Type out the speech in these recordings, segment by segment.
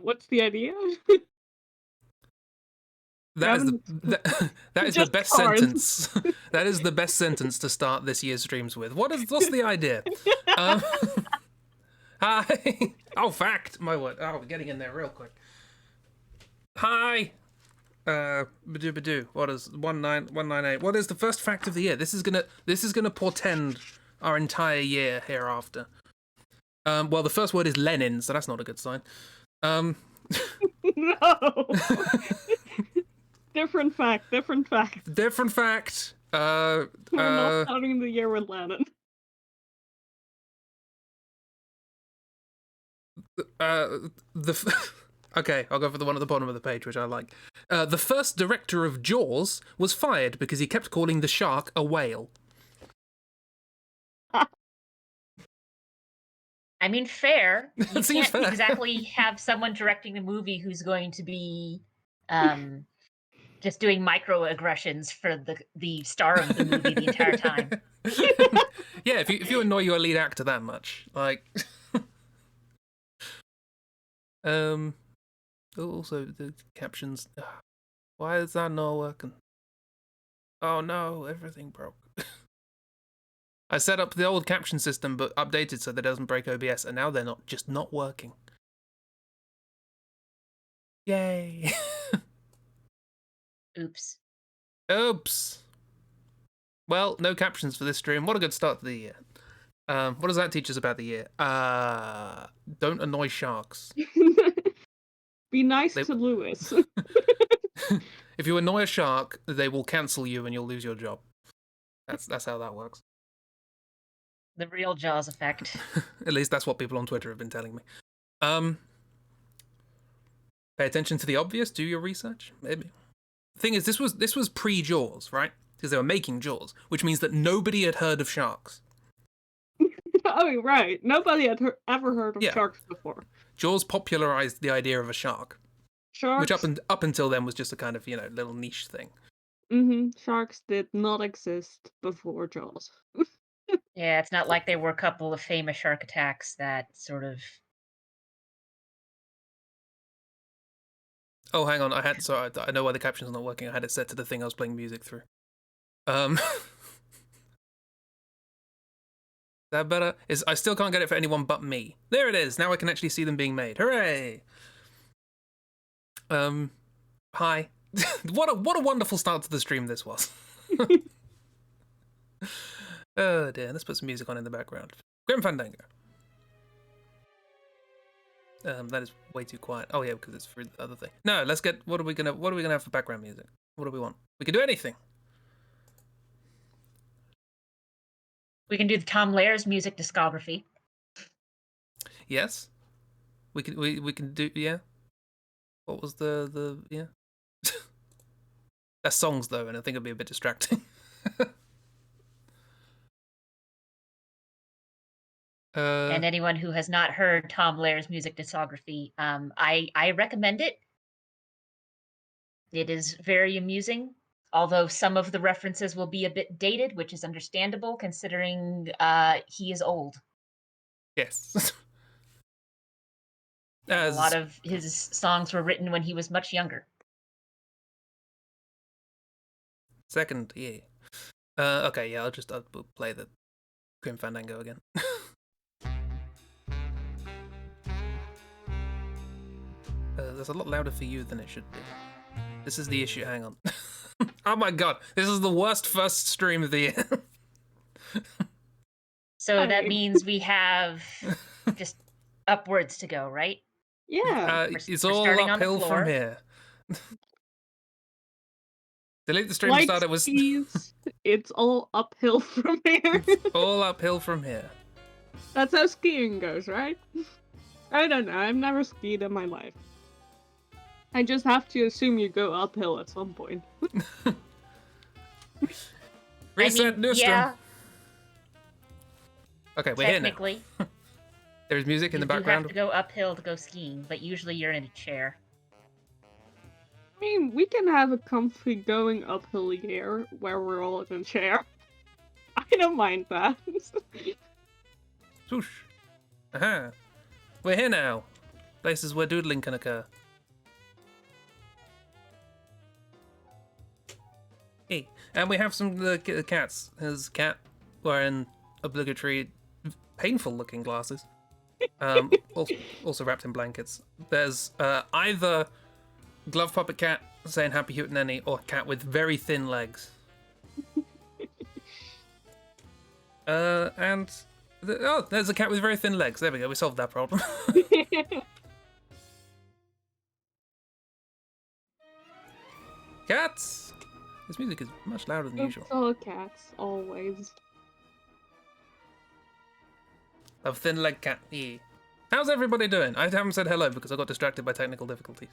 What's the idea? That is Haven't- that is the Just best cars. sentence. That is the best sentence to start this year's streams with. What's the idea? Hi. Oh, fact. My word. Oh, we're getting in there real quick. Hi. Badoo. What is 19198? What is the first fact of the year? This is gonna portend our entire year hereafter. Well, the first word is Lenin, so that's not a good sign. No. Different fact. Different fact. We're not starting the year with Lennon. Okay, I'll go for the one at the bottom of the page, which I like. The first director of Jaws was fired because he kept calling the shark a whale. I mean, fair. You That seems can't fair. exactly have someone directing a movie who's going to be just doing microaggressions for the star of the movie the entire time. Yeah, if you annoy your lead actor that much, like, also the captions. Why is that not working? Oh no, everything broke. I set up the old caption system, but updated so that it doesn't break OBS, and now they're not working. Yay! Oops. Oops. Well, no captions for this stream. What a good start to the year. What does that teach us about the year? Don't annoy sharks. Be nice to Lewis. If you annoy a shark, they will cancel you and you'll lose your job. That's how that works. The real Jaws effect. At least that's what people on Twitter have been telling me. Pay attention to the obvious. Do your research. Maybe. The thing is, this was pre-Jaws, right? Because they were making Jaws, which means that nobody had heard of sharks. Oh, right. Nobody had ever heard of sharks before. Jaws popularized the idea of a shark. Sharks. Which up until then was just a kind of, little niche thing. Sharks did not exist before Jaws. Yeah, it's not like there were a couple of famous shark attacks that sort of... Oh, hang on. I know why the caption's not working. I had it set to the thing I was playing music through. That better? I still can't get it for anyone but me. There it is. Now I can actually see them being made. Hooray! Hi. What a wonderful start to the stream this was. Oh dear, let's put some music on in the background. Grim Fandango. That is way too quiet. Oh yeah, because it's for the other thing. No, let's get. What are we gonna have for background music? What do we want? We can do anything. We can do the Tom Lair's music discography. Yes. We can do, yeah. What was the yeah? That's songs though, and I think it'd be a bit distracting. And anyone who has not heard Tom Lair's music discography, I recommend it. It is very amusing, although some of the references will be a bit dated, which is understandable considering he is old. Yes. A lot of his songs were written when he was much younger. Second, yeah. Okay, yeah, I'll play the Grim Fandango again. That's a lot louder for you than it should be. This is the issue. Hang on. Oh my god, this is the worst first stream of the year. So that means we have just upwards to go, right? Yeah. It's all uphill from here. Delete the stream start. It was. It's all uphill from here. All uphill from here. That's how skiing goes, right? I don't know. I've never skied in my life. I just have to assume you go uphill at some point. Reset new stream. Yeah. Okay, we're here now. Technically. There's music in the background. You have to go uphill to go skiing, but usually you're in a chair. I mean, we can have a comfy going uphill year where we're all in a chair. I don't mind that. Swoosh. Aha. We're here now. Places where doodling can occur. Hey, and we have some cats. There's a cat wearing obligatory, painful-looking glasses. Also wrapped in blankets. There's either glove puppet cat saying Happy Hootenanny or cat with very thin legs. There's a cat with very thin legs. There we go. We solved that problem. Cats! This music is much louder than usual. All cats, always. A thin leg cat. Yeah. How's everybody doing? I haven't said hello because I got distracted by technical difficulties.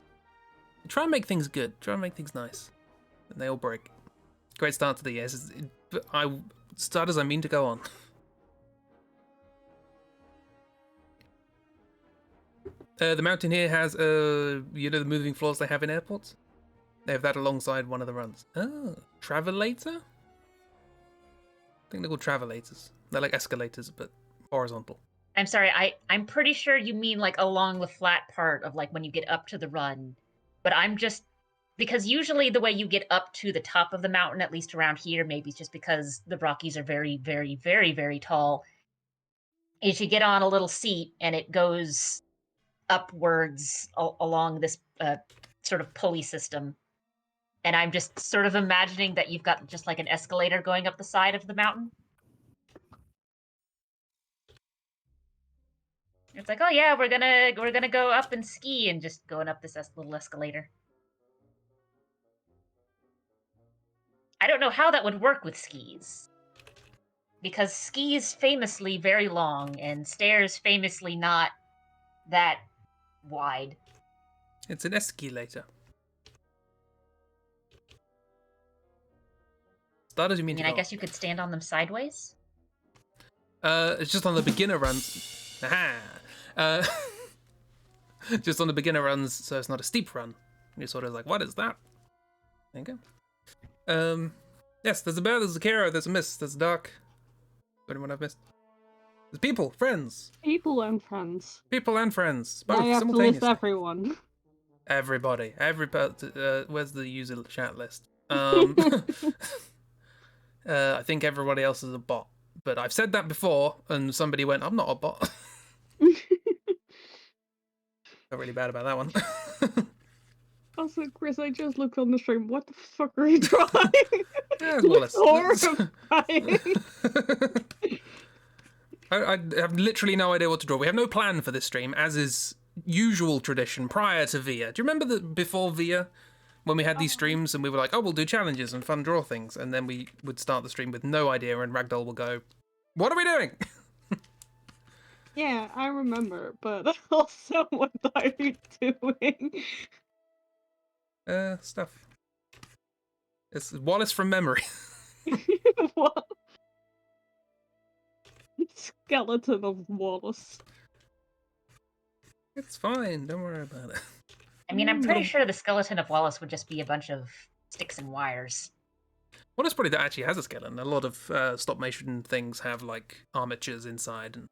Try and make things good. Try and make things nice. And they all break. Great start to the year. I start as I mean to go on. The mountain here has, the moving floors they have in airports? They have that alongside one of the runs. Oh, travelator? I think they're called travelators. They're like escalators, but horizontal. I'm sorry, I'm pretty sure you mean like along the flat part of like when you get up to the run. But I'm just, because usually the way you get up to the top of the mountain, at least around here, maybe it's just because the Rockies are very, very, very, very tall, is you get on a little seat and it goes upwards along this sort of pulley system. And I'm just sort of imagining that you've got just like an escalator going up the side of the mountain. It's like, oh yeah, we're gonna go up and ski, and just going up this little escalator. I don't know how that would work with skis, because skis famously very long and stairs famously not that wide. It's an escalator. That does you mean? I guess you could stand on them sideways. It's just on the beginner runs. Aha. Just on the beginner runs, so it's not a steep run. You're sort of like, what is that? There you go. Yes, there's a bear, there's a Kira, there's a mist, there's a dark. Anyone I've missed? There's people, friends. People and friends. People and friends. Both I have to simultaneously. list everyone. Everybody. Where's the user chat list? I think everybody else is a bot. But I've said that before, and somebody went, I'm not a bot. Felt really bad about that one. Also, Chris, I just looked on the stream. What the fuck are you drawing? Yeah, Walse. Horrifying. I have literally no idea what to draw. We have no plan for this stream, as is usual tradition prior to VIA. Do you remember that before VIA, when we had these streams and we were like, oh, we'll do challenges and fun draw things, and then we would start the stream with no idea, and Ragdoll will go, what are we doing? Yeah, I remember, but also what are you doing? Stuff. It's Wallace from memory. What? Skeleton of Walse. It's fine, don't worry about it. I mean, I'm pretty sure the skeleton of Wallace would just be a bunch of sticks and wires. Wallace probably actually has a skeleton. A lot of stop motion things have like armatures inside and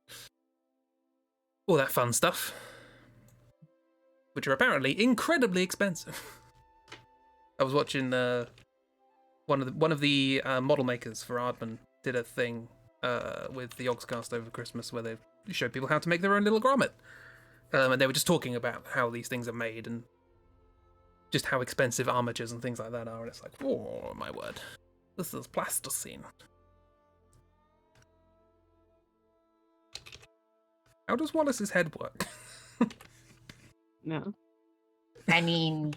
all that fun stuff, which are apparently incredibly expensive. I was watching one of the model makers for Aardman did a thing with the Yogscast over Christmas where they showed people how to make their own little grommet. And they were just talking about how these things are made and just how expensive armatures and things like that are. And it's like, oh my word, this is plasticine. How does Wallace's head work? No. I mean,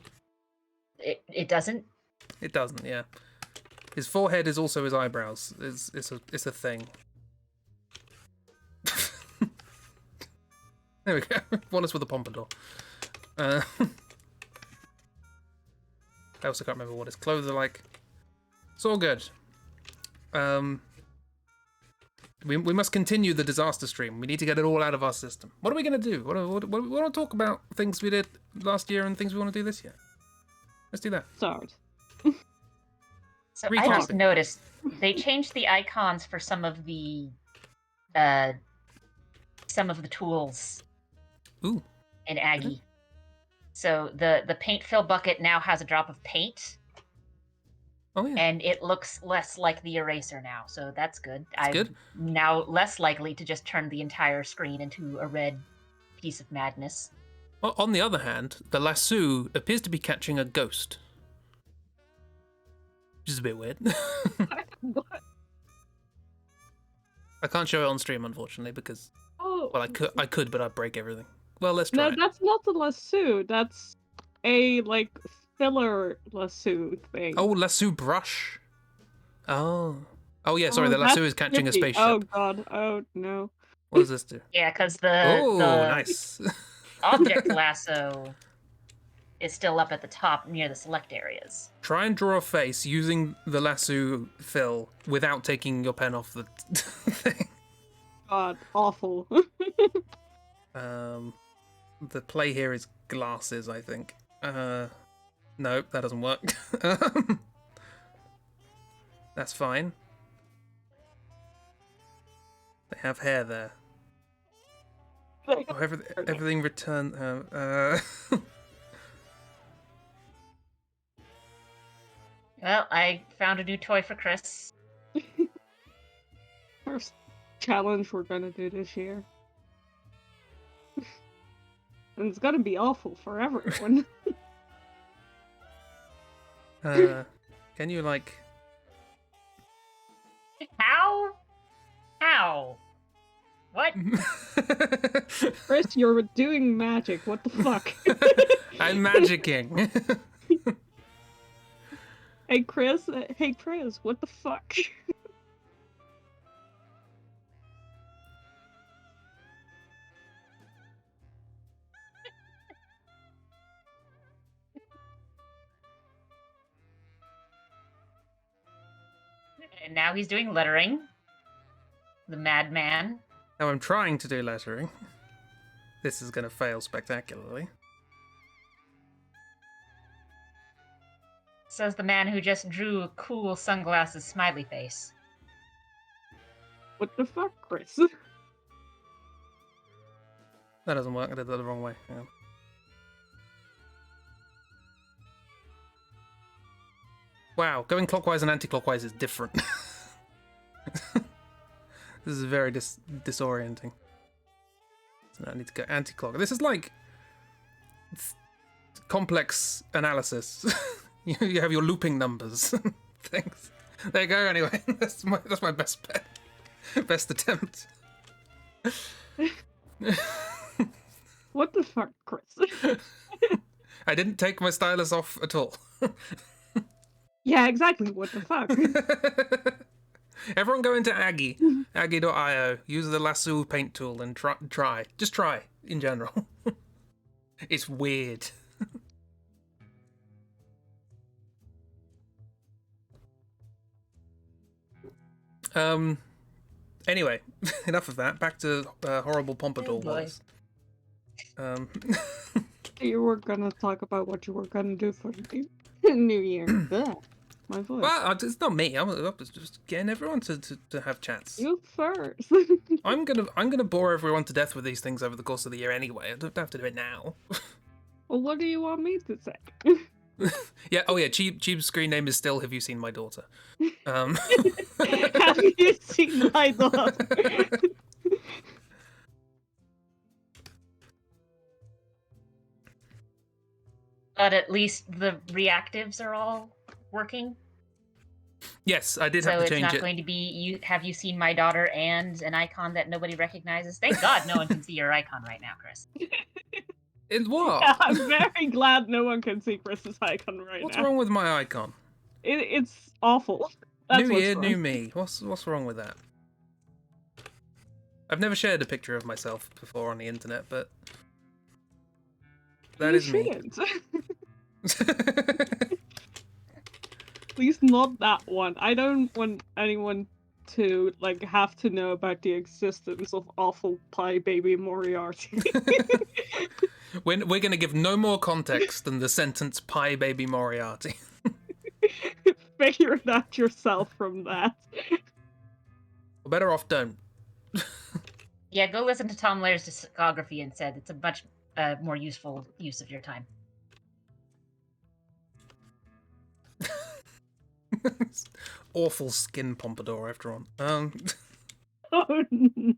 it doesn't. It doesn't, yeah. His forehead is also his eyebrows. It's a thing. There we go. Wallace with a pompadour. I also can't remember what his clothes are like. It's all good. We must continue the disaster stream. We need to get it all out of our system. What are we going to do? We want to talk about things we did last year and things we want to do this year. Let's do that. Start. So I just noticed they changed the icons for some of the tools. Ooh. and Aggie. So the paint fill bucket now has a drop of paint. Oh yeah. And it looks less like the eraser now, so that's good. That's good. I'm now less likely to just turn the entire screen into a red piece of madness. Well, on the other hand, the lasso appears to be catching a ghost. Which is a bit weird. What? I can't show it on stream, unfortunately, because... Oh. Well, I could, but I'd break everything. Well, let's try No, it. that's not the lasso. That's a, like, filler lasso thing. Oh, lasso brush. Oh. Oh, yeah, sorry, Oh, the lasso that's is catching a tricky. spaceship. Oh, God. Oh, no. What does this do? Yeah, because Oh, the nice. object lasso is still up at the top near the select areas. Try and draw a face using the lasso fill without taking your pen off the thing. God, awful. The play here is glasses, I think. No, that doesn't work. That's fine. They have hair there. Oh, everything returned. Well, I found a new toy for Chris. First challenge we're gonna do this year. And it's gonna be awful for everyone. Can you, like... How? What? Chris, you're doing magic. What the fuck? I'm magicking. Hey, Chris. What the fuck? And now he's doing lettering. The madman. Now I'm trying to do lettering. This is going to fail spectacularly. Says the man who just drew a cool sunglasses smiley face. What the fuck, Chris? That doesn't work. I did that the wrong way. Yeah. Wow, going clockwise and anti-clockwise is different. This is very disorienting. So now I need to go anti-clockwise. This is like complex analysis. You have your looping numbers things. There you go. Anyway, that's my best bet. Best attempt. What the fuck, Chris? I didn't take my stylus off at all. Yeah, exactly. What the fuck? Everyone go into Aggie, Aggie.io. Use the lasso paint tool and try. Just try in general. It's weird. Anyway, enough of that. Back to horrible pompadour boys. You were gonna talk about what you were gonna do for the New Year. Ugh, my voice. Well, it's not me. I'm just getting everyone to have chats. You first. I'm gonna bore everyone to death with these things over the course of the year anyway. I don't have to do it now. Well, what do you want me to say? Yeah. Oh yeah. Cheeb's screen name is still "Have you seen my daughter?" Have you seen my daughter? But at least the reactives are all working. Yes, I did So have to it's change not it. going to be have you seen my daughter and an icon that nobody recognizes. Thank God no one can see your icon right now, Chris. In what? Yeah, I'm very glad no one can see Chris's icon right What's now. wrong with my icon? It's awful. That's New what's year, wrong. new me. What's wrong with that? I've never shared a picture of myself before on the internet, but that You is me. shouldn't. At least not that one. I don't want anyone to like have to know about the existence of awful pie baby Moriarty. We're going to give no more context than the sentence "Pie Baby Moriarty." Figure it out yourself from that. Well, better off don't. Yeah, go listen to Tom Lair's discography and said it's a much a more useful use of your time. Awful skin pompadour I've drawn. Oh no.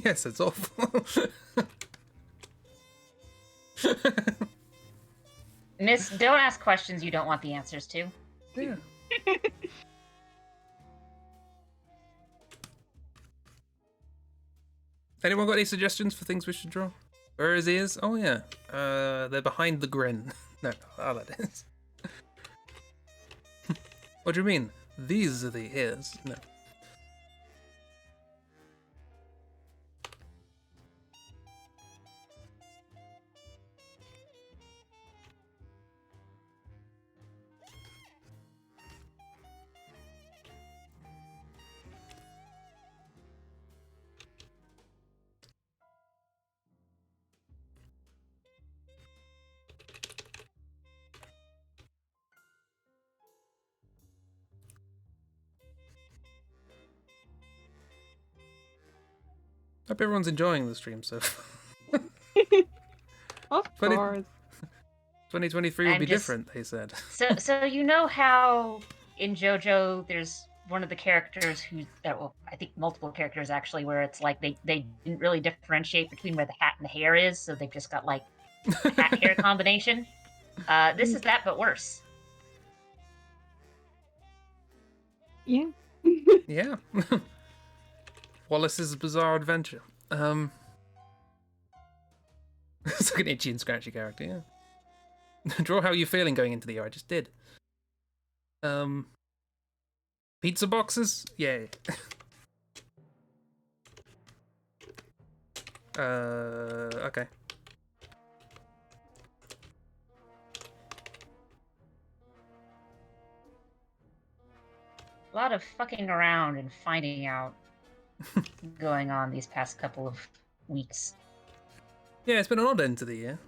Yes, it's awful. Miss, don't ask questions you don't want the answers to. Yeah. Anyone got any suggestions for things we should draw? Where are his ears? Oh yeah. They're behind the grin. No, that is. What do you mean? These are the ears. No. Hope everyone's enjoying the stream so far. Of course. 2023 will I'm be just- different, they said. So you know how in JoJo there's one of the characters who, well, I think multiple characters actually, where it's like they didn't really differentiate between where the hat and the hair is, so they've just got like a hat hair combination. This is that, but worse. Yeah. Yeah. Wallace's Bizarre Adventure. It's like an itchy and scratchy character, yeah. Draw how you're feeling going into the year. I just did. Pizza boxes? Yay. Okay. A lot of fucking around and finding out going on these past couple of weeks. Yeah, it's been an odd end to the year.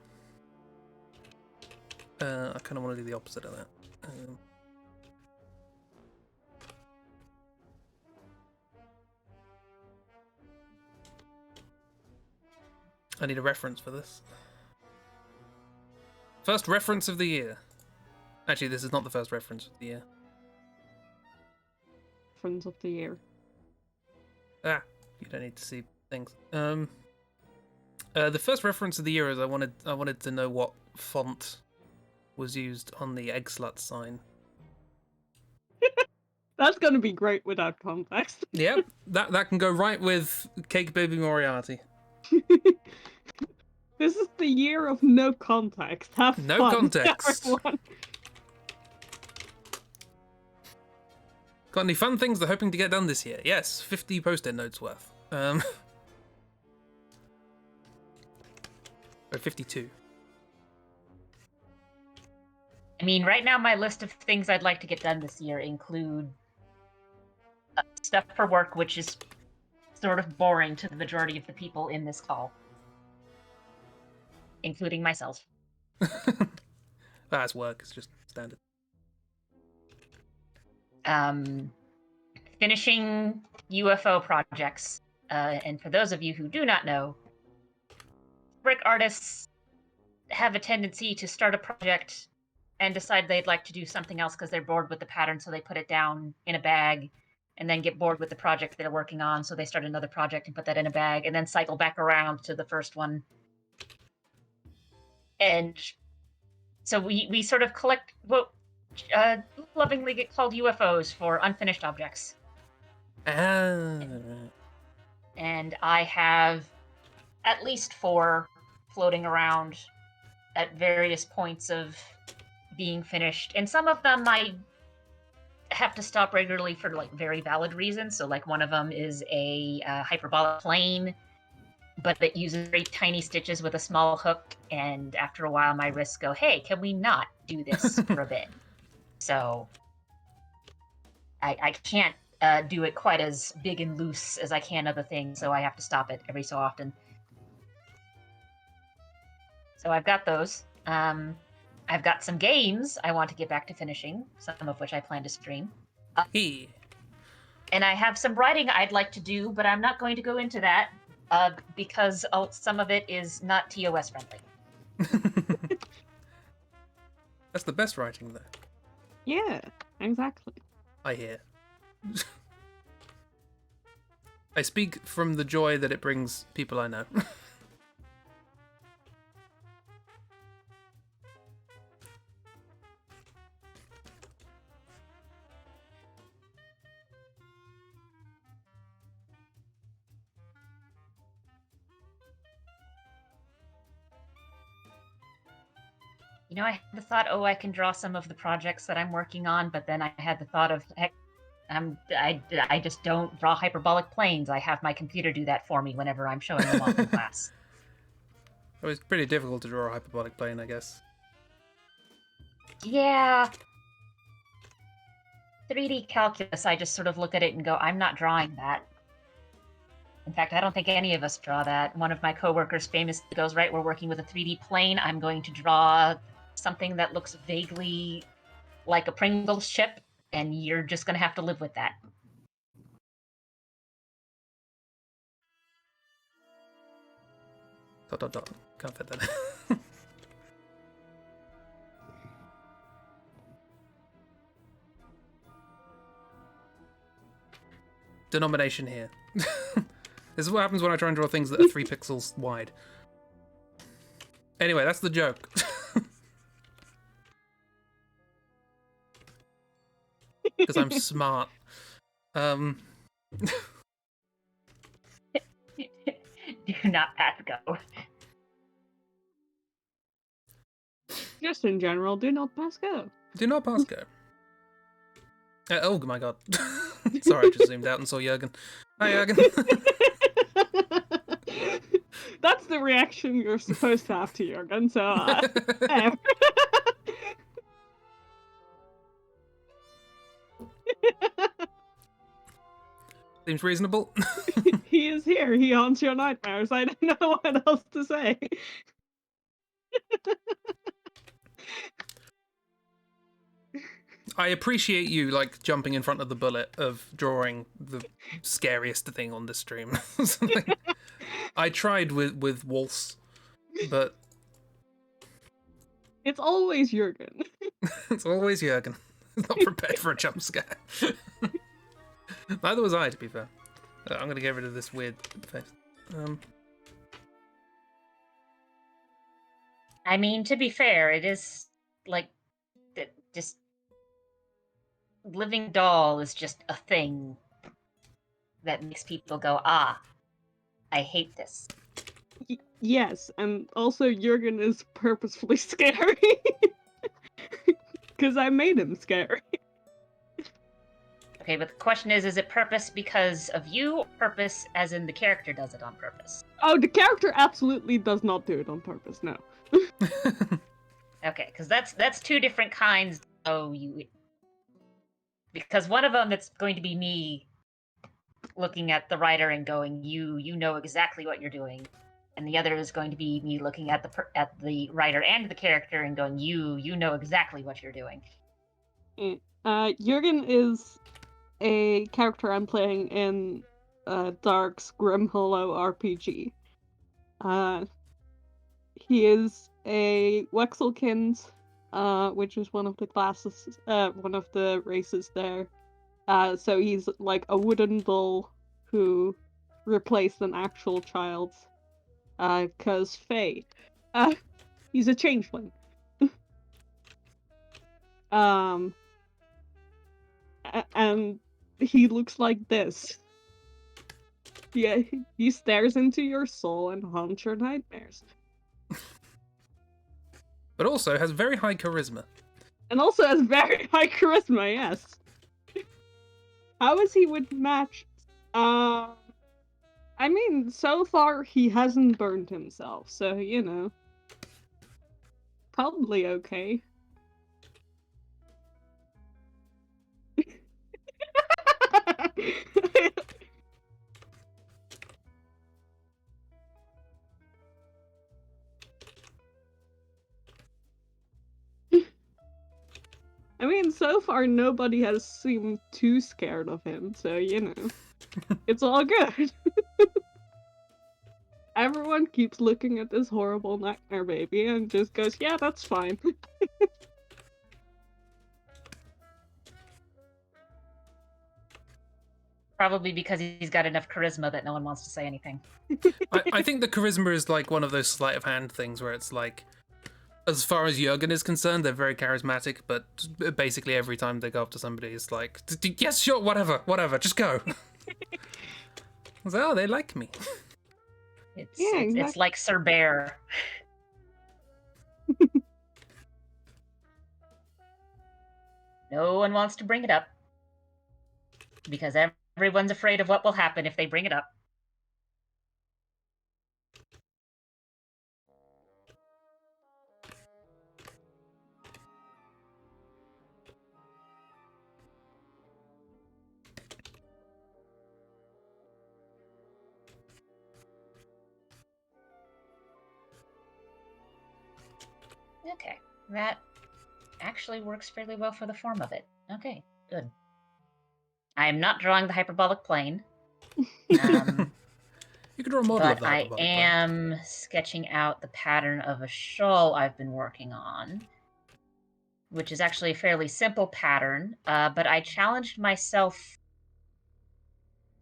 I kind of want to do the opposite of that. I need a reference for this. First reference of the year. Actually, this is not the first reference of the year. Friends of the year. Ah, you don't need to see things. The first reference of the year is I wanted to know what font was used on the egg slut sign. That's gonna be great without context. Yep, that can go right with Cake Baby Moriarty. This is the year of no context. Have No fun, context. everyone. Got any fun things they're hoping to get done this year? Yes, 50 post-it notes worth. Or 52. I mean, right now my list of things I'd like to get done this year include stuff for work, which is sort of boring to the majority of the people in this call, including myself. That's work, it's just standard. Finishing UFO projects. And for those of you who do not know, brick artists have a tendency to start a project and decide they'd like to do something else because they're bored with the pattern, so they put it down in a bag, and then get bored with the project they're working on, so they start another project and put that in a bag, and then cycle back around to the first one. And so we sort of collect what lovingly get called UFOs for unfinished objects. Ah. And I have at least 4 floating around at various points of being finished. And some of them I have to stop regularly for like very valid reasons. So like one of them is a hyperbolic plane but it uses very tiny stitches with a small hook, and after a while my wrists go, hey, can we not do this for a bit? So I can't do it quite as big and loose as I can other things, so I have to stop it every so often. So I've got those. I've got some games I want to get back to finishing, some of which I plan to stream. And I have some writing I'd like to do, but I'm not going to go into that because some of it is not TOS friendly. That's the best writing, though. Yeah, exactly. I hear. I speak from the joy that it brings people I know. You know, I had the thought, I can draw some of the projects that I'm working on, but then I had the thought of, heck, I just don't draw hyperbolic planes. I have my computer do that for me whenever I'm showing them off in class. It was pretty difficult to draw a hyperbolic plane, I guess. Yeah. 3D calculus, I just sort of look at it and go, I'm not drawing that. In fact, I don't think any of us draw that. One of my coworkers famously goes, right, we're working with a 3D plane. I'm going to draw something that looks vaguely like a Pringles chip, and you're just going to have to live with that. ... Can't fit that in. Denomination here. This is what happens when I try and draw things that are 3 pixels wide. Anyway, that's the joke. Because I'm smart. Do not pass go. Just in general, do not pass go. Do not pass go. Oh my god. Sorry, I just zoomed out and saw Jurgen. Hi, Jurgen. That's the reaction you're supposed to have to Jurgen, so... Seems reasonable. He is here. He haunts your nightmares. I don't know what else to say. I appreciate you, like, jumping in front of the bullet of drawing the scariest thing on the stream. I tried with Walse, but... It's always Jurgen. It's always Jurgen. Not prepared for a jump scare. Neither was I, to be fair. I'm going to get rid of this weird face. I mean, to be fair, it is like just living doll is just a thing that makes people go, I hate this. Yes, and also Jurgen is purposefully scary. Because I made him scary. Okay, but the question is it purpose because of you, or purpose as in the character does it on purpose? Oh, the character absolutely does not do it on purpose, no. Okay, because that's 2 different kinds. Because one of them, it's going to be me looking at the writer and going, you know exactly what you're doing, and the other is going to be me looking at the writer and the character and going, you know exactly what you're doing. Jurgen is a character I'm playing in Dark's Grim Hollow RPG. He is a Wexelkind, which is one of the classes, one of the races there. So he's like a wooden doll who replaced an actual child. 'Cause Faye. He's a changeling. And he looks like this. Yeah, he stares into your soul and haunts your nightmares. But also has very high charisma. And also has very high charisma, yes. How is he would match? I I mean, so far he hasn't burned himself, so, you know. Probably okay. I mean, so far nobody has seemed too scared of him, so, you know. It's all good. Everyone keeps looking at this horrible nightmare baby and just goes, yeah, that's fine. Probably because he's got enough charisma that no one wants to say anything. I think the charisma is like one of those sleight of hand things where it's like, as far as Jurgen is concerned, they're very charismatic, but basically every time they go up to somebody, it's like, yes, sure, whatever, just go. It's like, oh, they like me. It's like Sir Bear. No one wants to bring it up because everyone's afraid of what will happen if they bring it up. Okay, that actually works fairly well for the form of it. Okay, good. I am not drawing the hyperbolic plane. You can draw a model of But that. I am sketching out the pattern of a shawl I've been working on, which is actually a fairly simple pattern, but I challenged myself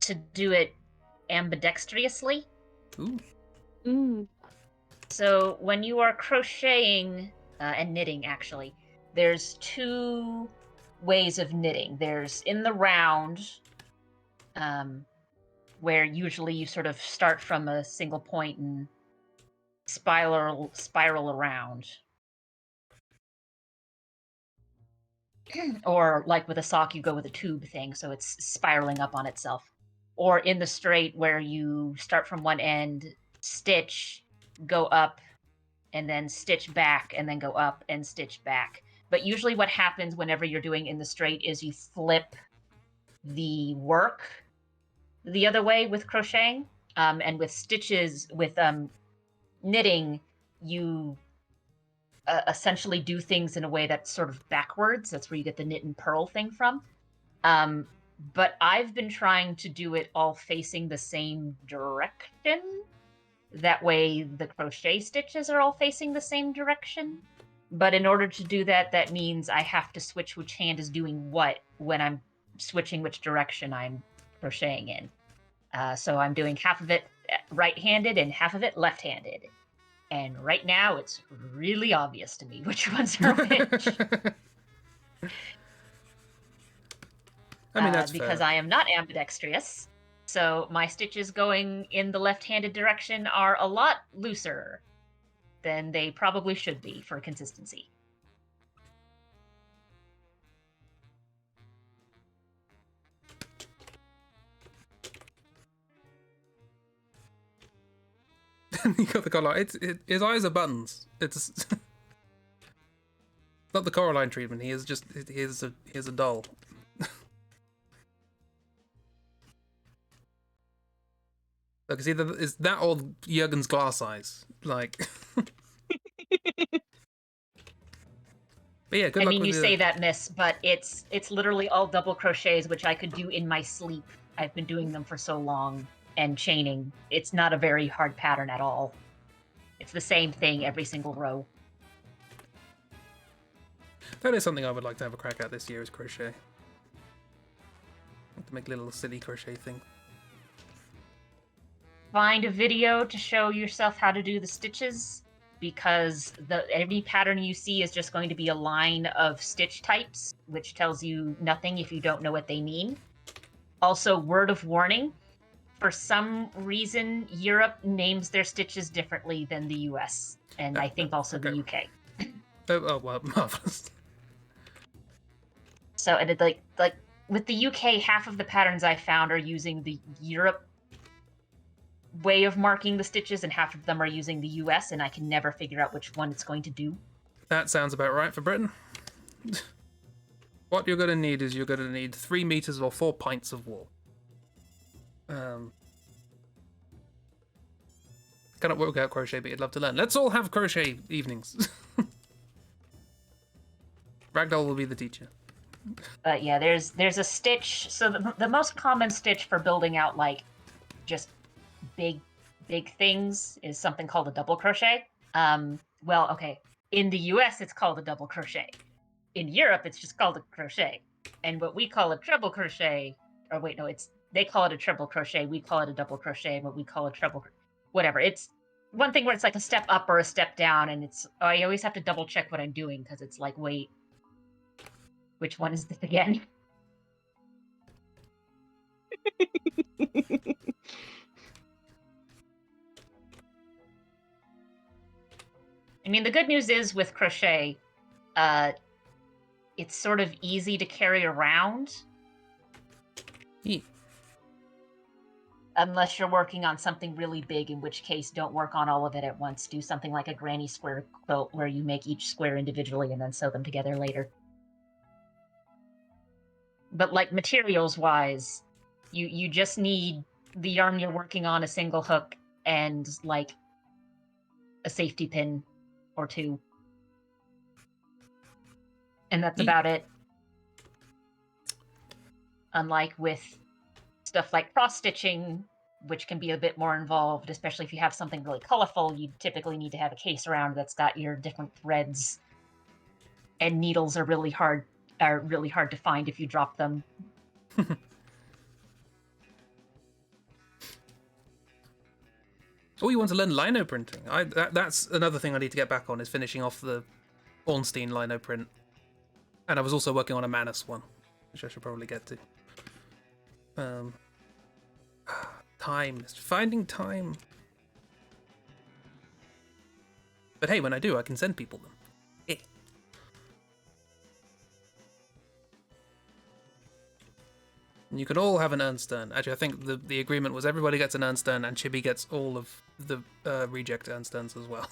to do it ambidextrously. Ooh. Mm. So when you are crocheting and knitting, actually, there's two ways of knitting. There's in the round, where usually you sort of start from a single point and spiral around. Or like with a sock, you go with a tube thing, so it's spiraling up on itself. Or in the straight, where you start from one end, stitch, go up, and then stitch back, and then go up and stitch back. But usually what happens whenever you're doing in the straight is you flip the work the other way with crocheting. And with stitches, with knitting, you essentially do things in a way that's sort of backwards. That's where you get the knit and purl thing from. But I've been trying to do it all facing the same direction. That way the crochet stitches are all facing the same direction. But in order to do that, that means I have to switch which hand is doing what when I'm switching which direction I'm crocheting in. So I'm doing half of it right-handed and half of it left-handed. And right now, it's really obvious to me which ones are which. I mean, that's because fair. I am not ambidextrous. So my stitches going in the left-handed direction are a lot looser than they probably should be for consistency. You got the collar. His eyes are buttons. It's not the Coraline treatment. He is a doll. Look, it's either is that or Jurgen's glass eyes. Like, but yeah, good I luck mean, with you the... say that, miss, but it's literally all double crochets, which I could do in my sleep. I've been doing them for so long, and chaining. It's not a very hard pattern at all. It's the same thing every single row. That is something I would like to have a crack at this year, is crochet. To make a little silly crochet thing. Find a video to show yourself how to do the stitches, because every pattern you see is just going to be a line of stitch types, which tells you nothing if you don't know what they mean. Also, word of warning, for some reason, Europe names their stitches differently than the US, and I think also the UK. Oh well, marvelous. So, and it, like with the UK, half of the patterns I found are using the Europe way of marking the stitches, and half of them are using the US, and I can never figure out which one it's going to do. That sounds about right for Britain. What you're going to need is you're going to need 3 meters or 4 pints of wool. Cannot work out crochet, but you'd love to learn. Let's all have crochet evenings. Ragdoll will be the teacher. But yeah, there's a stitch. So the most common stitch for building out like just big things is something called a double crochet. Well, okay, in the US it's called a double crochet. In Europe it's just called a crochet. And what we call a treble crochet, or wait, no, they call it a treble crochet, we call it a double crochet, and what we call a treble, whatever. It's one thing where it's like a step up or a step down, and I always have to double check what I'm doing because it's like, wait, which one is this again? I mean, the good news is with crochet, it's sort of easy to carry around. Yeah. Unless you're working on something really big, in which case don't work on all of it at once. Do something like a granny square quilt where you make each square individually and then sew them together later. But like materials-wise, you just need the yarn you're working on, a single hook, and like a safety pin or 2. And that's about it. Unlike with stuff like cross-stitching, which can be a bit more involved, especially if you have something really colorful, you typically need to have a case around that's got your different threads. And needles are really hard to find if you drop them. Oh, you want to learn lino printing? That's another thing I need to get back on, is finishing off the Ornstein lino print. And I was also working on a Manus one, which I should probably get to. Time. Finding time. But hey, when I do, I can send people them. Yeah. And you can all have an Ernstern. Actually, I think the agreement was everybody gets an Ernstern, and Chibi gets all of the reject Ernsterns as well.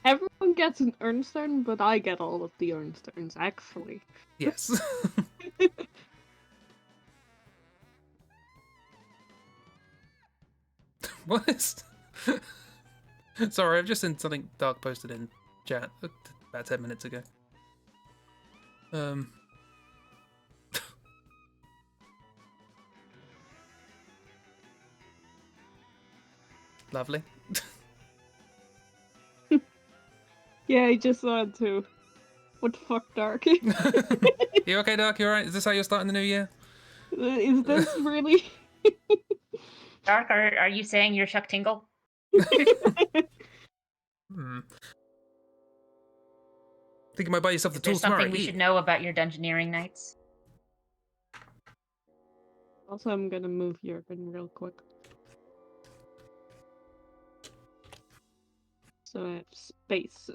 Everyone gets an Ernstern, but I get all of the Ernsterns, actually. Yes. What is... Sorry, I've just seen something Dark posted in chat about 10 minutes ago. Lovely. Yeah, I just wanted to. What the fuck, Dark? You okay, Dark? You alright? Is this how you're starting the new year? Is this really... Dark, are you saying you're Chuck Tingle? Think you might buy yourself the tools tomorrow. Something we should know about your dungeoneering nights? Also, I'm gonna move Jurgen real quick. So I have space.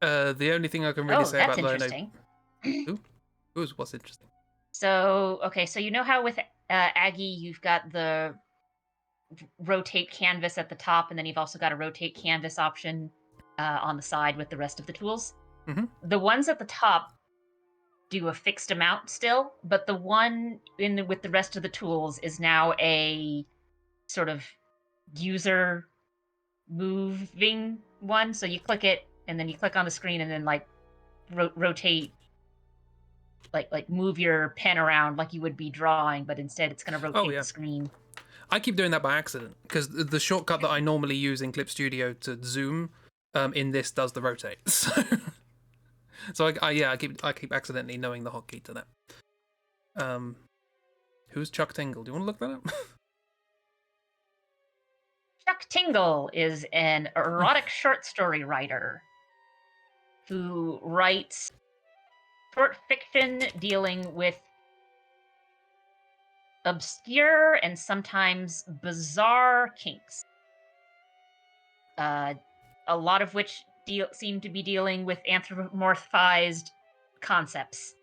The only thing I can really say about that's Lino... interesting. What's interesting? So, okay, so you know how with Aggie you've got the rotate canvas at the top, and then you've also got a rotate canvas option on the side with the rest of the tools? Mm-hmm. The ones at the top do a fixed amount still, but the one with the rest of the tools is now a sort of user moving one. So you click it, and then you click on the screen, and then like rotate, like move your pen around like you would be drawing, but instead it's going to rotate the screen. I keep doing that by accident, because the shortcut that I normally use in Clip Studio to zoom in this does the rotate. So I keep accidentally knowing the hotkey to that. Who's Chuck Tingle? Do you want to look that up? Chuck Tingle is an erotic short story writer who writes short fiction dealing with obscure and sometimes bizarre kinks. A lot of which seem to be dealing with anthropomorphized concepts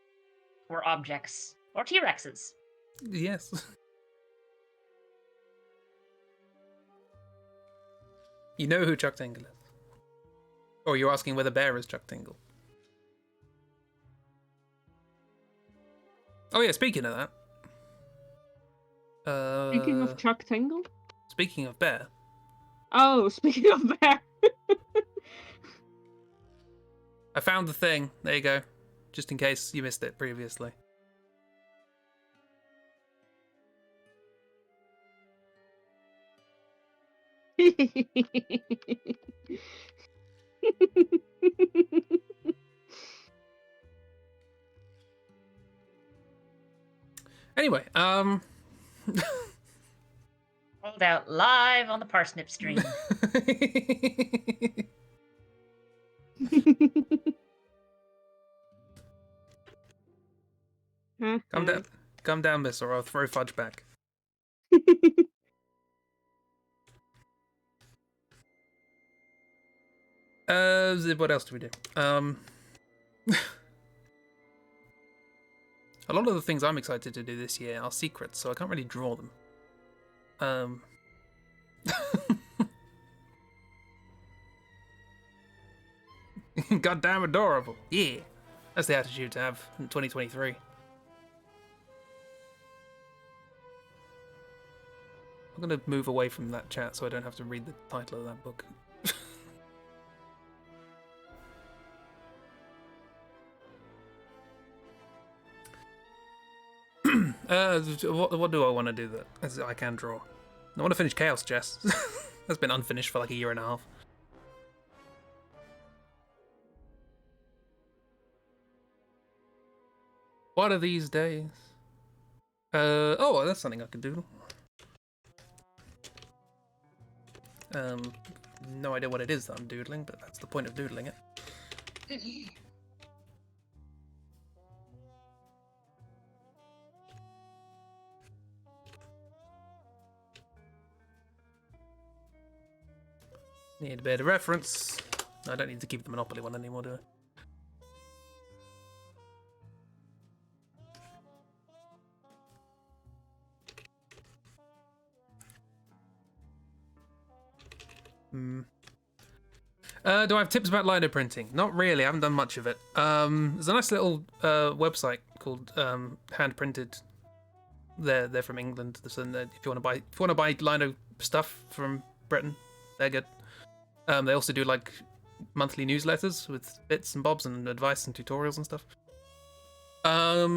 or objects Or T-Rexes. Yes. You know who Chuck Tingle is. Or you're asking whether Bear is Chuck Tingle. Oh yeah, speaking of that. Speaking of Chuck Tingle? Speaking of Bear. Oh, speaking of Bear. I found the thing. There you go. Just in case you missed it previously. Anyway, Rolled out live on the parsnip stream. Come down, miss, or I'll throw fudge back. What else do we do? A lot of the things I'm excited to do this year are secrets, so I can't really draw them. Goddamn adorable. Yeah. That's the attitude to have in 2023. I'm going to move away from that chat so I don't have to read the title of that book. What do I want to do that I can draw? I want to finish Chaos Chess. That's been unfinished for like a year and a half. What are these days? Oh, that's something I could doodle. No idea what it is that I'm doodling, but that's the point of doodling it. Need a bit of reference. I don't need to keep the Monopoly one anymore, do I? Do I have tips about lino printing? Not really. I haven't done much of it. There's a nice little website called Hand Printed. They're from England. So if you want to buy lino stuff from Britain, they're good. They also do like monthly newsletters with bits and bobs and advice and tutorials and stuff. I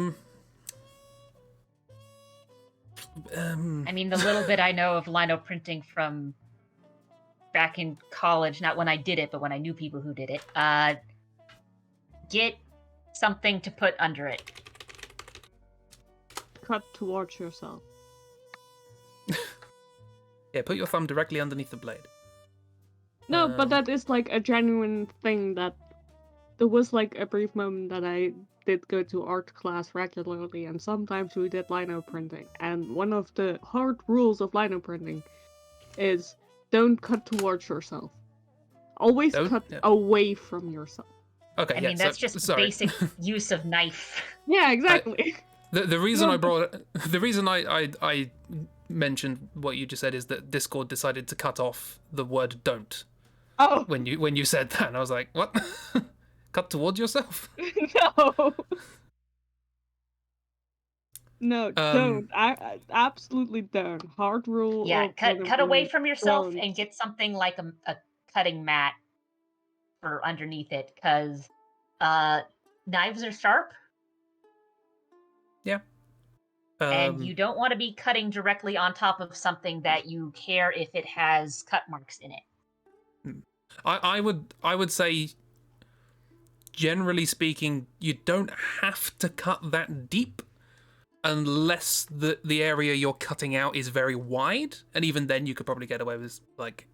mean, the little bit I know of lino printing from back in college, not when I did it, but when I knew people who did it, get something to put under it. Cut towards yourself. Yeah, put your thumb directly underneath the blade. No, but that is like a genuine thing that there was like a brief moment that I did go to art class regularly, and sometimes we did lino printing. And one of the hard rules of lino printing is don't cut towards yourself. Always cut away from yourself. Okay, I mean, that's just basic use of knife. Yeah, exactly. The reason I mentioned what you just said is that Discord decided to cut off the word "don't." Oh. When you said that, and I was like, what? Cut towards yourself? No. No, don't. I absolutely don't. Hard rule. Yeah, cut away from yourself and get something like a cutting mat for underneath it, because knives are sharp. Yeah. And you don't want to be cutting directly on top of something that you care if it has cut marks in it. I would say, generally speaking, you don't have to cut that deep unless the area you're cutting out is very wide, and even then you could probably get away with like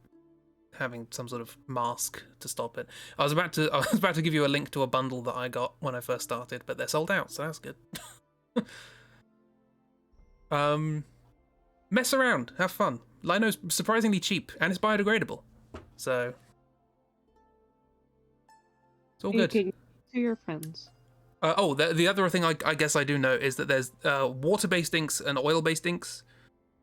having some sort of mask to stop it. I was about to give you a link to a bundle that I got when I first started, but they're sold out, so that's good. Mess around, have fun. Lino's surprisingly cheap and it's biodegradable, so it's all good. To your friends. The other thing I guess I do know is that there's water-based inks and oil-based inks.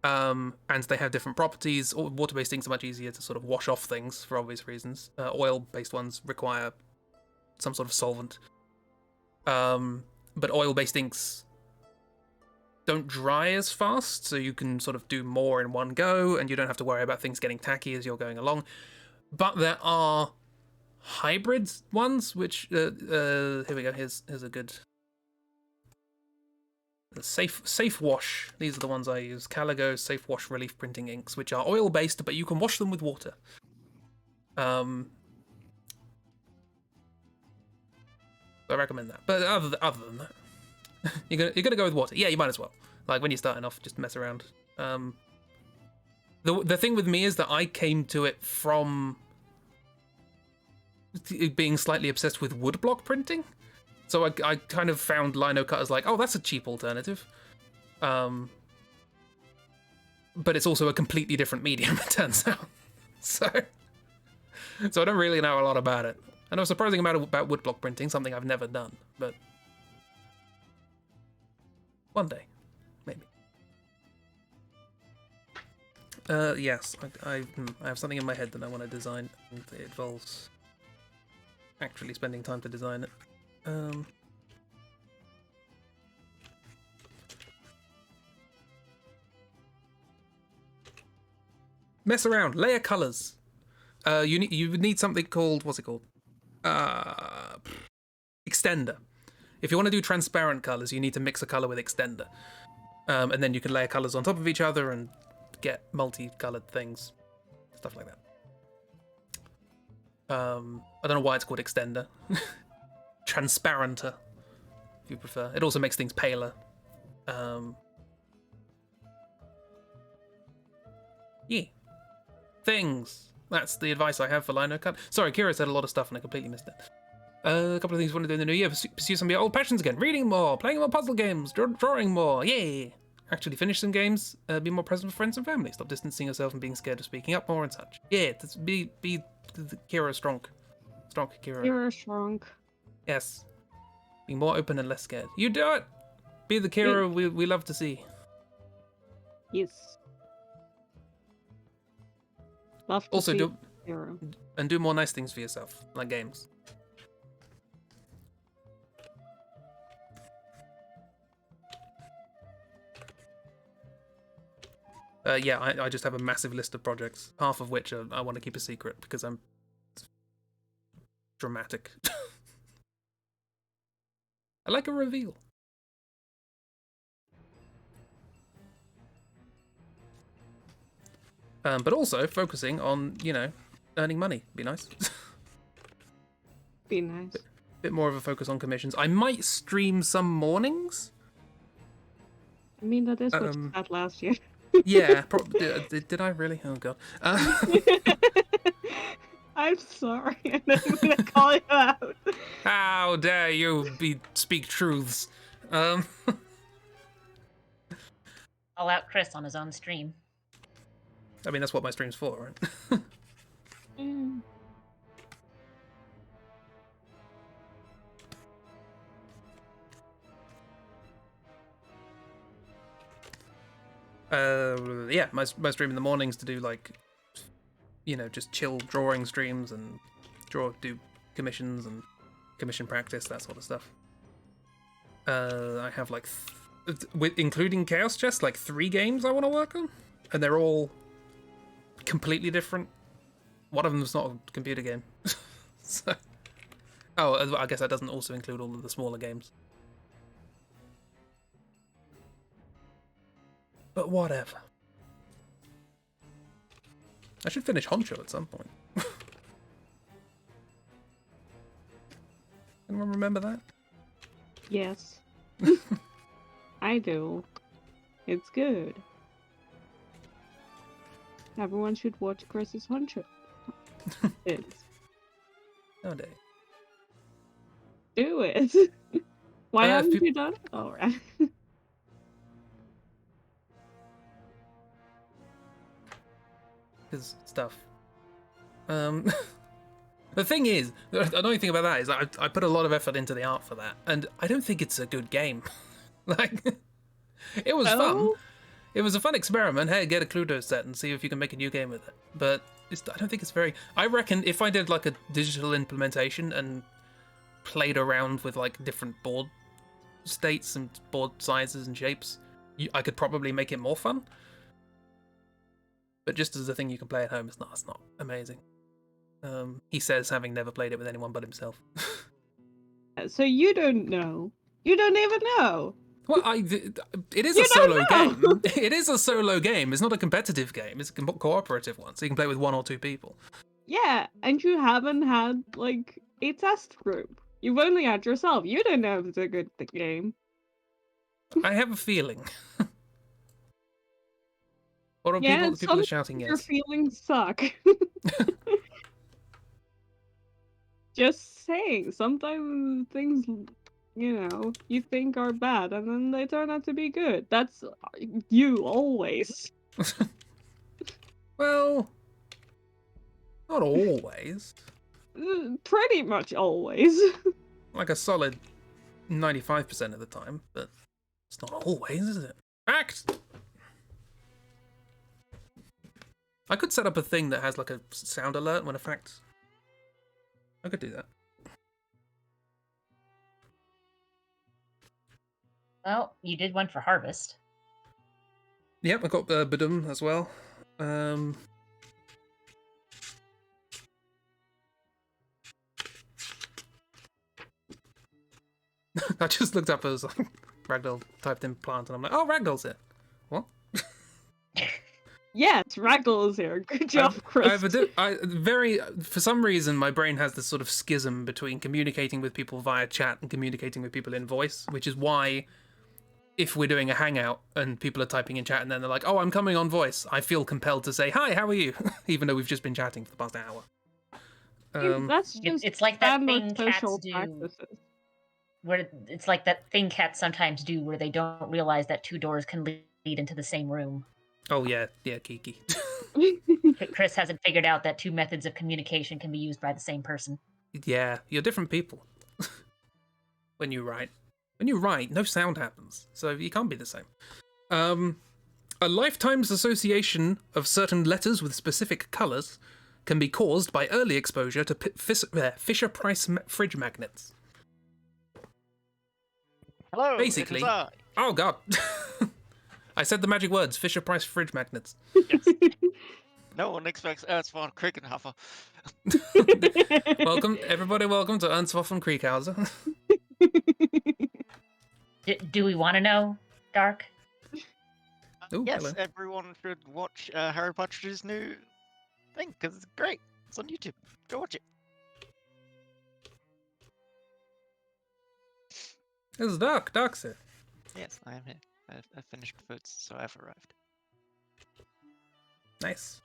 And they have different properties. Water-based inks are much easier to sort of wash off things for obvious reasons. Oil-based ones require some sort of solvent. But oil-based inks don't dry as fast, so you can sort of do more in one go, and you don't have to worry about things getting tacky as you're going along. But there are hybrid ones, which here we go. Here's a good. The safe wash. These are the ones I use. Caligo Safe Wash Relief Printing Inks, which are oil based, but you can wash them with water. I recommend that. But other than that, you're gonna go with water. Yeah, you might as well. Like when you're starting off, just mess around. The thing with me is that I came to it from being slightly obsessed with woodblock printing. So I kind of found lino cut as like, oh, that's a cheap alternative. But it's also a completely different medium, it turns out. So I don't really know a lot about it. I know a surprising amount about woodblock printing, something I've never done, but one day, maybe. Yes, I have something in my head that I want to design, and it involves actually spending time to design it. Mess around, layer colors. You would need something called, what's it called? Extender. If you want to do transparent colors, you need to mix a color with extender, and then you can layer colors on top of each other and get multicolored things, stuff like that. I don't know why it's called extender. Transparenter, if you prefer. It also makes things paler. Yeah. Things. That's the advice I have for lino cut. Sorry, Kira said a lot of stuff and I completely missed it. A couple of things I want to do in the new year. Pursue some of your old passions again. Reading more, playing more puzzle games, drawing more. Yay! Actually finish some games, be more present with friends and family. Stop distancing yourself and being scared of speaking up more and such. Yeah, be Kira strong. Strong, Kira. You're strong. Yes. Be more open and less scared. You do it! Be the Kira we love to see. Yes. Love to Also, see do Hero. and do more nice things for yourself, like games. Yeah, I just have a massive list of projects, half of which I want to keep a secret because I'm dramatic. I like a reveal. But also focusing on, earning money. Be nice. Be nice. Bit more of a focus on commissions. I might stream some mornings. I mean, that is what you had last year. Yeah, did I really? Oh god. I'm sorry, and I'm gonna call you out. How dare you speak truths? Call out Chris on his own stream. I mean, that's what my stream's for, right? Mm. Yeah, my stream in the mornings to do just chill drawing streams and do commissions and commission practice, that sort of stuff. I have including Chaos Chess, 3 games I want to work on, and they're all completely different. One of them's not a computer game. So, I guess that doesn't also include all of the smaller games. But whatever. I should finish Honcho at some point. Anyone remember that? Yes. I do. It's good. Everyone should watch Chris's Honcho. It's. Nowadays. Do it. Why haven't you done it? Alright. Because stuff. The thing is, the annoying thing about that is I put a lot of effort into the art for that, and I don't think it's a good game. Like, it was fun. Oh? It was a fun experiment. Hey, get a Cluedo set and see if you can make a new game with it. But I don't think it's very... I reckon if I did like a digital implementation and played around with like different board states and board sizes and shapes, I could probably make it more fun. But just as a thing you can play at home, it's not amazing. He says, having never played it with anyone but himself. So you don't know. You don't even know. Well, it is You a solo don't know. game. It is a solo game. It's not a competitive game. It's a cooperative one, so you can play with 1 or 2 people. Yeah, and you haven't had, like, a test group. You've only had yourself. You don't know if it's a good game. I have a feeling. What are Yeah, people are shouting your yes. feelings suck. Just saying, sometimes things, you think are bad, and then they turn out to be good. That's you, always. Well, not always. Pretty much always. Like a solid 95% of the time, but it's not always, is it? Fact! I could set up a thing that has like a sound alert when a fact... I could do that. Well, you did one for harvest. Yep, I got Badum as well. I just looked up as like, Ragdoll typed in plant, and I'm like, oh, Ragdoll's here. What? Yes, Ragdoll is here. Good job, Chris. For some reason, my brain has this sort of schism between communicating with people via chat and communicating with people in voice, which is why if we're doing a hangout and people are typing in chat and then they're like, oh, I'm coming on voice, I feel compelled to say, hi, how are you? Even though we've just been chatting for the past hour. That's just It's like that standard thing cats social do. practices. Where it's like that thing cats sometimes do where they don't realize that 2 doors can lead into the same room. Oh, yeah, Kiki. Chris hasn't figured out that 2 methods of communication can be used by the same person. Yeah, you're different people. When you write. When you write, no sound happens, so you can't be the same. A lifetime's association of certain letters with specific colours can be caused by early exposure to Fisher-Price fridge magnets. Hello, Basically, it is I. Oh god, I said the magic words: Fisher-Price fridge magnets. Yes. No one expects Ernst von Krikenhofer. Welcome, everybody. Welcome to Ernst von Kriechhauser. Do we want to know, Dark? Ooh, Yes, hello. everyone should watch Harry Potter's new thing, because it's great. It's on YouTube. Go watch it. This is Dark. Dark's here. Yes, I am here. I've finished food, so I've arrived. Nice.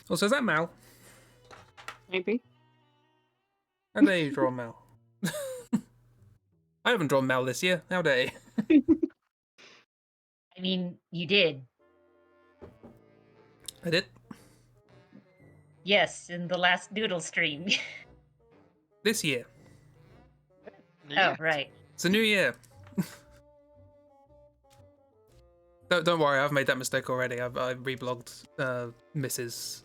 Oh, so is that Mal? Maybe. How dare you draw Mal? I haven't drawn Mal this year. How dare you? I mean, you did. I did. Yes, in the last Doodle stream. This year. Oh, right. It's a new year. Don't worry, I've made that mistake already. I reblogged Mrs.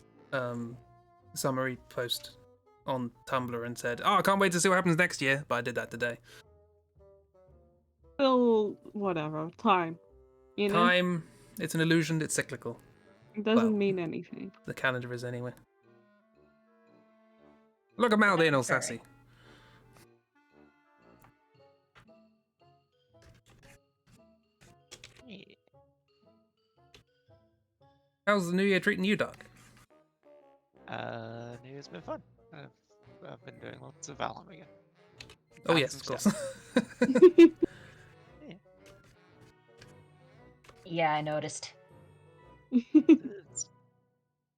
Summary post on Tumblr and said, oh, I can't wait to see what happens next year, but I did that today. Still, whatever. Time. You know? Time, it's an illusion, it's cyclical. It doesn't well, mean anything. The calendar is anyway. Look at Mal being all Sorry. sassy. Yeah. How's the new year treating you, Doc? New Year's been fun. I've been doing lots of Valheim again. Oh Found yes, some of course. stuff. Yeah, I noticed.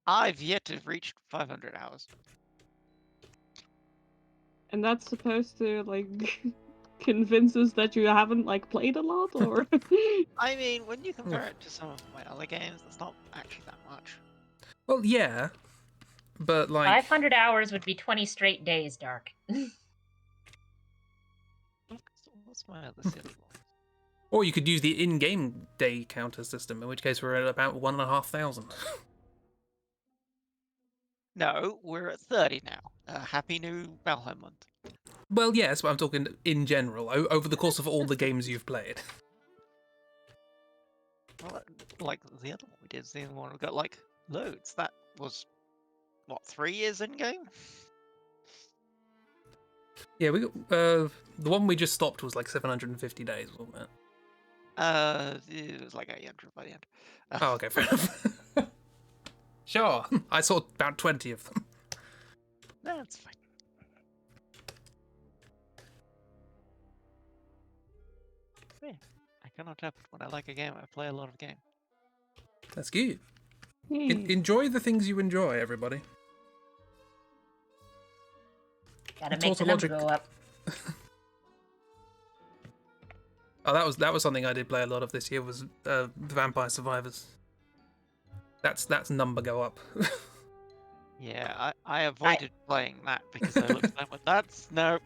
I've yet to reach 500 hours. And that's supposed to, like, convince us that you haven't, like, played a lot, or? I mean, when you compare it to some of my other games, that's not actually that much. Well, yeah, but like 500 hours would be 20 straight days, Dark. What's my other silly one? or you could use the in-game day counter system, in which case we're at about 1,500. No, we're at 30 now. Happy new Valheim month. Well, yes, but I'm talking in general, over the course of all the games you've played. Well, like the other one we did, the other one we got like loads. That was what, 3 years in game? Yeah, we got, the one we just stopped was like 750 days, wasn't it? It was like 800 by the end. Oh, okay, fair enough. Sure, I saw about 20 of them. That's fine. Yeah, I cannot help it. When I like a game, I play a lot of game. That's good. Hmm. Enjoy the things you enjoy, everybody. Gotta make the number Tautologic. go up. Oh, that was something I did play a lot of this year, was Vampire Survivors. That's number go up. Yeah, I avoided playing that because I looked at them and that's no.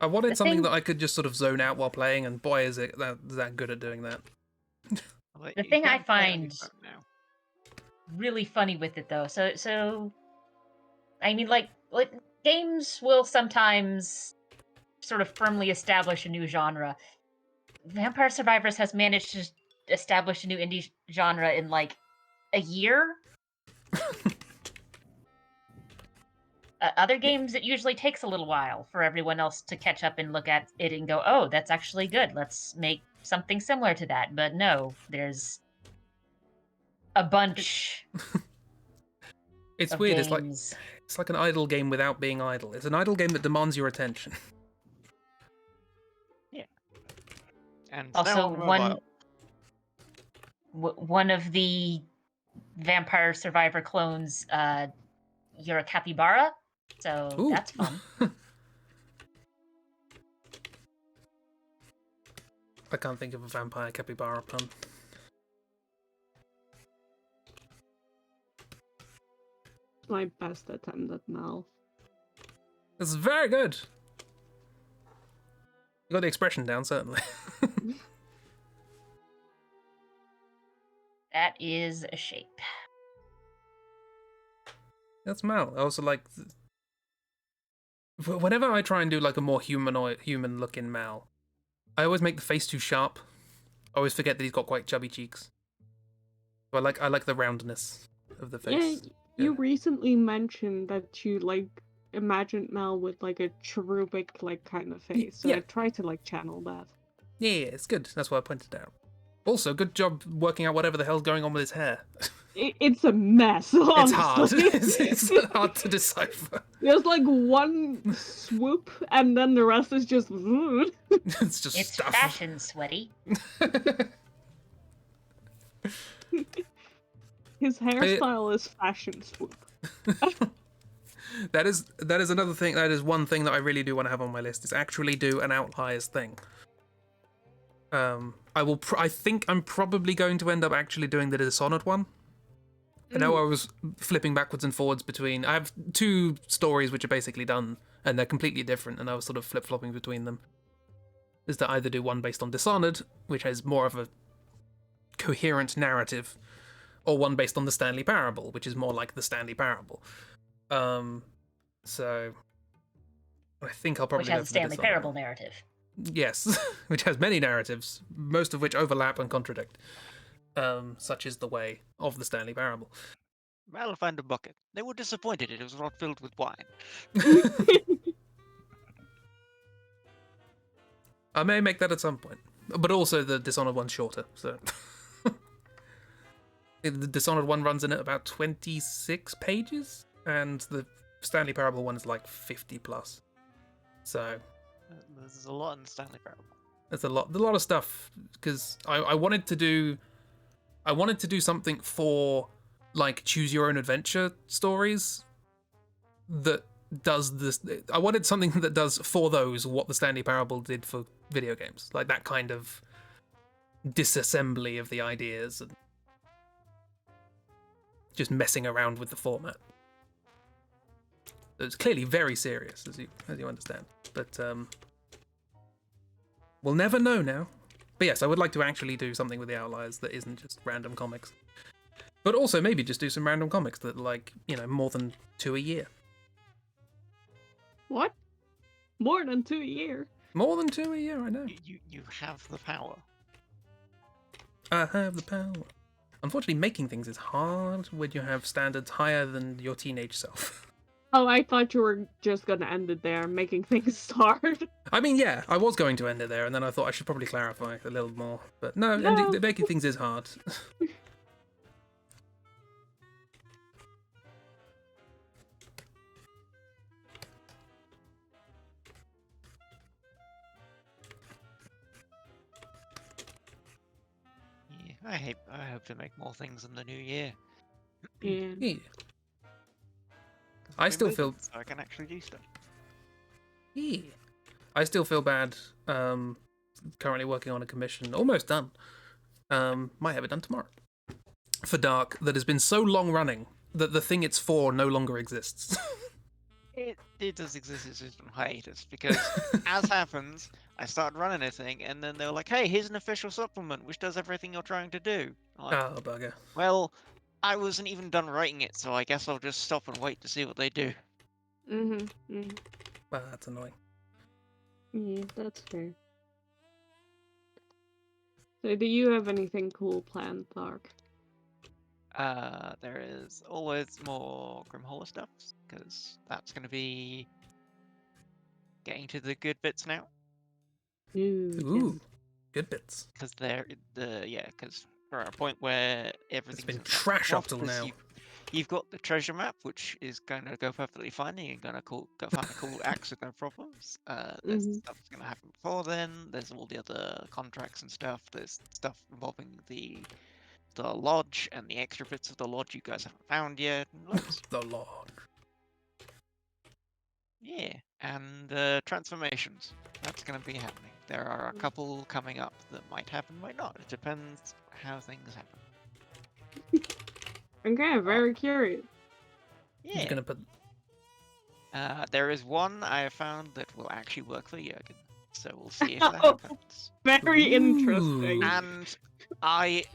I wanted The something thing- that I could just sort of zone out while playing, and boy, is it that good at doing that. Like, The you thing I can't play it on your find- phone now. Really funny with it though. So I mean, like games will sometimes sort of firmly establish a new genre. Vampire Survivors has managed to establish a new indie genre in like a year. Other games, it usually takes a little while for everyone else to catch up and look at it and go, "Oh, that's actually good. Let's make something similar to that." But no, there's a bunch It's of weird. games. It's like an idle game without being idle. It's an idle game that demands your attention. And Also, now on mobile. one of the Vampire Survivor clones, you're a capybara, so Ooh. that's fun. I can't think of a vampire capybara pun. My best attempt at Mel. This is very good. You got the expression down, certainly. That is a shape. That's Mal. I also like. Whenever I try and do like a more human-looking Mal, I always make the face too sharp. I always forget that he's got quite chubby cheeks. So I like the roundness of the face. Yeah, you recently mentioned that you like imagined Mel with like a cherubic like kind of face. So yeah. I tried to like channel that. Yeah, it's good. That's why I pointed it out. Also, good job working out whatever the hell's going on with his hair. It's a mess. It's hard. Honestly. it's hard to decipher. There's like one swoop, and then the rest is just. It's just It's stuff. fashion sweaty. His hairstyle is fashion swoop. That is another thing. That is one thing that I really do want to have on my list. Is actually do an Outliers thing. I think I'm probably going to end up actually doing the Dishonored one. I know I was flipping backwards and forwards between. I have two stories which are basically done, and they're completely different, and I was sort of flip-flopping between them. Is to either do one based on Dishonored, which has more of a coherent narrative, or one based on the Stanley Parable, which is more like the Stanley Parable. So I think I'll probably Which go has a for the Stanley Dishonored Parable one. narrative. Yes, which has many narratives, most of which overlap and contradict. Such is the way of the Stanley Parable. Mal found a bucket. They were disappointed it was not filled with wine. I may make that at some point, but also the Dishonored one's shorter, so the Dishonored one runs in at about 26 pages, and the Stanley Parable one is like 50 plus. So There's a lot in the Stanley Parable. that's a lot of stuff, because I wanted to do something for like choose your own adventure stories that does this. I wanted something that does for those what the Stanley Parable did for video games, like that kind of disassembly of the ideas. just messing around with the format. It's clearly very serious, as you understand. But we'll never know now. But yes, I would like to actually do something with the Outliers that isn't just random comics. But also maybe just do some random comics that more than 2 a year. What? More than 2 a year? More than 2 a year, I know. You have the power. I have the power. Unfortunately, making things is hard when you have standards higher than your teenage self. Oh, I thought you were just gonna end it there, making things hard. I mean, yeah, I was going to end it there, and then I thought I should probably clarify a little more. But no. Making things is hard. Yeah, I hope to make more things in the new year. Yeah. Yeah. 'Cause I I've still been feel- moving, so I can actually do stuff. Yeah. I still feel bad. Currently working on a commission, almost done. Might have it done tomorrow. For Dark, that has been so long running that the thing it's for no longer exists. It does exist, it's just on hiatus, because as happens, I started running a thing, and then they were like, hey, here's an official supplement which does everything you're trying to do. I'm like, Oh, bugger. well, I wasn't even done writing it, so I guess I'll just stop and wait to see what they do. Mm-hmm. Well, that's annoying. Yeah, that's fair. So do you have anything cool planned, Dark? There is always more Grimholler stuff, because that's going to be getting to the good bits now. Ooh, good bits. Because because we're at a point where everything's been in trash off, up till 'cause now. You've got the treasure map, which is going to go perfectly fine, and you're going to go find a cool axe with no problems. There's stuff that's going to happen before then. There's all the other contracts and stuff. There's stuff involving the lodge and the extra bits of the lodge you guys haven't found yet. And loads. The Lord. Yeah, and transformations. That's going to be happening. There are a couple coming up that might happen, might not. It depends how things happen. I'm kind of very curious. He's Yeah. gonna put. There is one I have found that will actually work for Jurgen. So we'll see if that Oh. happens. Very interesting. And I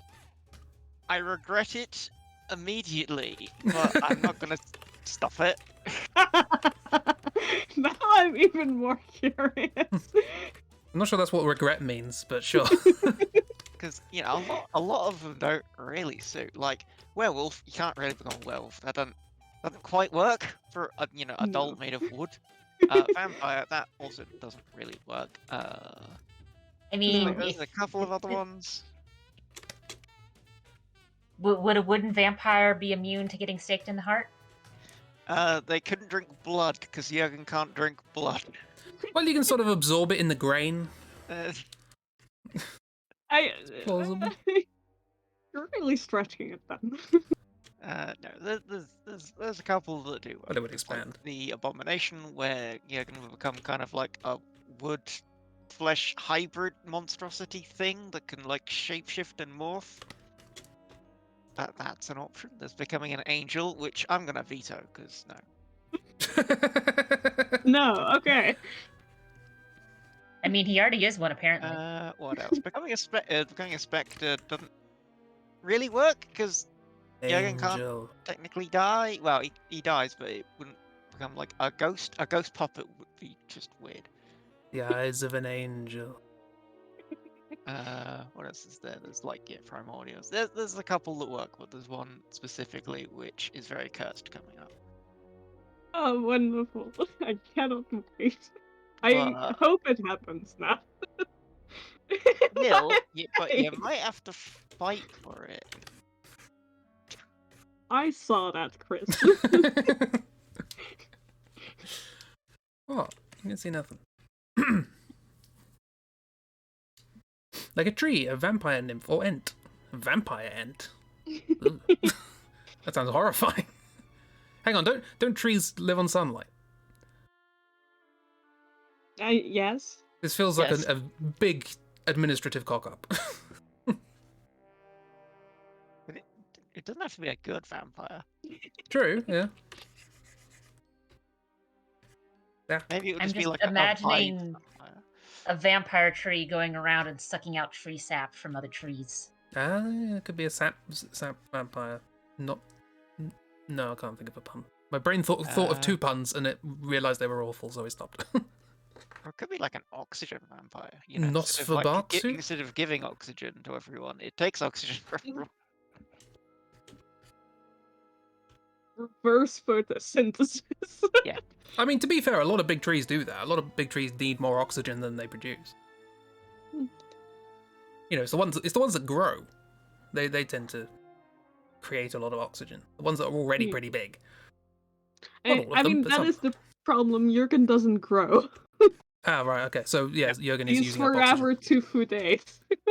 regret it immediately, but I'm not gonna stop it. Now I'm even more curious. I'm not sure that's what regret means, but sure. Because a lot of them don't really suit. Like werewolf, you can't really become a werewolf. That doesn't quite work for a a doll made of wood. Vampire, that also doesn't really work. I mean, There's a couple of other ones. would a wooden vampire be immune to getting staked in the heart? They couldn't drink blood because Jurgen can't drink blood. Well, you can sort of absorb it in the grain. Plausible. You're really stretching it then. No, there's a couple that do. But it would Like expand. the abomination, where Jurgen will become kind of like a wood flesh hybrid monstrosity thing that can like shapeshift and morph. That's an option. There's becoming an angel, which I'm gonna veto because no. No, okay. I mean, he already is one, apparently. What else? Becoming a spectre doesn't really work because Jurgen can't Angel. technically die. Well, he dies, but it wouldn't become like a ghost. A ghost puppet would be just weird. The eyes of an angel. What else is there? There's primordials. There's a couple that work, but there's one specifically which is very cursed coming up. Oh, wonderful. I cannot wait. I But, hope it happens now. but you might have to fight for it. I saw that, Chris. What? You can see nothing. Like a tree, a vampire nymph, or ent. Vampire ent. Ooh. That sounds horrifying. Hang on, don't trees live on sunlight? Yes. This feels Yes. like a big administrative cock-up. It doesn't have to be a good vampire. True, yeah. Maybe it would I'm just be just like a vibe imagining vampire. a vampire tree going around and sucking out tree sap from other trees. It could be a sap vampire. Not. No, I can't think of a pun. My brain thought of 2 puns and it realised they were awful, so I stopped. Or it could be like an oxygen vampire. You know, Nosferatu? instead of giving oxygen to everyone, it takes oxygen from everyone. Reverse photosynthesis. Yeah. I mean, to be fair, a lot of big trees do that. A lot of big trees need more oxygen than they produce. You know, it's the ones that grow. They tend to create a lot of oxygen. The ones that are already pretty big. Not all of I them, mean, but that some. is the problem. Jurgen doesn't grow. Ah, right, okay. So, yeah, Jurgen is He's using up forever oxygen. 2 foot 8.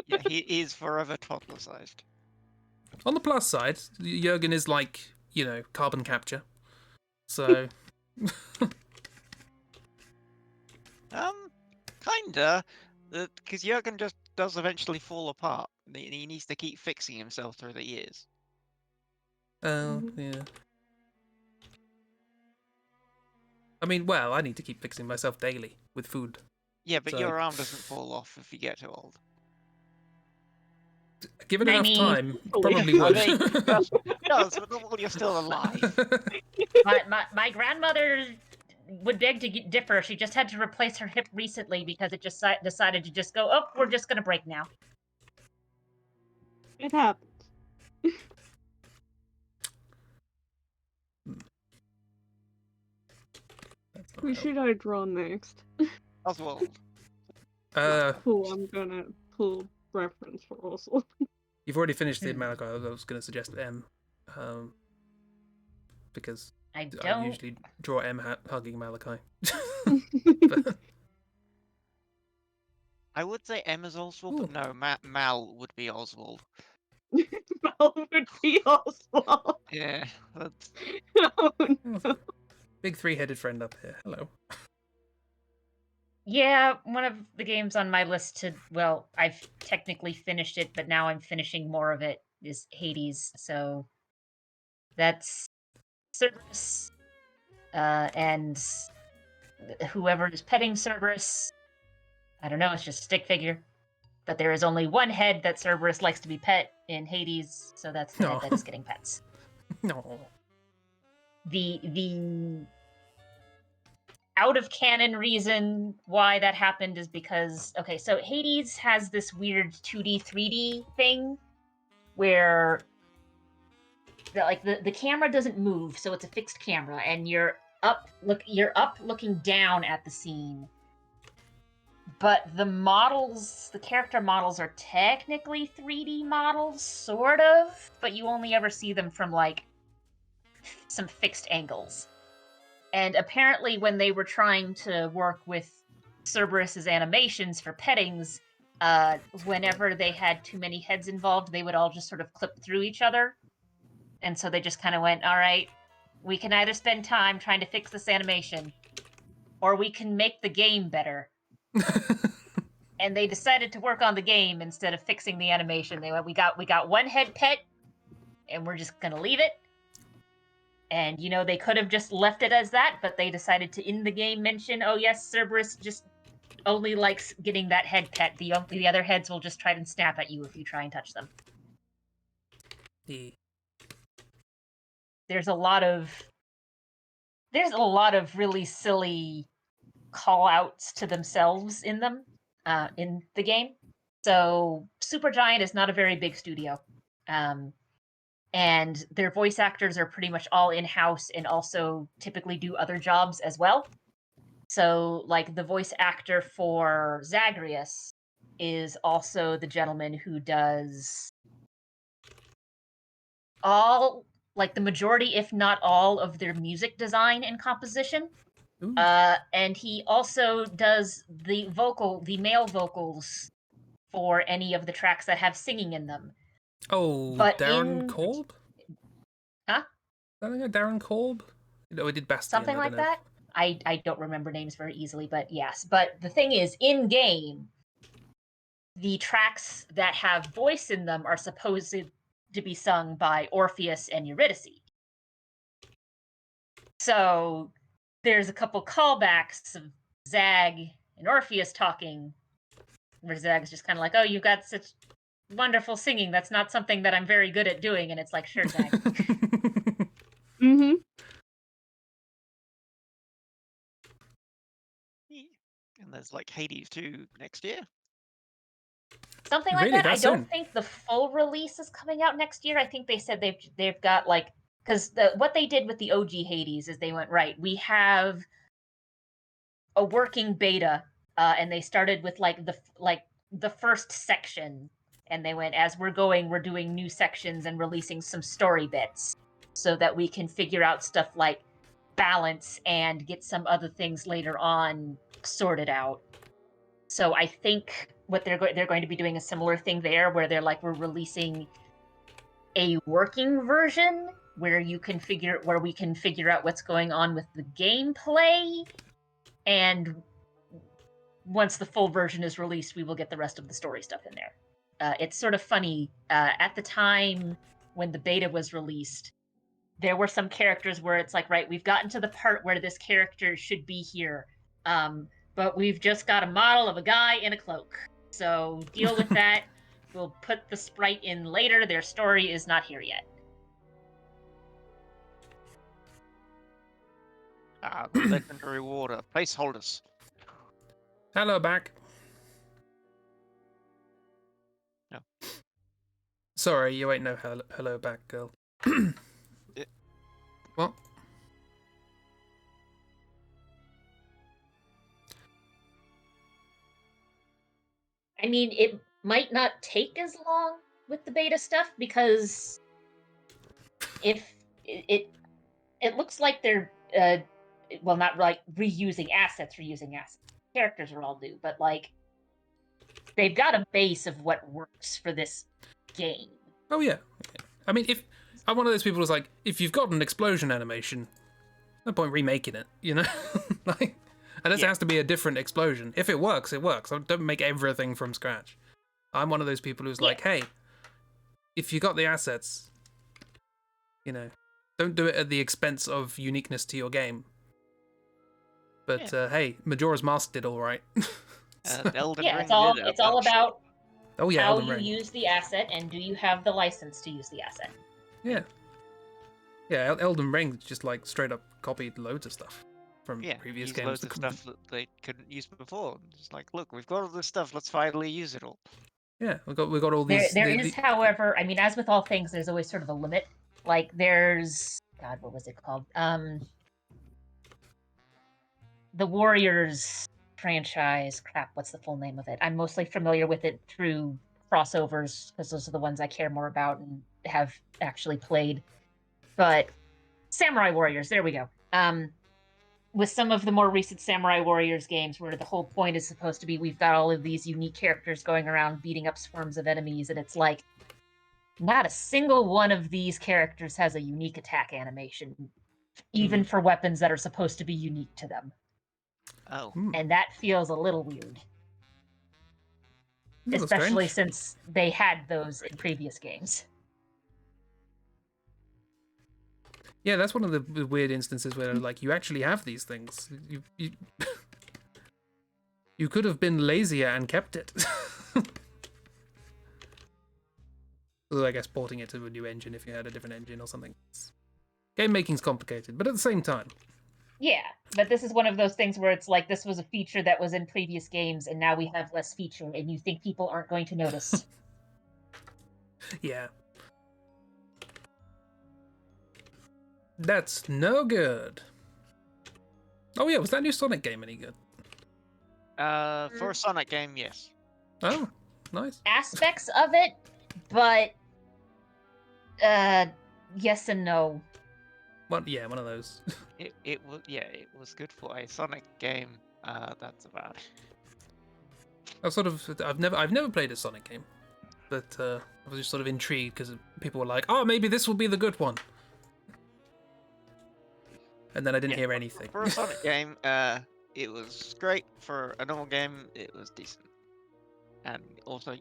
Yeah, he is forever toddler-sized. On the plus side, Jurgen is like, you know, carbon capture. So... Kinda. Because Jurgen just does eventually fall apart. He needs to keep fixing himself through the years. Oh, yeah. I mean, well, I need to keep fixing myself daily with food. Yeah, but So- your arm doesn't fall off if you get too old. Given I enough mean- time, Hopefully. probably I would. mean, it does, but not while you're still alive. My grandmother would beg to differ. She just had to replace her hip recently because it just decided to just go, oh, we're just gonna break now. It happened. Who should I draw next? Oswald. Cool, I'm gonna pull reference for Oswald. You've already finished the Malachi. I was going to suggest M, because I I don't. usually draw M hugging Malachi. I would say M is Oswald, but no, Mal would be Oswald. Mal would be Oswald. Yeah, that's... Oh, no. Big 3-headed friend up here. Hello. Yeah, one of the games on my list to, well, I've technically finished it, but now I'm finishing more of it, is Hades. So that's Cerberus, and whoever is petting Cerberus, I don't know, it's just a stick figure. But there is only one head that Cerberus likes to be pet in Hades, so that's the head that is getting pets. No. The out of canon reason why that happened is because, okay, so Hades has this weird 2D 3D thing where the camera doesn't move, so it's a fixed camera, and you're up looking down at the scene. But the character models are technically 3D models, sort of, but you only ever see them from like some fixed angles. And apparently when they were trying to work with Cerberus's animations for pettings, whenever they had too many heads involved, they would all just sort of clip through each other. And so they just kind of went, all right, we can either spend time trying to fix this animation, or we can make the game better. And they decided to work on the game instead of fixing the animation. They went, we got one head pet, and we're just gonna leave it. And, you know, they could have just left it as that, but they decided to, in the game, mention, oh yes, Cerberus just only likes getting that head pet. The other heads will just try and snap at you if you try and touch them. Yeah. There's a lot of really silly call-outs to themselves in them, in the game. So Supergiant is not a very big studio. And their voice actors are pretty much all in-house and also typically do other jobs as well. So, like, the voice actor for Zagreus is also the gentleman who does all, like, the majority, if not all, of their music design and composition. And he also does the male vocals for any of the tracks that have singing in them. Oh, But Darren Kolb? Huh? I think Darren Kolb? No, we did Bastion. Something like that? I don't remember names very easily, but yes. But the thing is, in-game, the tracks that have voice in them are supposed to be sung by Orpheus and Eurydice. So there's a couple callbacks of Zag and Orpheus talking, where Zag's just kind of like, "Oh, you've got such wonderful singing. That's not something that I'm very good at doing." And it's like, "Sure, Zag." Mm-hmm. And there's like Hades 2 next year. Something like Really? that. I That don't soon? think the full release is coming out next year. I think they said they've got like, because what they did with the OG Hades is they went, right, we have a working beta, and they started with like the first section, and they went, as we're going, we're doing new sections and releasing some story bits so that we can figure out stuff like balance and get some other things later on sorted out. So I think what they're going to be doing a similar thing there, where they're like, we're releasing a working version where we can figure out what's going on with the gameplay, and once the full version is released, we will get the rest of the story stuff in there. It's sort of funny. At the time when the beta was released, there were some characters where it's like, right, we've gotten to the part where this character should be here, but we've just got a model of a guy in a cloak. So deal with that. We'll put the sprite in later. Their story is not here yet. The legendary water placeholders. Hello, back. No. Sorry, you ain't no hello back, girl. What? I mean, it might not take as long with the beta stuff, because if it looks like they're well, not like reusing assets. Characters are all new, but like they've got a base of what works for this game. Oh yeah. I mean, if I'm one of those people who's like, if you've got an explosion animation, no point remaking it, you know? Like, unless it has to be a different explosion. If it works, it works. Don't make everything from scratch. I'm one of those people who's like, hey, if you got the assets, you know, don't do it at the expense of uniqueness to your game. But hey, Majora's Mask did all right. Elden Yeah, Ring it's all about Oh yeah, how Elden you Ring. use the asset, and do you have the license to use the asset. Yeah. Yeah, Elden Ring just like straight up copied loads of stuff from previous games. Loads of stuff that they couldn't use before. Just like, look, we've got all this stuff. Let's finally use it all. Yeah, we've got all these. There is, however, I mean, as with all things, there's always sort of a limit. Like, there's, God, what was it called? The Warriors franchise. Crap, what's the full name of it? I'm mostly familiar with it through crossovers, because those are the ones I care more about and have actually played. But Samurai Warriors, there we go. With some of the more recent Samurai Warriors games, where the whole point is supposed to be, we've got all of these unique characters going around beating up swarms of enemies, and it's like, not a single one of these characters has a unique attack animation, even for weapons that are supposed to be unique to them. Oh. And that feels a little weird. Especially since they had those in previous games. Yeah, that's one of the weird instances where like you actually have these things. You could have been lazier and kept it. Although I guess porting it to a new engine if you had a different engine or something. Game making's complicated, but at the same time. Yeah, but this is one of those things where it's like, this was a feature that was in previous games, and now we have less feature, and you think people aren't going to notice. Yeah. That's no good. Oh yeah, was that new Sonic game any good? For a Sonic game, yes. Oh, nice. Aspects of it, but yes and no. One of those. It was good for a Sonic game. That's about it. I've never played a Sonic game, but I was just sort of intrigued because people were like, "Oh, maybe this will be the good one," and then I didn't hear anything. For a Sonic game, it was great. For a normal game, it was decent. And also,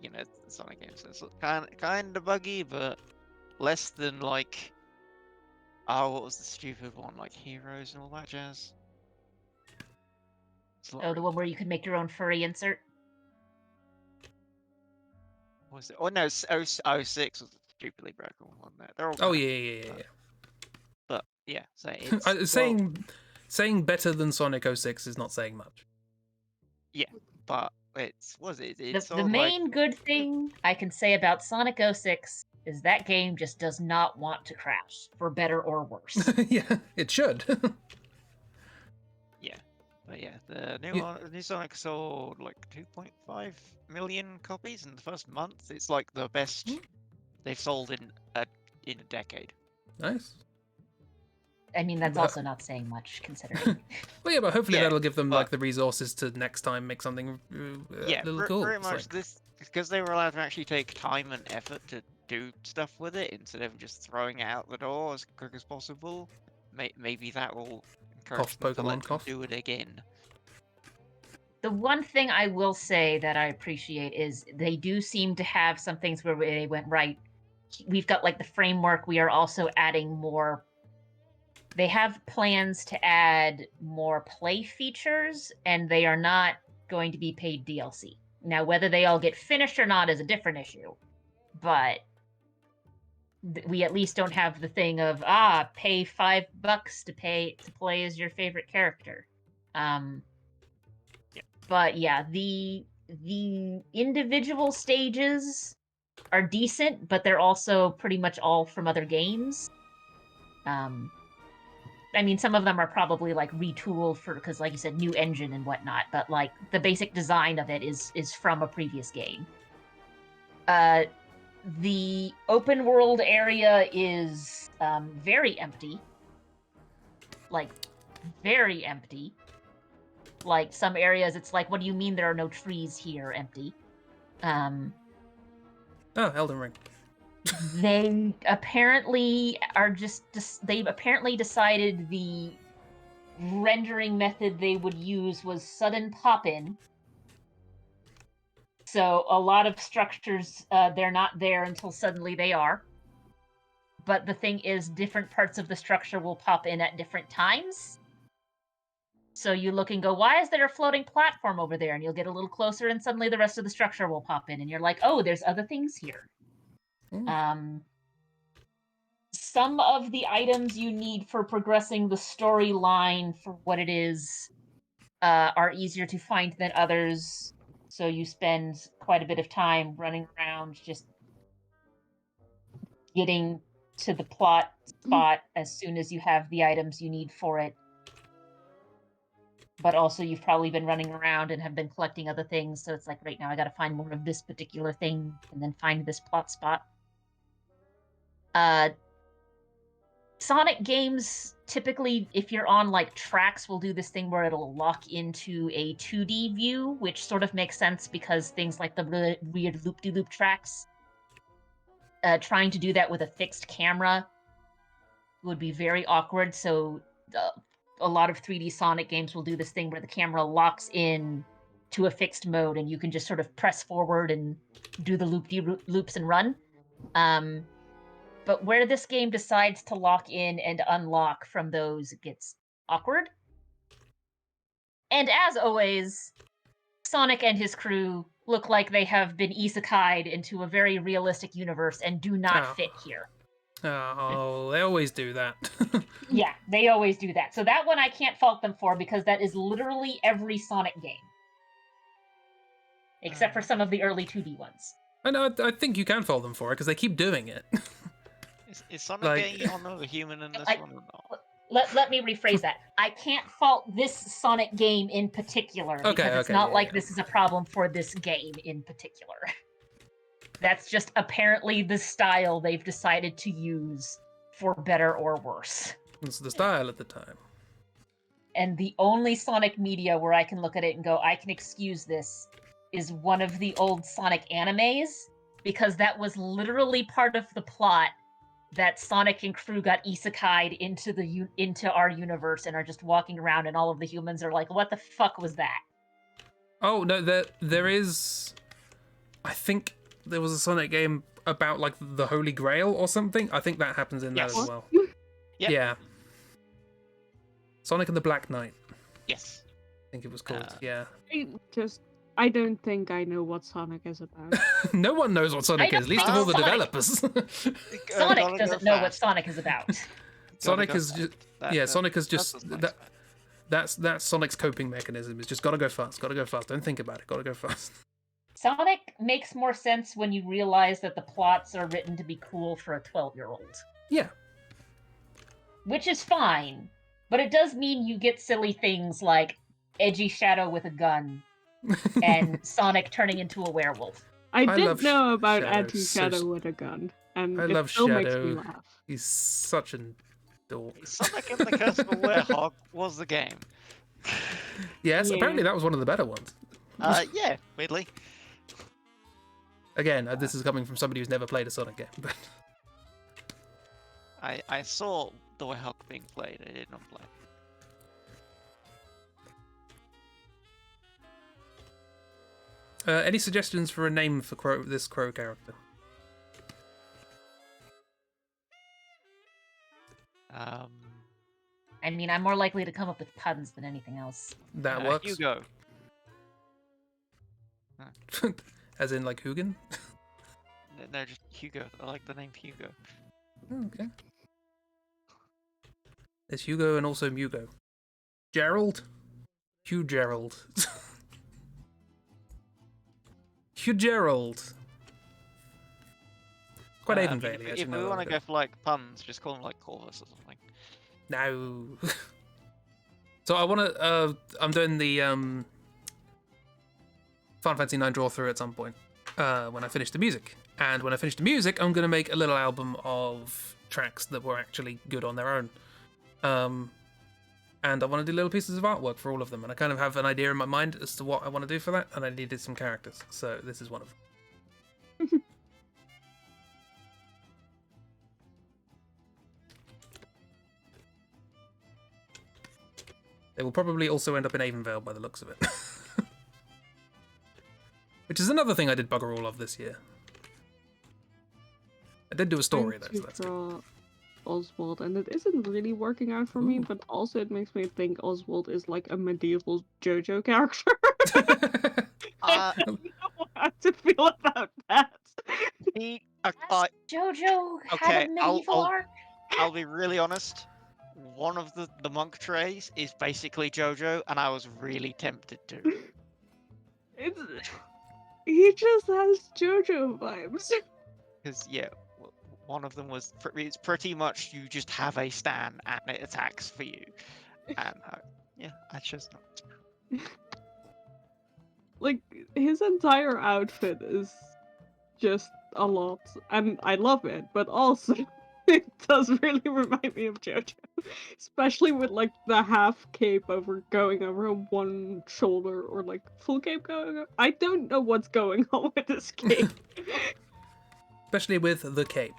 Sonic games are kind of buggy, but less than like, oh, what was the stupid one, like Heroes and all that jazz? Oh, the one where you could make your own furry insert. Was it? Oh no, 06 was a stupidly broken one. They're all. Oh kinda- yeah. But yeah, so it's Saying better than Sonic 06 is not saying much. yeah, but it's The sort of main good thing I can say about Sonic 06 is that game just does not want to crash, for better or worse. Yeah, it should. yeah, but yeah, the new Sonic sold like 2.5 million copies in the first month. It's like the best they've sold in a decade. Nice. I mean, that's also not saying much, considering. Well, yeah, but hopefully Yeah, that'll give them but- like the resources to next time make something Yeah, little cool. pretty It's much like- this because they were allowed to actually take time and effort to do stuff with it instead of just throwing it out the door as quick as possible. Maybe that will encourage Cough, them to Pokemon, let them cough. do it again. The one thing I will say that I appreciate is they do seem to have some things where they went right. We've got like the framework. We are also adding more. They have plans to add more play features, and they are not going to be paid DLC. Now, whether they all get finished or not is a different issue, but we at least don't have the thing of pay $5 to play as your favorite character. But yeah, the individual stages are decent, but they're also pretty much all from other games. I mean, some of them are probably like retooled because, like you said, new engine and whatnot. But like the basic design of it is from a previous game. The open world area is very empty, like very empty. Like some areas, it's like, what do you mean there are no trees here? Empty. Oh, Elden Ring. They apparently are they've apparently decided the rendering method they would use was sudden pop-in. So a lot of structures, they're not there until suddenly they are. But the thing is, different parts of the structure will pop in at different times. So you look and go, why is there a floating platform over there? And you'll get a little closer and suddenly the rest of the structure will pop in. And you're like, oh, there's other things here. Some of the items you need for progressing the storyline for what it is are easier to find than others. So you spend quite a bit of time running around just getting to the plot spot as soon as you have the items you need for it. But also you've probably been running around and have been collecting other things, so it's like, right now I gotta find more of this particular thing and then find this plot spot. Sonic games, typically, if you're on like tracks, will do this thing where it'll lock into a 2D view, which sort of makes sense because things like the weird loop-de-loop tracks, trying to do that with a fixed camera would be very awkward. So a lot of 3D Sonic games will do this thing where the camera locks in to a fixed mode and you can just sort of press forward and do the loop-de-loops and run. But where this game decides to lock in and unlock from those, it gets awkward. And as always, Sonic and his crew look like they have been isekai'd into a very realistic universe and do not fit here. Oh, they always do that. Yeah, they always do that. So that one I can't fault them for because that is literally every Sonic game. Except for some of the early 2D ones. I know, I think you can fault them for it because they keep doing it. Is Sonic Like- getting on over human in this one or not? Let me rephrase that. I can't fault this Sonic game in particular because it's not like this is a problem for this game in particular. That's just apparently the style they've decided to use for better or worse. It's the style at the time. And the only Sonic media where I can look at it and go, I can excuse this, is one of the old Sonic animes, because that was literally part of the plot that Sonic and crew got isekai'd into our universe and are just walking around, and all of the humans are like, what the fuck was that? Oh, no, there is... I think there was a Sonic game about like the Holy Grail or something. I think that happens in that Yes. as well. Yep. Yeah. Sonic and the Black Knight, Yes. I think it was called. Yeah. I don't think I know what Sonic is about. No one knows what Sonic I is, least don't of all the think developers. Sonic Gotta doesn't go know what fast. Sonic is about. Sonic go is fast. just Sonic is that's just what's nice. that's Sonic's coping mechanism. It's just gotta go fast, gotta go fast. Don't think about it, gotta go fast. Sonic makes more sense when you realize that the plots are written to be cool for a 12-year-old. Yeah. Which is fine, but it does mean you get silly things like edgy Shadow with a gun and Sonic turning into a werewolf. I love did know about Shadow, Edgy so Shadow with a gun, and I it love still makes Shadow. me laugh. He's such an dork. Sonic and the Curse of the Werehog was the game. Yes, Yeah. apparently that was one of the better ones. Yeah, weirdly. Again, this is coming from somebody who's never played a Sonic game, but I saw the Werehog being played. I did not play. any suggestions for a name for this Crow character? I mean, I'm more likely to come up with puns than anything else. That works. Hugo. As in like Hugin? No, just Hugo. I like the name Hugo. Okay. There's Hugo and also Mugo. Gerald? Hugh Gerald. Hugh Gerald. Quite even vaguely, If we want to go for like puns, just call him like Corvus or something. No. So I want to. I'm doing the Final Fantasy 9 draw through at some point when I finish the music. And when I finish the music, I'm going to make a little album of tracks that were actually good on their own. And I want to do little pieces of artwork for all of them. And I kind of have an idea in my mind as to what I want to do for that. And I needed some characters. So this is one of them. They will probably also end up in Avonvale by the looks of it. Which is another thing I did bugger all of this year. I did do a story though, so that's good. draw Oswald, and it isn't really working out for me, but also it makes me think Oswald is like a medieval JoJo character. I don't know how to feel about that. JoJo had Okay, a medieval arc. I'll be really honest. One of the monk trays is basically JoJo, and I was really tempted to. He just has JoJo vibes. Because, yeah, one of them was it's pretty much you just have a stan and it attacks for you. And yeah, I chose not. Like, his entire outfit is just a lot, and I love it, but also it does really remind me of JoJo. Especially with, like, the half cape going over one shoulder, or, like, full cape going over. I don't know what's going on with this cape. Especially with the cape.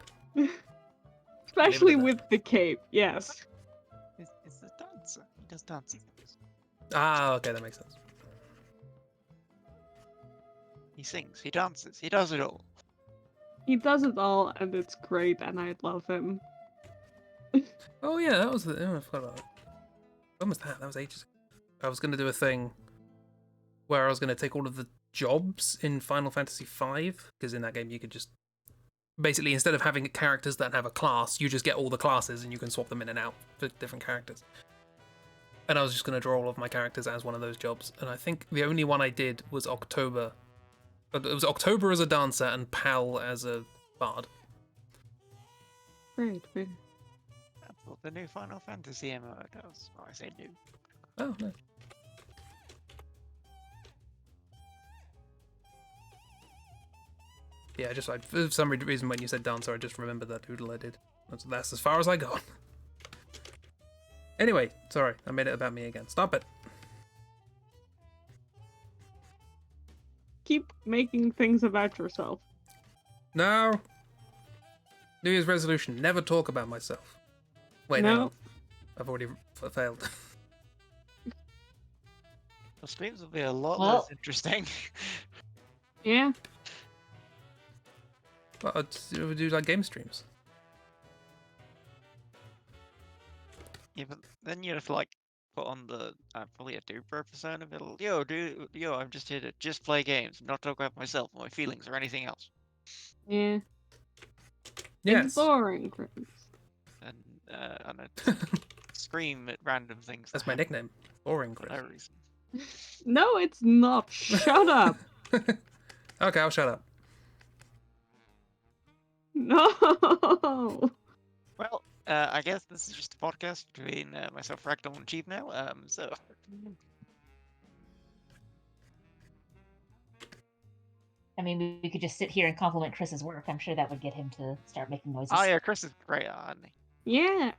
Especially with the cape, yes. It's the dancer. He does dancing. Ah, okay, that makes sense. He sings, he dances, he does it all. He does it all, and it's great, and I love him. Oh yeah, that was the. Oh, I forgot about that. When was that? That was ages ago. I was going to do a thing where I was going to take all of the jobs in Final Fantasy V, because in that game you could just basically, instead of having characters that have a class, you just get all the classes and you can swap them in and out for different characters. And I was just going to draw all of my characters as one of those jobs. And I think the only one I did was October. It was October as a dancer and Pal as a bard. Great. That's what the new Final Fantasy MMO does. Oh, I say new. Oh, no. Yeah, just for some reason when you said dancer, I just remembered that doodle I did. That's as far as I got. Anyway, sorry, I made it about me again. Stop it. Keep making things about yourself. No. New Year's resolution, never talk about myself. Wait, No. I've already failed. The streams will be a lot Well- less interesting. Yeah. Well, we do like game streams. Yeah, but then you have to like put on the probably a Duper persona. It'll yo, I'm just here to just play games, not talk about myself or my feelings or anything else. Yeah. Yes. It's boring, Chris. And just scream at random things. That's that my happen nickname. Boring for Chris. no reason. No, it's not. Shut up. Okay, I'll shut up. No. Well, I guess this is just a podcast between myself, Ragdoll, and Cheeb now. So I mean, we could just sit here and compliment Chris's work. I'm sure that would get him to start making noises. oh yeah, Chris is great, isn't he? Yeah.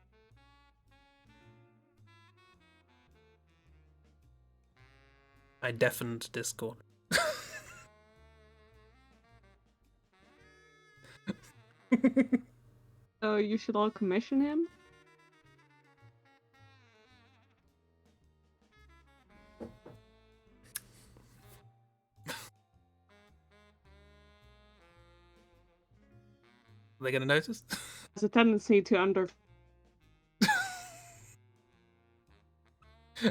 I deafened Discord. So you should all commission him? Are they gonna notice? There's a tendency to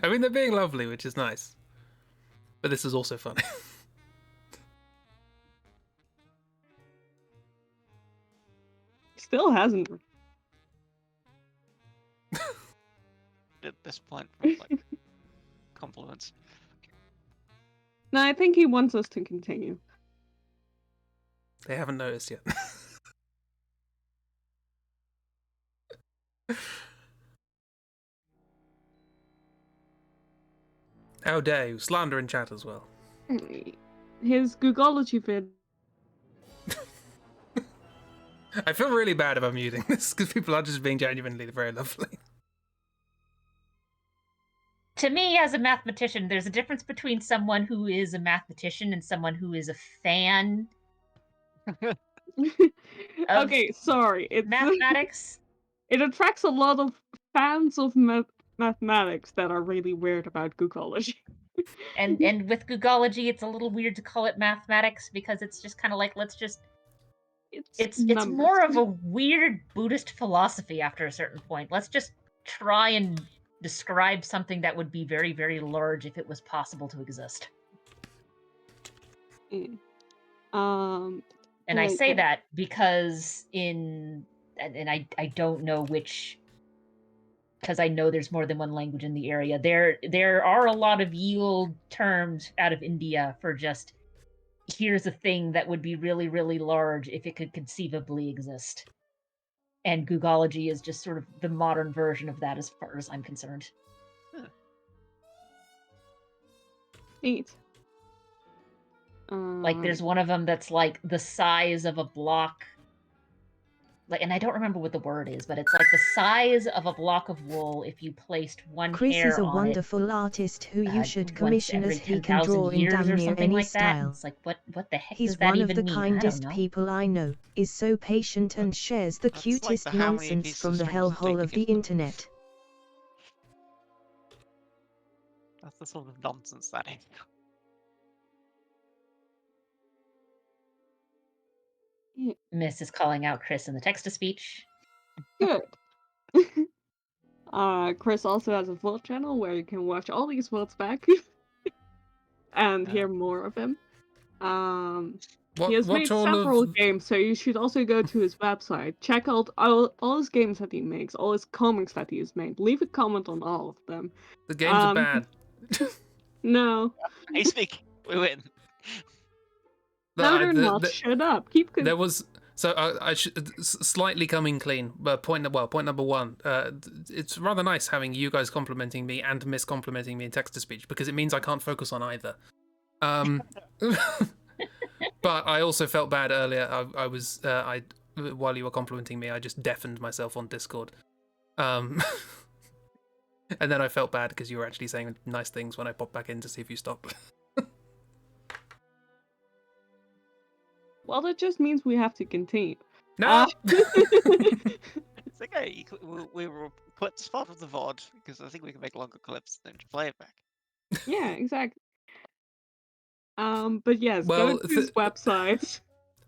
I mean, they're being lovely, which is nice. But this is also funny. Still hasn't. At this point, like compliments. No, I think he wants us to continue. They haven't noticed yet. How dare you slander in chat as well. His Googology vid. I feel really bad about muting this because people are just being genuinely very lovely. To me, as a mathematician, there's a difference between someone who is a mathematician and someone who is a fan of Okay, sorry. It's mathematics. It attracts a lot of fans of mathematics that are really weird about Googology. And with Googology, it's a little weird to call it mathematics because it's just kind of like, let's just... It's more of a weird Buddhist philosophy after a certain point. Let's just try and describe something that would be very, very large if it was possible to exist. Yeah. And I say that because and I don't know which, because I know there's more than one language in the area. There are a lot of yield terms out of India for just, here's a thing that would be really, really large if it could conceivably exist. And Googology is just sort of the modern version of that as far as I'm concerned. Neat. Like, there's one of them that's like the size of a block. Like, and I don't remember what the word is, but it's like the size of a block of wool if you placed one Chris hair is a on wonderful artist who you should once commission every as he can 10,000 draw in years damn or near something any like that. style. It's like, what the heck He's does that one even of the mean? kindest I don't know. people I know, is so patient and shares the That's like cutest the how many nonsense pieces from of the string does it take hellhole to of the get them? internet. That's the sort of nonsense that is. Miss is calling out Chris in the text-to-speech. Good. Chris also has a VOD channel where you can watch all these VODs back and hear more of him. He has made several games, so you should also go to his website. Check out all his games that he makes, all his comics that he has made. Leave a comment on all of them. The games are bad. No. Hey, speak. We win. No, they're not. Shut up. Keep going. There was I should slightly coming clean. But point number one. It's rather nice having you guys complimenting me and Miss complimenting me in text to speech because it means I can't focus on either. But I also felt bad earlier. While you were complimenting me, I just deafened myself on Discord. And then I felt bad because you were actually saying nice things when I popped back in to see if you stopped. Well, that just means we have to continue. No! It's okay. We will put spot of the VOD because I think we can make longer clips than play it back. Yeah, exactly. But yes, Well, go to his website.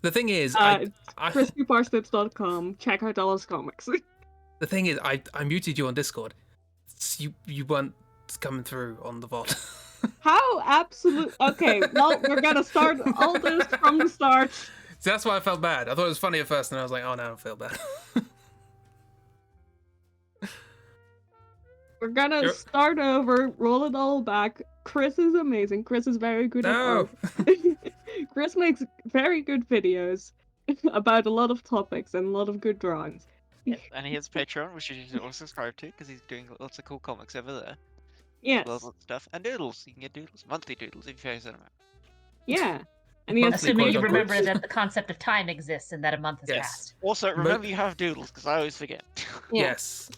The thing is, crispyparsnips.com. Check out all his comics. the thing is, I muted you on Discord. You weren't coming through on the VOD. How absolute? Okay, well, we're gonna start all this from the start. So that's why I felt bad. I thought it was funny at first, and I was like, oh, no, I don't feel bad. We're gonna start over, roll it all back. Chris is amazing. Chris is very good at art. Chris makes very good videos about a lot of topics and a lot of good drawings. Yep, and he has Patreon, which you should also subscribe to, because he's doing lots of cool comics over there. Yes. Lots of stuff. And Doodles. You can get Doodles. Monthly Doodles, if you send them out. Yeah. And he has Assuming you remember that the concept of time exists and that a month has passed. Also, remember you have Doodles, because I always forget. Yes.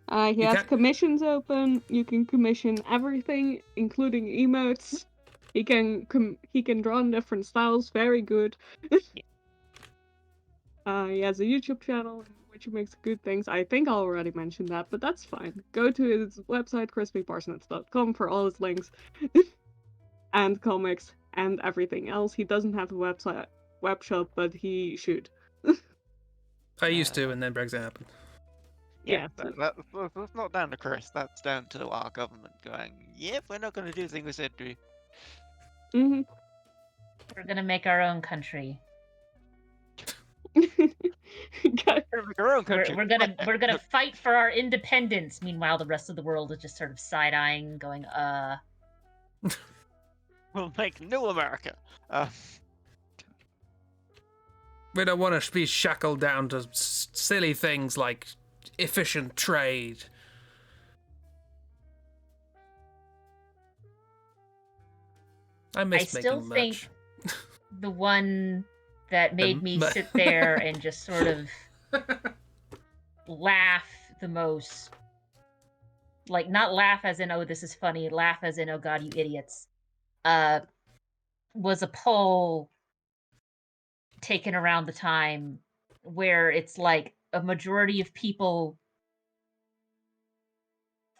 He has commissions open. You can commission everything, including emotes. He can draw in different styles. Very good. He has a YouTube channel which he makes good things. I think I already mentioned that, but that's fine. Go to his website crispyparsnips.com for all his links and comics and everything else. He doesn't have a web shop, but he should. I used to, and then Brexit happened. Yeah. That's not down to Chris. That's down to our government going, yep, we're not going to do the thing we said to. Mm-hmm. We're gonna make our own country. We're gonna fight for our independence. Meanwhile, the rest of the world is just sort of side-eyeing, going, We'll make new America. We don't want to be shackled down to silly things like efficient trade. I still think the one that made me sit there and just sort of laugh the most, like not laugh as in, oh, this is funny, laugh as in, oh god, you idiots, was a poll taken around the time where it's like a majority of people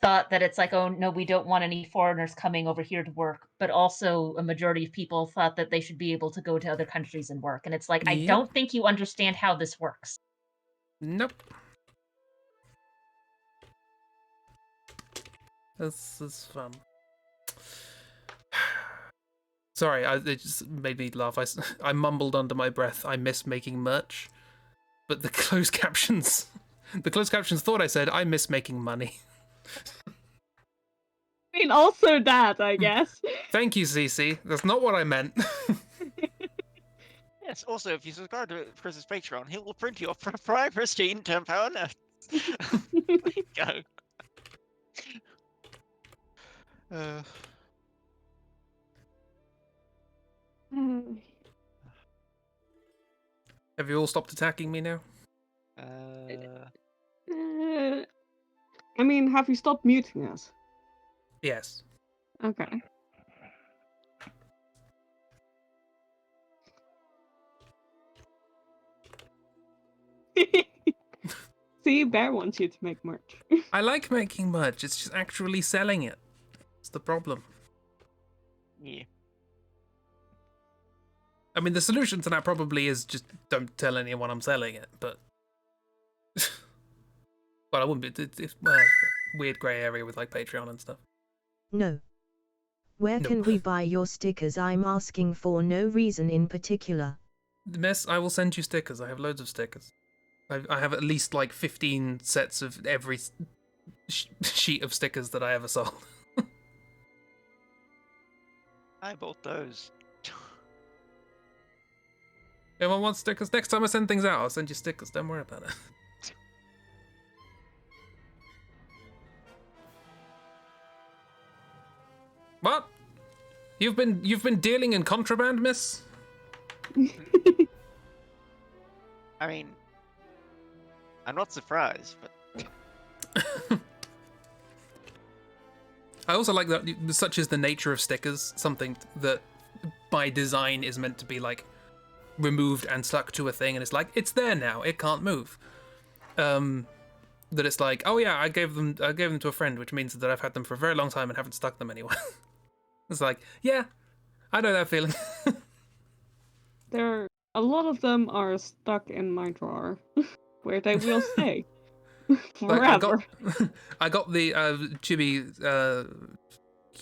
thought that it's like, oh no, we don't want any foreigners coming over here to work, but also a majority of people thought that they should be able to go to other countries and work. And it's like, I don't think you understand how this works. Nope. This is fun. Sorry, it just made me laugh. I mumbled under my breath, I miss making merch. But the closed captions thought I said, I miss making money. I mean, also that, I guess. Thank you, Cece. That's not what I meant. Yes, also, if you subscribe to Chris's Patreon, he will print your prime pristine 10 power notes. There you go. Have you all stopped attacking me now? I mean, have you stopped muting us? Yes. Okay. See, Bear wants you to make merch. I like making merch, it's just actually selling it. It's the problem. Yeah. I mean, the solution to that probably is just don't tell anyone I'm selling it, but... Well, I wouldn't be... It's weird grey area with, like, Patreon and stuff. No. Where can we buy your stickers? I'm asking for no reason in particular. Miss, I will send you stickers. I have loads of stickers. I have at least, like, 15 sets of every sheet of stickers that I ever sold. I bought those. Anyone wants stickers? Next time I send things out, I'll send you stickers. Don't worry about it. What? You've been dealing in contraband, miss? I mean, I'm not surprised, but... I also like that such is the nature of stickers, something that by design is meant to be like removed and stuck to a thing, and it's like, it's there now, it can't move. That it's like, oh yeah, I gave them to a friend, which means that I've had them for a very long time and haven't stuck them anywhere. It's like, yeah, I know that feeling. A lot of them are stuck in my drawer, where they will stay Like, I got, forever. I got the Chibi.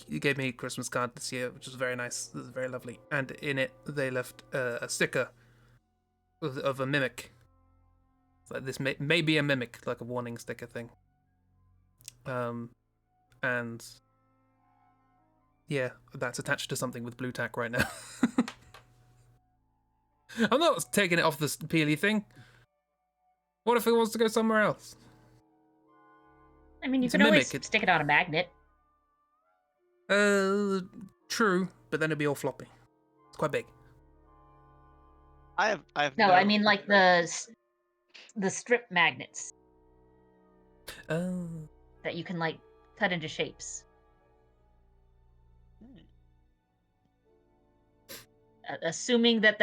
He gave me a Christmas card this year, which was very nice. It was very lovely, and in it they left a sticker of a mimic. It's like this may be a mimic, like a warning sticker thing. And yeah, that's attached to something with blue tack right now. I'm not taking it off the peely thing. What if it wants to go somewhere else? I mean, you It's a can always mimic. stick it on a magnet. True, but then it'd be all floppy. It's quite big. I have No, no. I mean like the strip magnets Oh. that you can like cut into shapes. Assuming that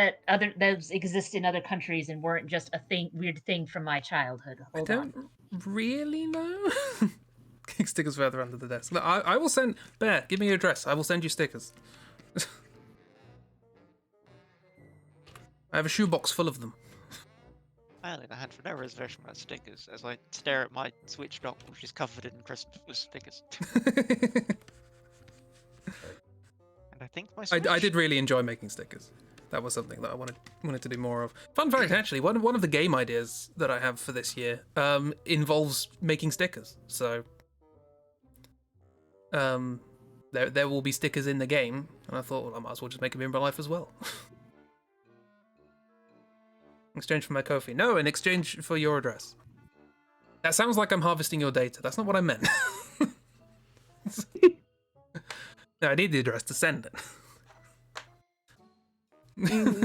those exist in other countries and weren't just a weird thing from my childhood. Hold I on. don't really know. Stickers further under the desk. Look, I will send. Bear, give me your address. I will send you stickers. I have a shoebox full of them. I only had for no reservation about stickers as I stare at my Switch dock, which is covered in Christmas stickers. And I think my Switch... I did really enjoy making stickers. That was something that I wanted to do more of. Fun fact, actually, one of the game ideas that I have for this year involves making stickers. So there will be stickers in the game, and I thought, well, I might as well just make them in real life as well. In exchange for my Ko-fi. No, in exchange for your address. That sounds like I'm harvesting your data. That's not what I meant. No, I need the address to send it.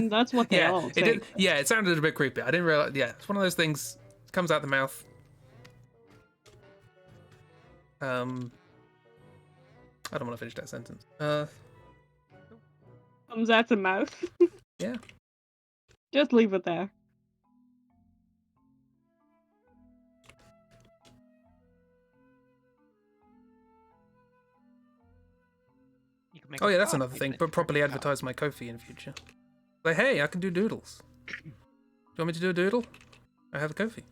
That's what they Yeah, all it say. did. Yeah, it sounded a bit creepy. I didn't realize. Yeah, it's one of those things. Comes out the mouth. I don't want to finish that sentence. Comes out the mouth. Yeah. Just leave it there. You can make Oh a yeah, that's card another even thing. if But you properly don't have- advertise my Ko-fi in future. Like, hey, I can do doodles. Do you want me to do a doodle? I have a Ko-fi.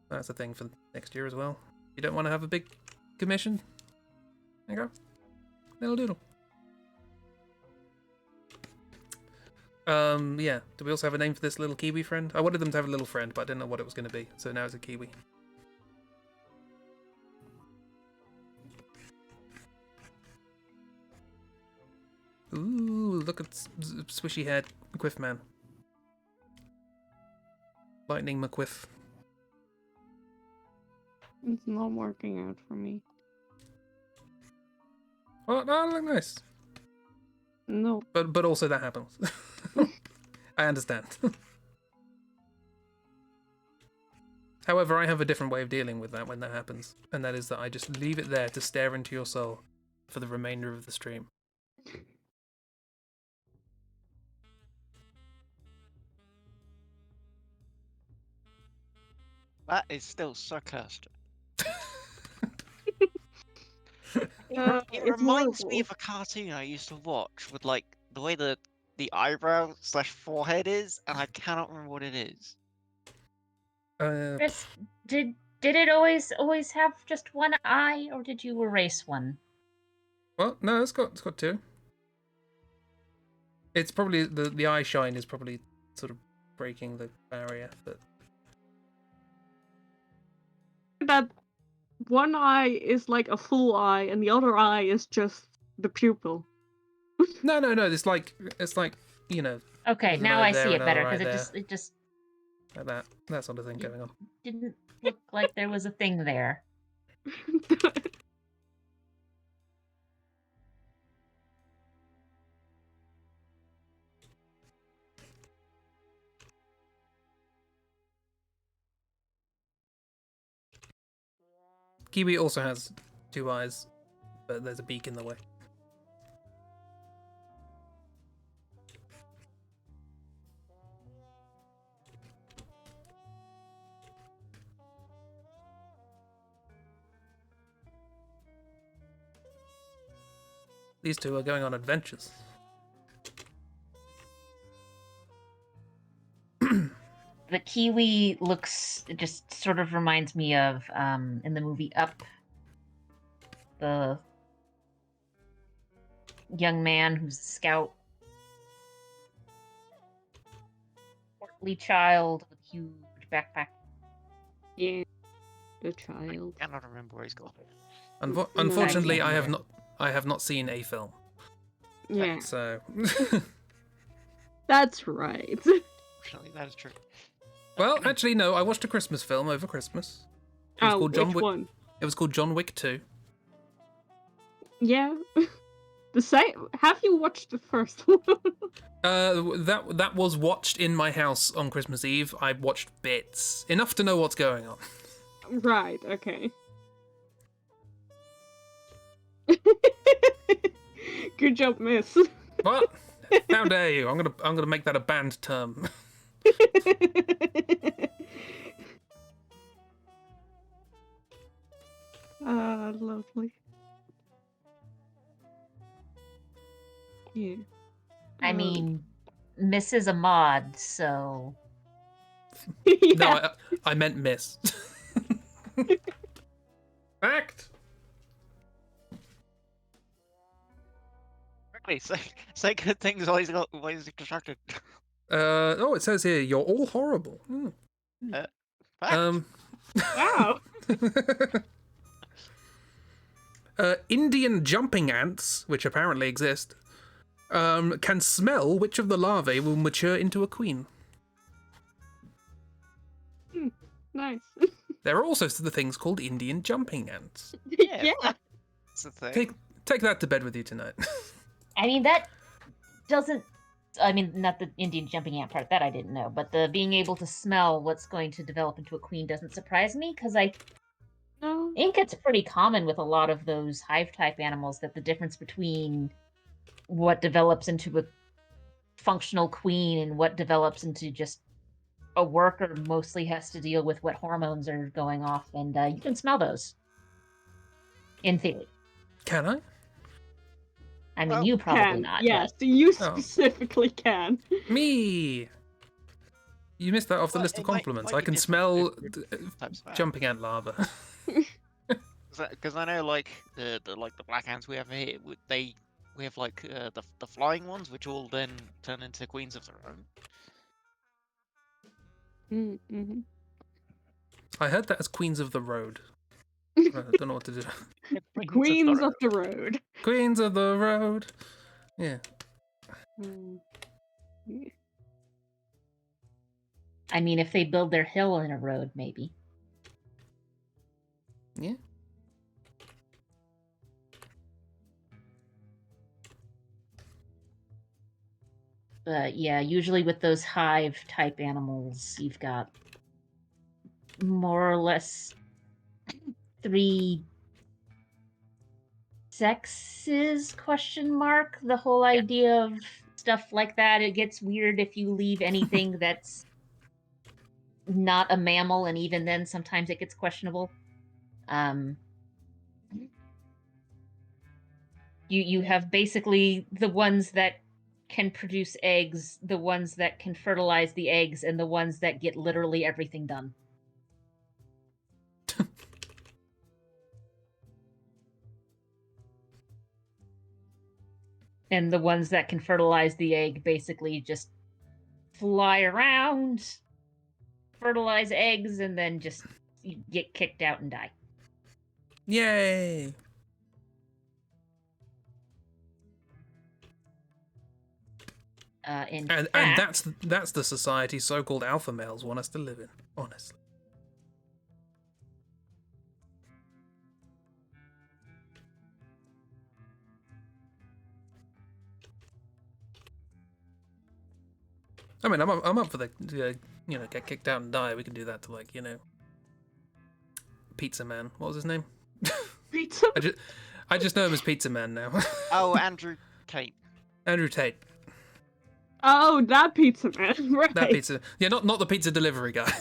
That's a thing for next year as well. You don't want to have a big commission? There you go. Little doodle. Yeah. Do we also have a name for this little kiwi friend? I wanted them to have a little friend, but I didn't know what it was going to be. So now it's a kiwi. Ooh, look at swishy-haired Quiff Man. Lightning McQuiff. It's not working out for me. Oh, no, look nice. No. But also that happens. I understand. However, I have a different way of dealing with that when that happens, and that is that I just leave it there to stare into your soul for the remainder of the stream. That is still sarcastic. It It's reminds me horrible. of a cartoon I used to watch with like the way the eyebrow / forehead is, and I cannot remember what it is. Chris, did it always have just one eye, or did you erase one? Well, no, it's got two. It's probably the eye shine is probably sort of breaking the barrier, but That one eye is like a full eye, and the other eye is just the pupil. no, it's like you know. Okay, there's an now eye I there, see it better another eye because there, it just like that sort of thing going on. didn't look like there was a thing there. Kiwi also has two eyes, but there's a beak in the way. These two are going on adventures. The kiwi looks, it just sort of reminds me of in the movie Up, the young man who's a scout, portly child with huge backpack. Yeah, the child. I cannot remember where he's gone. Unfortunately, I have either. not. I have not seen a film. Yeah, So. that's right. Actually, that is true. Well, actually, no. I watched a Christmas film over Christmas. It was called John which Wick. one? It was called John Wick 2. Yeah. The same. Have you watched the first one? That was watched in my house on Christmas Eve. I watched bits, enough to know what's going on. Right. Okay. Good job, miss. What? How dare you? I'm gonna make that a banned term. Lovely. Yeah. I mean, Miss is a mod, so yeah. No, I meant miss. Fact. Quickly, say good things while he's distracted. Oh, it says here you're all horrible. Fact. Wow. Indian jumping ants, which apparently exist, can smell which of the larvae will mature into a queen. Nice. There are also the things called Indian jumping ants. Yeah. That's the thing. Take that to bed with you tonight. I mean that doesn't. I mean, not the Indian jumping ant part, that I didn't know, but the being able to smell what's going to develop into a queen doesn't surprise me, because I No. think it's pretty common with a lot of those hive-type animals that the difference between what develops into a functional queen and what develops into just a worker mostly has to deal with what hormones are going off, and you can smell those, in theory. Can I? I mean, Well, you probably Can. not. Yes, you Oh. specifically can. Me. You missed that off the Well, list of it might- compliments. might I be can different smell with different types of ants. jumping ant larva. Because I know, like the black ants we have here, we have like the flying ones, which all then turn into queens of their own. Mm-hmm. I heard that as Queens of the Road. I don't know what to do. Queens of the road. Queens of the Road. Yeah. Mm. Yeah. I mean, if they build their hill in a road, maybe. Yeah. But yeah, usually with those hive type animals, you've got more or less 3 sexes, question mark. The whole idea of stuff like that, it gets weird if you leave anything that's not a mammal, and even then sometimes it gets questionable. You have basically the ones that can produce eggs, the ones that can fertilize the eggs, and the ones that get literally everything done. And the ones that can fertilize the egg basically just fly around, fertilize eggs, and then just get kicked out and die. Yay. In And fact, that's the society so-called alpha males want us to live in, honestly. I mean, I'm up for the get kicked out and die. We can do that to, like, Pizza Man. What was his name? Pizza. I just know him as Pizza Man now. Oh, Andrew Tate. Andrew Tate. Oh, that pizza man. Right. That pizza. Yeah, not the pizza delivery guy.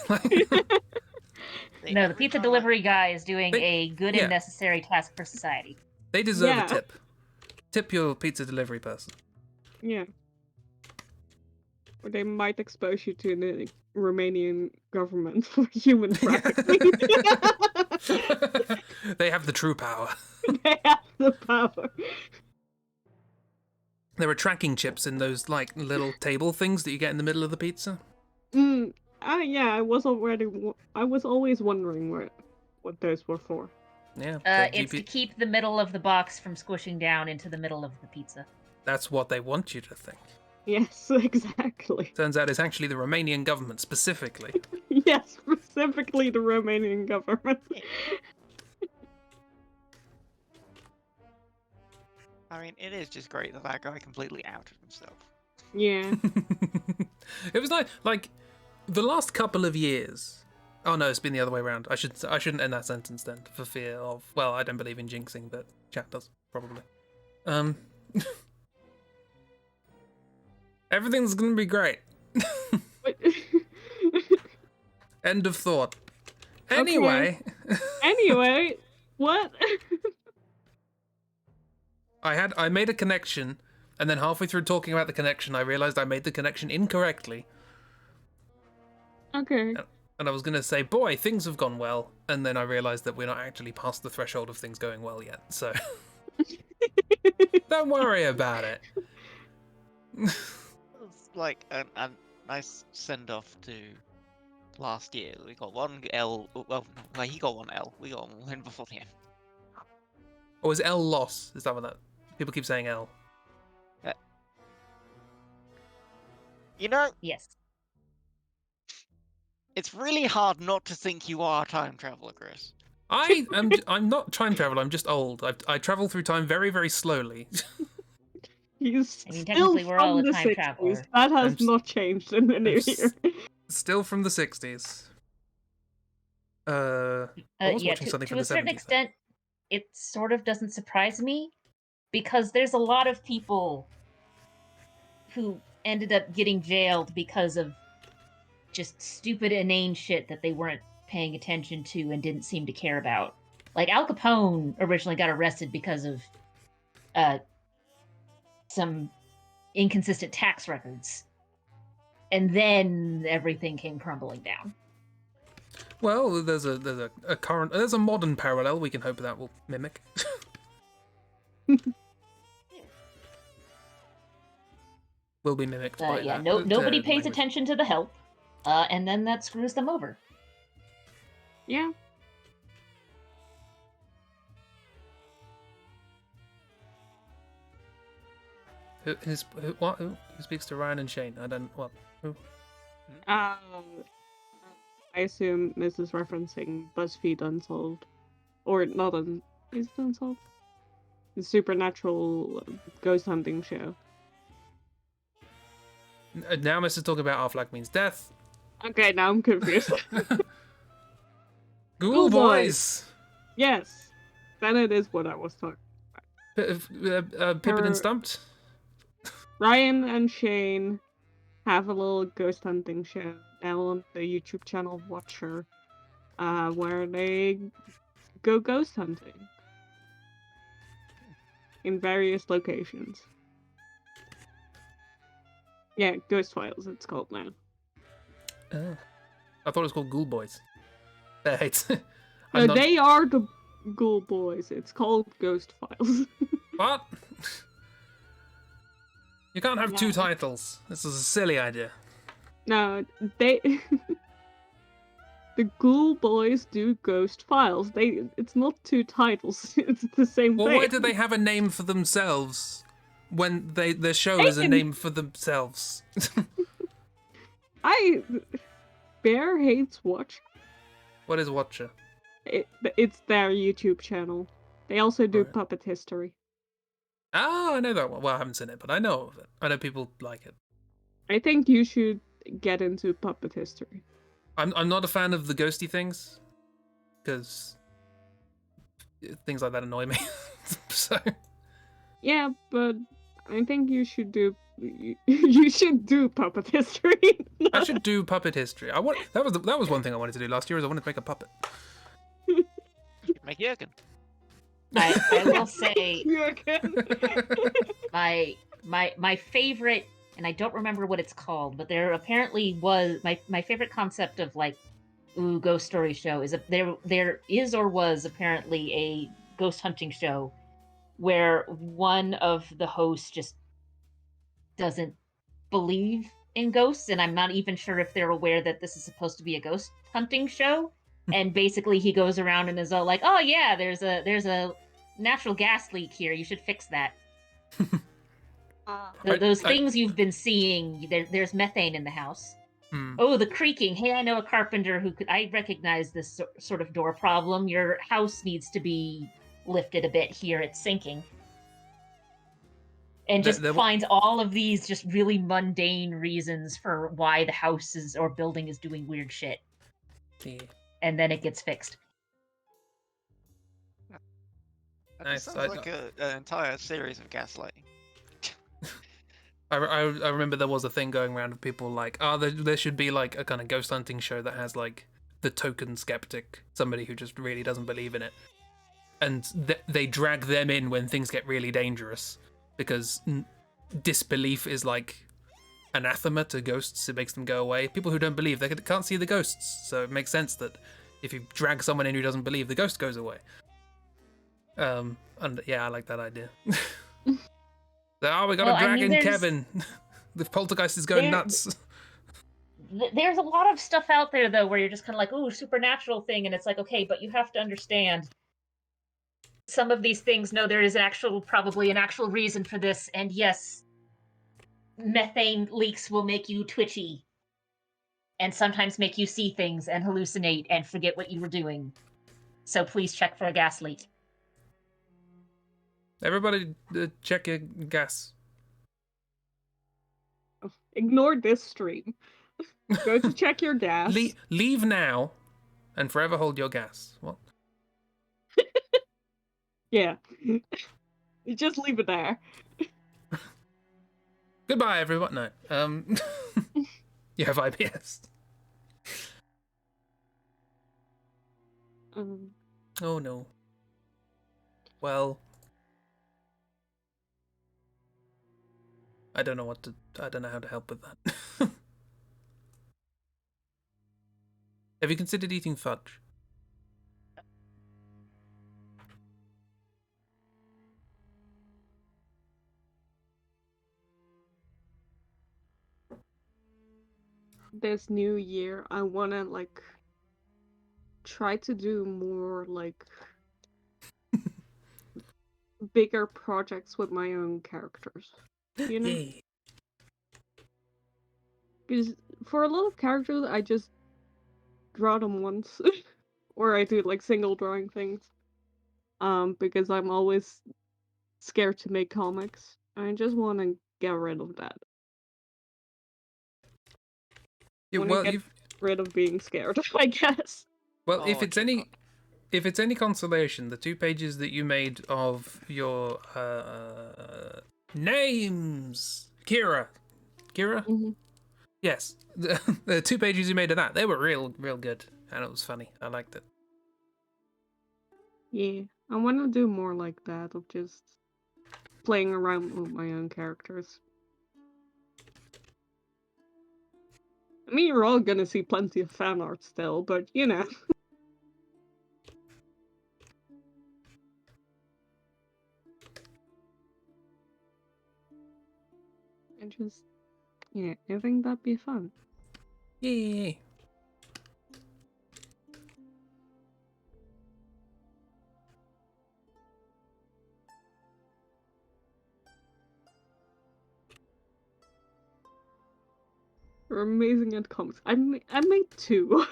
no, the pizza delivery guy is doing They- a good yeah. and necessary task for society. They deserve Yeah. a tip. Tip your pizza delivery person. Yeah. Or they might expose you to an Romanian government for human trafficking. They have the true power. They have the power. There are tracking chips in those like little table things that you get in the middle of the pizza. Yeah, I was always wondering what those were for. Yeah. It's to keep the middle of the box from squishing down into the middle of the pizza. That's what they want you to think. Yes, exactly. Turns out it's actually the Romanian government specifically. Yes, specifically the Romanian government. I mean, it is just great that guy completely outed himself. Yeah. It was like the last couple of years. Oh no, it's been the other way around. I shouldn't end that sentence then, for fear of. Well, I don't believe in jinxing, but chat does probably. Everything's gonna be great. End of thought. Anyway. Okay. Anyway, what? I made a connection, and then halfway through talking about the connection, I realized I made the connection incorrectly. Okay. And I was gonna say, boy, things have gone well, and then I realized that we're not actually past the threshold of things going well yet, so don't worry about it. It's like a nice send-off to last year. We got one L. Well, no, he got one L. We got one win before the end. Or was L loss? Is that what that? People keep saying L. You know, Yes. it's really hard not to think you are a time traveler, Chris. I'm not time travel. I'm just old. I travel through time very, very slowly. He's I mean, still technically, we're all from a the time 60s. traveler. That has I'm not changed in the new year. Still from the 60s. I was watching something to from a the certain 70s. extent, it sort of doesn't surprise me because there's a lot of people who ended up getting jailed because of just stupid, inane shit that they weren't paying attention to and didn't seem to care about. Like Al Capone originally got arrested because of some inconsistent tax records, and then everything came crumbling down. Well, there's a modern parallel we can hope that will mimic. Will be mimicked by Yeah, that. nobody pays language. attention to the help, and then that screws them over. Yeah. Who speaks to Ryan and Shane? I don't. What? Who? I assume this is referencing BuzzFeed Unsolved. Or not is it Unsolved? The supernatural ghost hunting show. Now Mr. talking about our flag means death. Okay, now I'm confused. Ghoul boys! Yes. Then it is what I was talking Pippin and Stumped? Ryan and Shane have a little ghost hunting show now on the YouTube channel Watcher, where they go ghost hunting in various locations. Yeah, Ghost Files it's called now. Oh. I thought it was called Ghoul Boys. Right. No, they are the Ghoul Boys. It's called Ghost Files. What? You can't have two titles. This is a silly idea. No, they... The Ghoul Boys do Ghost Files. It's not two titles. It's the same thing. Well, why do they have a name for themselves when their show is a name for themselves? Bear hates Watch. What is Watcher? It's their YouTube channel. They also do Right. Puppet History. Oh, I know that one. Well, I haven't seen it, but I know of it. I know people like it. I think you should get into Puppet History. I'm not a fan of the ghosty things, because things like that annoy me. So Yeah, but I think you should do you should do Puppet History. I should do puppet history. That was one thing I wanted to do last year. Is I wanted to make a puppet. Make Jurgen. I will say Jurgen. my favorite, and I don't remember what it's called, but there apparently was my favorite concept of like ghost story show is that there is or was apparently a ghost hunting show where one of the hosts just doesn't believe in ghosts, and I'm not even sure if they're aware that this is supposed to be a ghost hunting show. And basically he goes around and is all like, oh yeah, there's a natural gas leak here, you should fix that. Those things you've been seeing, there's methane in the house. Oh, the creaking. Hey, I know a carpenter who could. I recognize this sort of door problem. Your house needs to be lifted a bit here. It's sinking. And just finds all of these just really mundane reasons for why the house is or building is doing weird shit. Yeah. And then it gets fixed. That sounds like an entire series of gaslighting. I remember there was a thing going around of people like, there should be like a kind of ghost hunting show that has like the token skeptic, somebody who just really doesn't believe in it, and they drag them in when things get really dangerous because disbelief is like anathema to ghosts. It makes them go away. People who don't believe, they can't see the ghosts, so it makes sense that if you drag someone in who doesn't believe, the ghost goes away. And yeah, I like that idea. We got a dragon, Kevin. The poltergeist is going nuts. There's a lot of stuff out there, though, where you're just kind of like, ooh, supernatural thing, and it's like, okay, but you have to understand some of these things, no, there is probably an actual reason for this, and yes, methane leaks will make you twitchy, and sometimes make you see things and hallucinate and forget what you were doing. So please check for a gas leak. Everybody, check your gas. Ignore this stream. Go to check your gas. Leave now, and forever hold your gas. What? Yeah. You just leave it there. Goodbye, everyone. No. You have IBS. Oh no. Well. I don't know how to help with that. Have you considered eating fudge? This new year, I wanna like try to do more like bigger projects with my own characters. You know? Yeah. Because for a lot of characters, I just draw them once. Or I do like single drawing things. Because I'm always scared to make comics. I just want to get rid of that. Yeah, Well, get rid of being scared, I guess. Well, if it's any consolation, the 2 pages that you made of your names, Kira. Mm-hmm. Yes, the 2 pages you made of that, they were real good, and it was funny. I liked it. Yeah, I want to do more like that, of just playing around with my own characters. I mean, you're all gonna see plenty of fan art still, but you know. And just, yeah, I think that'd be fun. Yeah. You're amazing at comics. I made 2.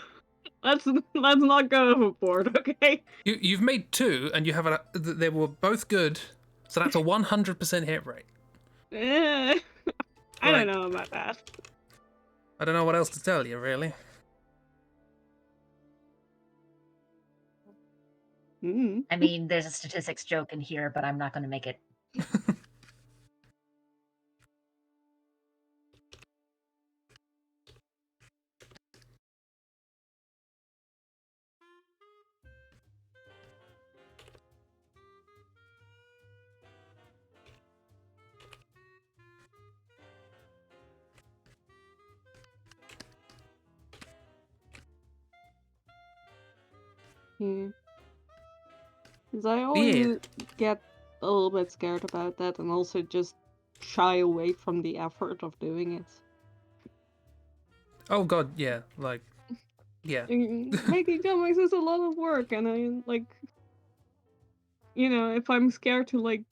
Let's not go overboard, okay? You've made 2, and you have they were both good, so that's a 100% hit rate. I don't know about that. I don't know what else to tell you, really. I mean, there's a statistics joke in here, but I'm not going to make it. Yeah. Because I always Yeah. get a little bit scared about that and also just shy away from the effort of doing it. Oh god, yeah. Like, yeah. Making comics is a lot of work, and I, like, if I'm scared to, like,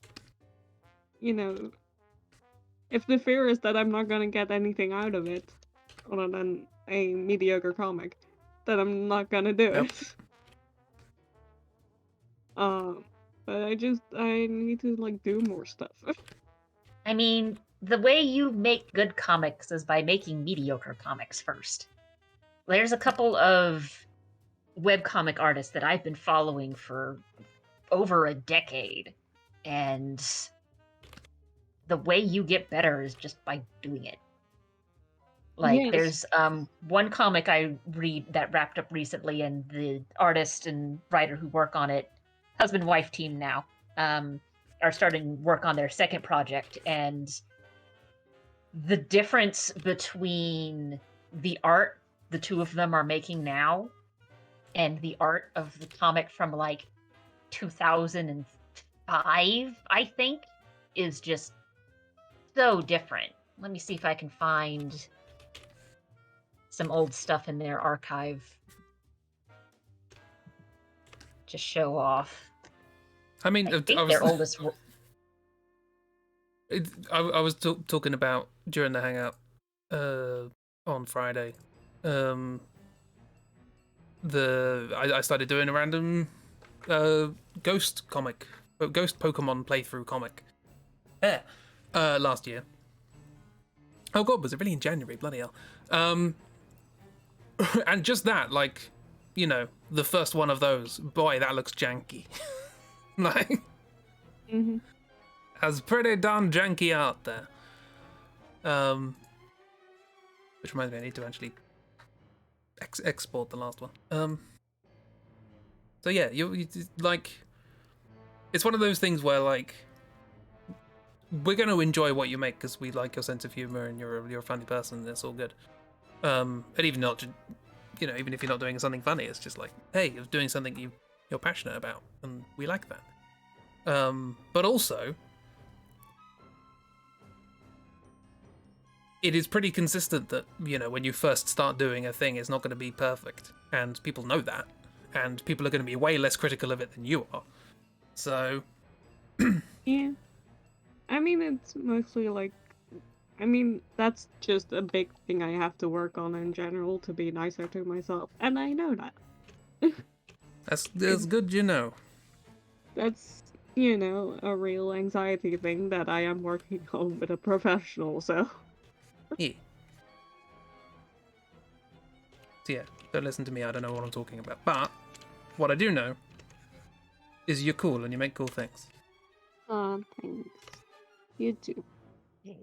if the fear is that I'm not gonna get anything out of it, other than a mediocre comic, then I'm not gonna do Yep. it. But I need to, like, do more stuff. I mean, the way you make good comics is by making mediocre comics first. There's a couple of webcomic artists that I've been following for over a decade, and the way you get better is just by doing it. Like, Yes. there's one comic I read that wrapped up recently, and the artist and writer who work on it, husband-wife team now, are starting work on their second project, and the difference between the art the two of them are making now and the art of the comic from like 2005, I think, is just so different. Let me see if I can find some old stuff in their archive to show off. I mean, I think their oldest. I was talking about during the hangout on Friday. I started doing a random ghost Pokemon playthrough comic. Yeah. Last year. Oh god, was it really in January? Bloody hell. And just that, like, the first one of those, boy, that looks janky. Like, has pretty darn janky art there. Which reminds me, I need to actually export the last one. So yeah, you like, it's one of those things where, like, we're going to enjoy what you make because we like your sense of humor and you're a funny person. And it's all good. And even not, even if you're not doing something funny, it's just like, hey, you're doing something you're passionate about, and we like that. But also, it is pretty consistent that, when you first start doing a thing, it's not going to be perfect, and people know that, and people are going to be way less critical of it than you are. So, Yeah. I mean, it's mostly like, that's just a big thing I have to work on in general to be nicer to myself, and I know that. that's good, That's, a real anxiety thing that I am working on with a professional, so. Yeah. So yeah, don't listen to me, I don't know what I'm talking about. But, what I do know is you're cool and you make cool things. Thanks. You too. And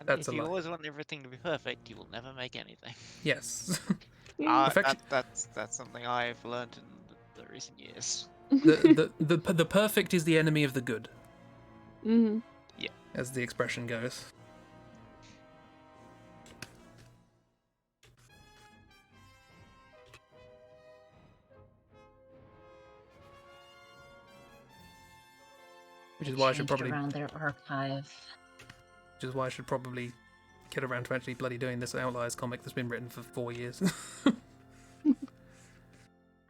That's if a you lie. always want everything to be perfect, you will never make anything. Yes. Yeah. Perfection. That's something I've learned in the recent years. The perfect is the enemy of the good, Mm-hmm. Yeah. as the expression goes. Which is why I should Changed probably around their archive. get around to actually bloody doing this Outliers comic that's been written for 4 years.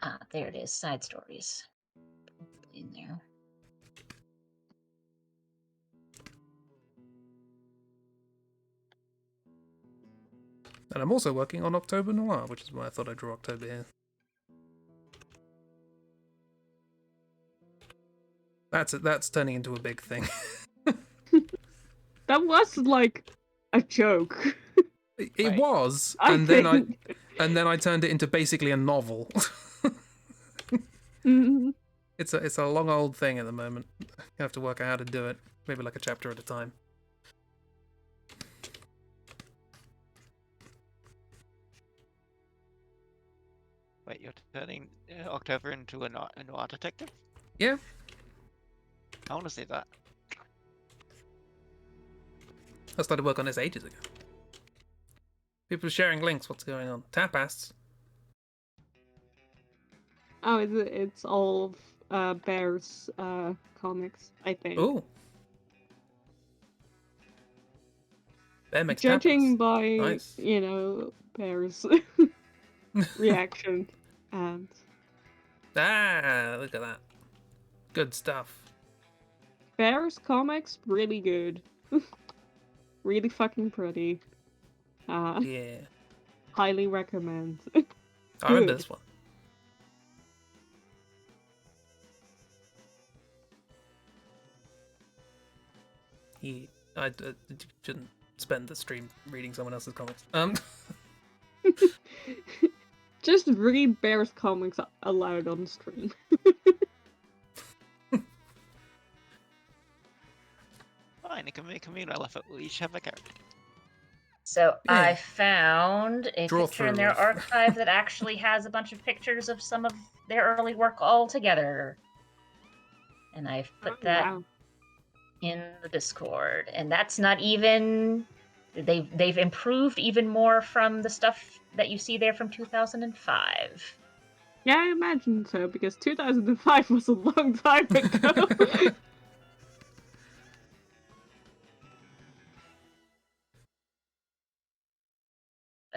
Ah, there it is. Side stories. In there. And I'm also working on October Noir, which is why I thought I'd draw October here. That's turning into a big thing. That was like a joke. It Right. was, I and think. then I turned it into basically a novel. Mhm. It's a long old thing at the moment. You have to work out how to do it, maybe like a chapter at a time. Wait, you're turning October into a noir detective? Yeah. I want to see that. I started work on this ages ago. People are sharing links. What's going on? Tapasts. Oh, it's all of Bear's comics, I think. Oh. Bear makes Judging tablets. by, Nice. Bear's reaction and Look at that. Good stuff. Bear's comics, really good. Really fucking pretty. Yeah. Highly recommend. I remember Good. this one. I shouldn't spend the stream reading someone else's comics. Just read Bear's comics aloud on stream. Fine, it can be a communal effort. We'll each have a character. So Yeah. I found a Draw picture in through their of- archive that actually has a bunch of pictures of some of their early work all together. And I've put that Wow. in the Discord. And that's not even they've improved even more from the stuff that you see there from 2005. Yeah, I imagine so, because 2005 was a long time ago.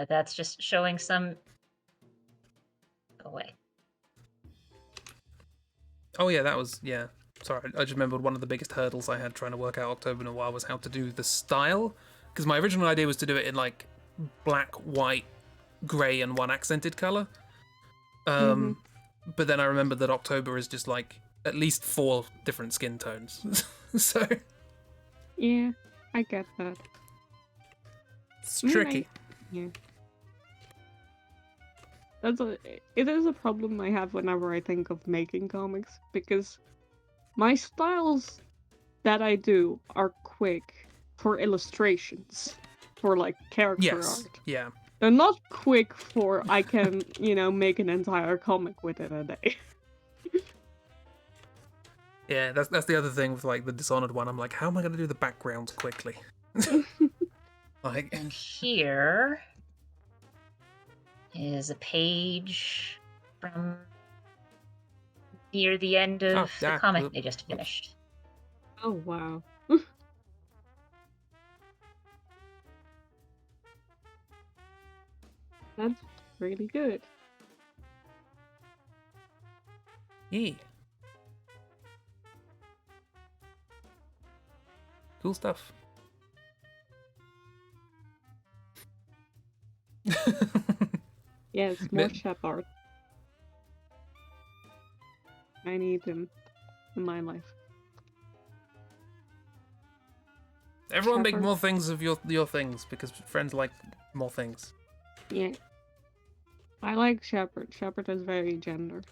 That's just showing some. Go away. Oh yeah, that was Sorry, I just remembered one of the biggest hurdles I had trying to work out October Noir was how to do the style, because my original idea was to do it in like black, white, grey, and one accented color. But then I remembered that October is just like at least 4 different skin tones, so Yeah, I get that. it's I mean, tricky. Yeah. It is a problem I have whenever I think of making comics, because my styles that I do are quick for illustrations, for like character Yes, art. yeah. They're not quick for I can, make an entire comic with it a day. Yeah, that's the other thing with like the Dishonored one. I'm like, how am I going to do the backgrounds quickly? Like, And here is a page from near the end of the comic they just finished. Oh wow. That's really good. yeah, cool stuff. Yes, more Bit- chap art. I need them in my life. Everyone make Shepard. more things of your things because friends like more things. Yeah. I like Shepard. Shepard is very gender.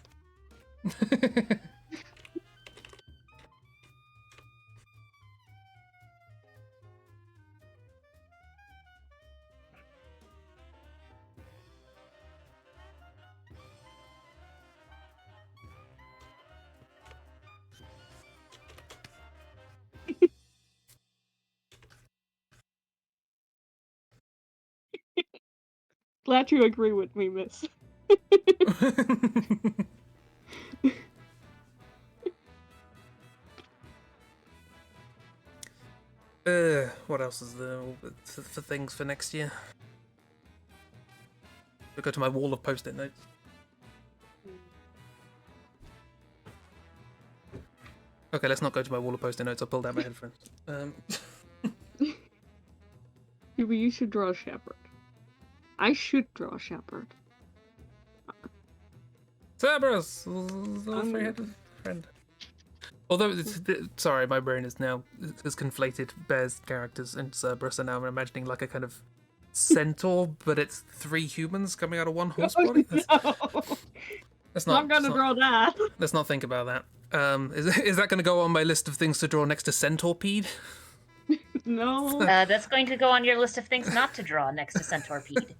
Glad you agree with me, miss. What else is there for things for next year? I'll go to my wall of post-it notes. Okay, let's not go to my wall of post-it notes. I'll pull down my headphones. Maybe you should draw Shepard. I should draw Shepard. Cerberus, little three-headed friend. Although, sorry, my brain is now has conflated Bear's characters into Cerberus, and now I'm imagining like a kind of centaur, but it's 3 humans coming out of 1 horse body. That's not gonna draw that. Let's not think about that. Is that going to go on my list of things to draw next to Centorpede? No. That's going to go on your list of things not to draw next to Centorpede.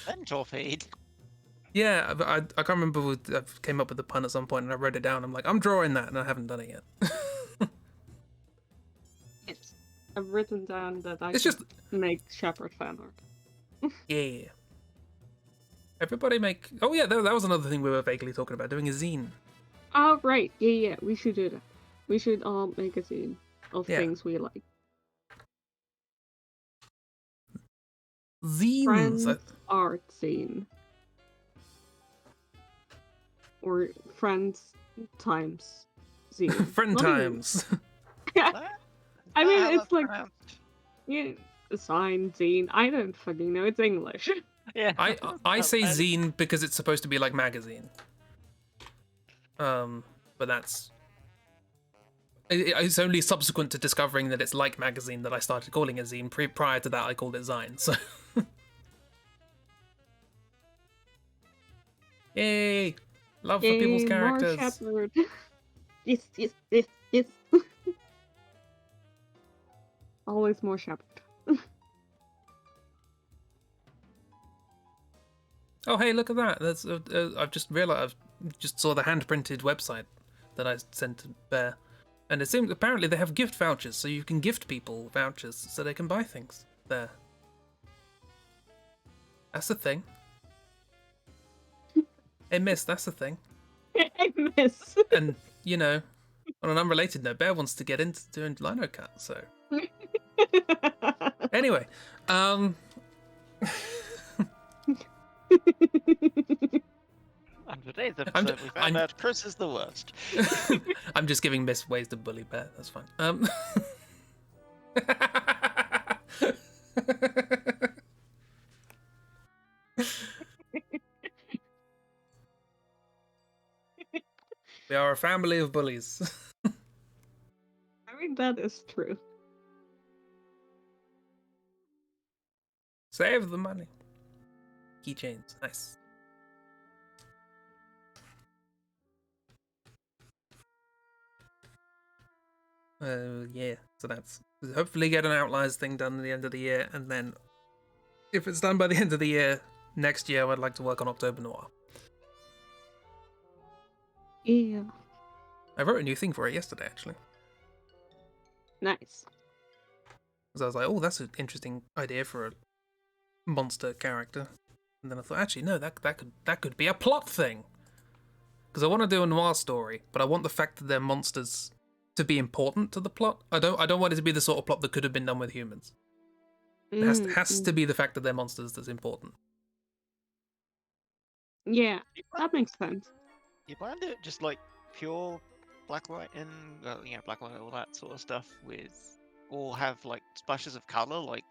Centorpede. Yeah, I can't remember. I came up with the pun at some point, and I wrote it down. I'm like, I'm drawing that, and I haven't done it yet. Yes. I've written down that I It's should just make Shepard fan art. yeah. Everybody make... Oh yeah, that was another thing we were vaguely talking about, doing a zine. Oh, right. Yeah, we should do that. We should make a scene of Yeah. things we like. Zines! Friends art scene. Or friends times zine. Friend Not even- times. I How mean, that's it's like, pronounced? yeah, a sign, zine. I don't fucking know. It's English. Yeah. I say That- zine because it's supposed to be like magazine. But that's... It's only subsequent to discovering that it's like magazine that I started calling it zine. Prior to that, I called it zine, so... Yay! Love for people's Yay, characters. More Shepherd. Yes. Always more Shepherd. Oh, hey, look at that. That's I've just realized, I've just saw the hand-printed website that I sent to Bear. And it seems apparently they have gift vouchers, so you can gift people vouchers so they can buy things there. That's a thing. Hey, miss, that's a thing. I miss. And, you know, on an unrelated note, Bear wants to get into doing lino cut, so... Anyway, On today's episode, we found out Chris is the worst. I'm just giving Miss ways to bully Bear, that's fine. We are a family of bullies. I mean, that is true. Save the money. Keychains, nice. Yeah, so that's hopefully get an Outliers thing done at the end of the year, and then if it's done by the end of the year, next year I'd like to work on October Noir. Yeah. I wrote a new thing for it yesterday, actually. Nice. Because I was like, oh, that's an interesting idea for a monster character. And then I thought, actually, no, that could be a plot thing. Because I want to do a noir story, but I want the fact that they're monsters to be important to the plot. I don't want it to be the sort of plot that could have been done with humans. It has to be the fact that they're monsters that's important. Yeah, that makes sense. You plan to do it just like pure blacklight and blacklight, all that sort of stuff with, or have like splashes of color like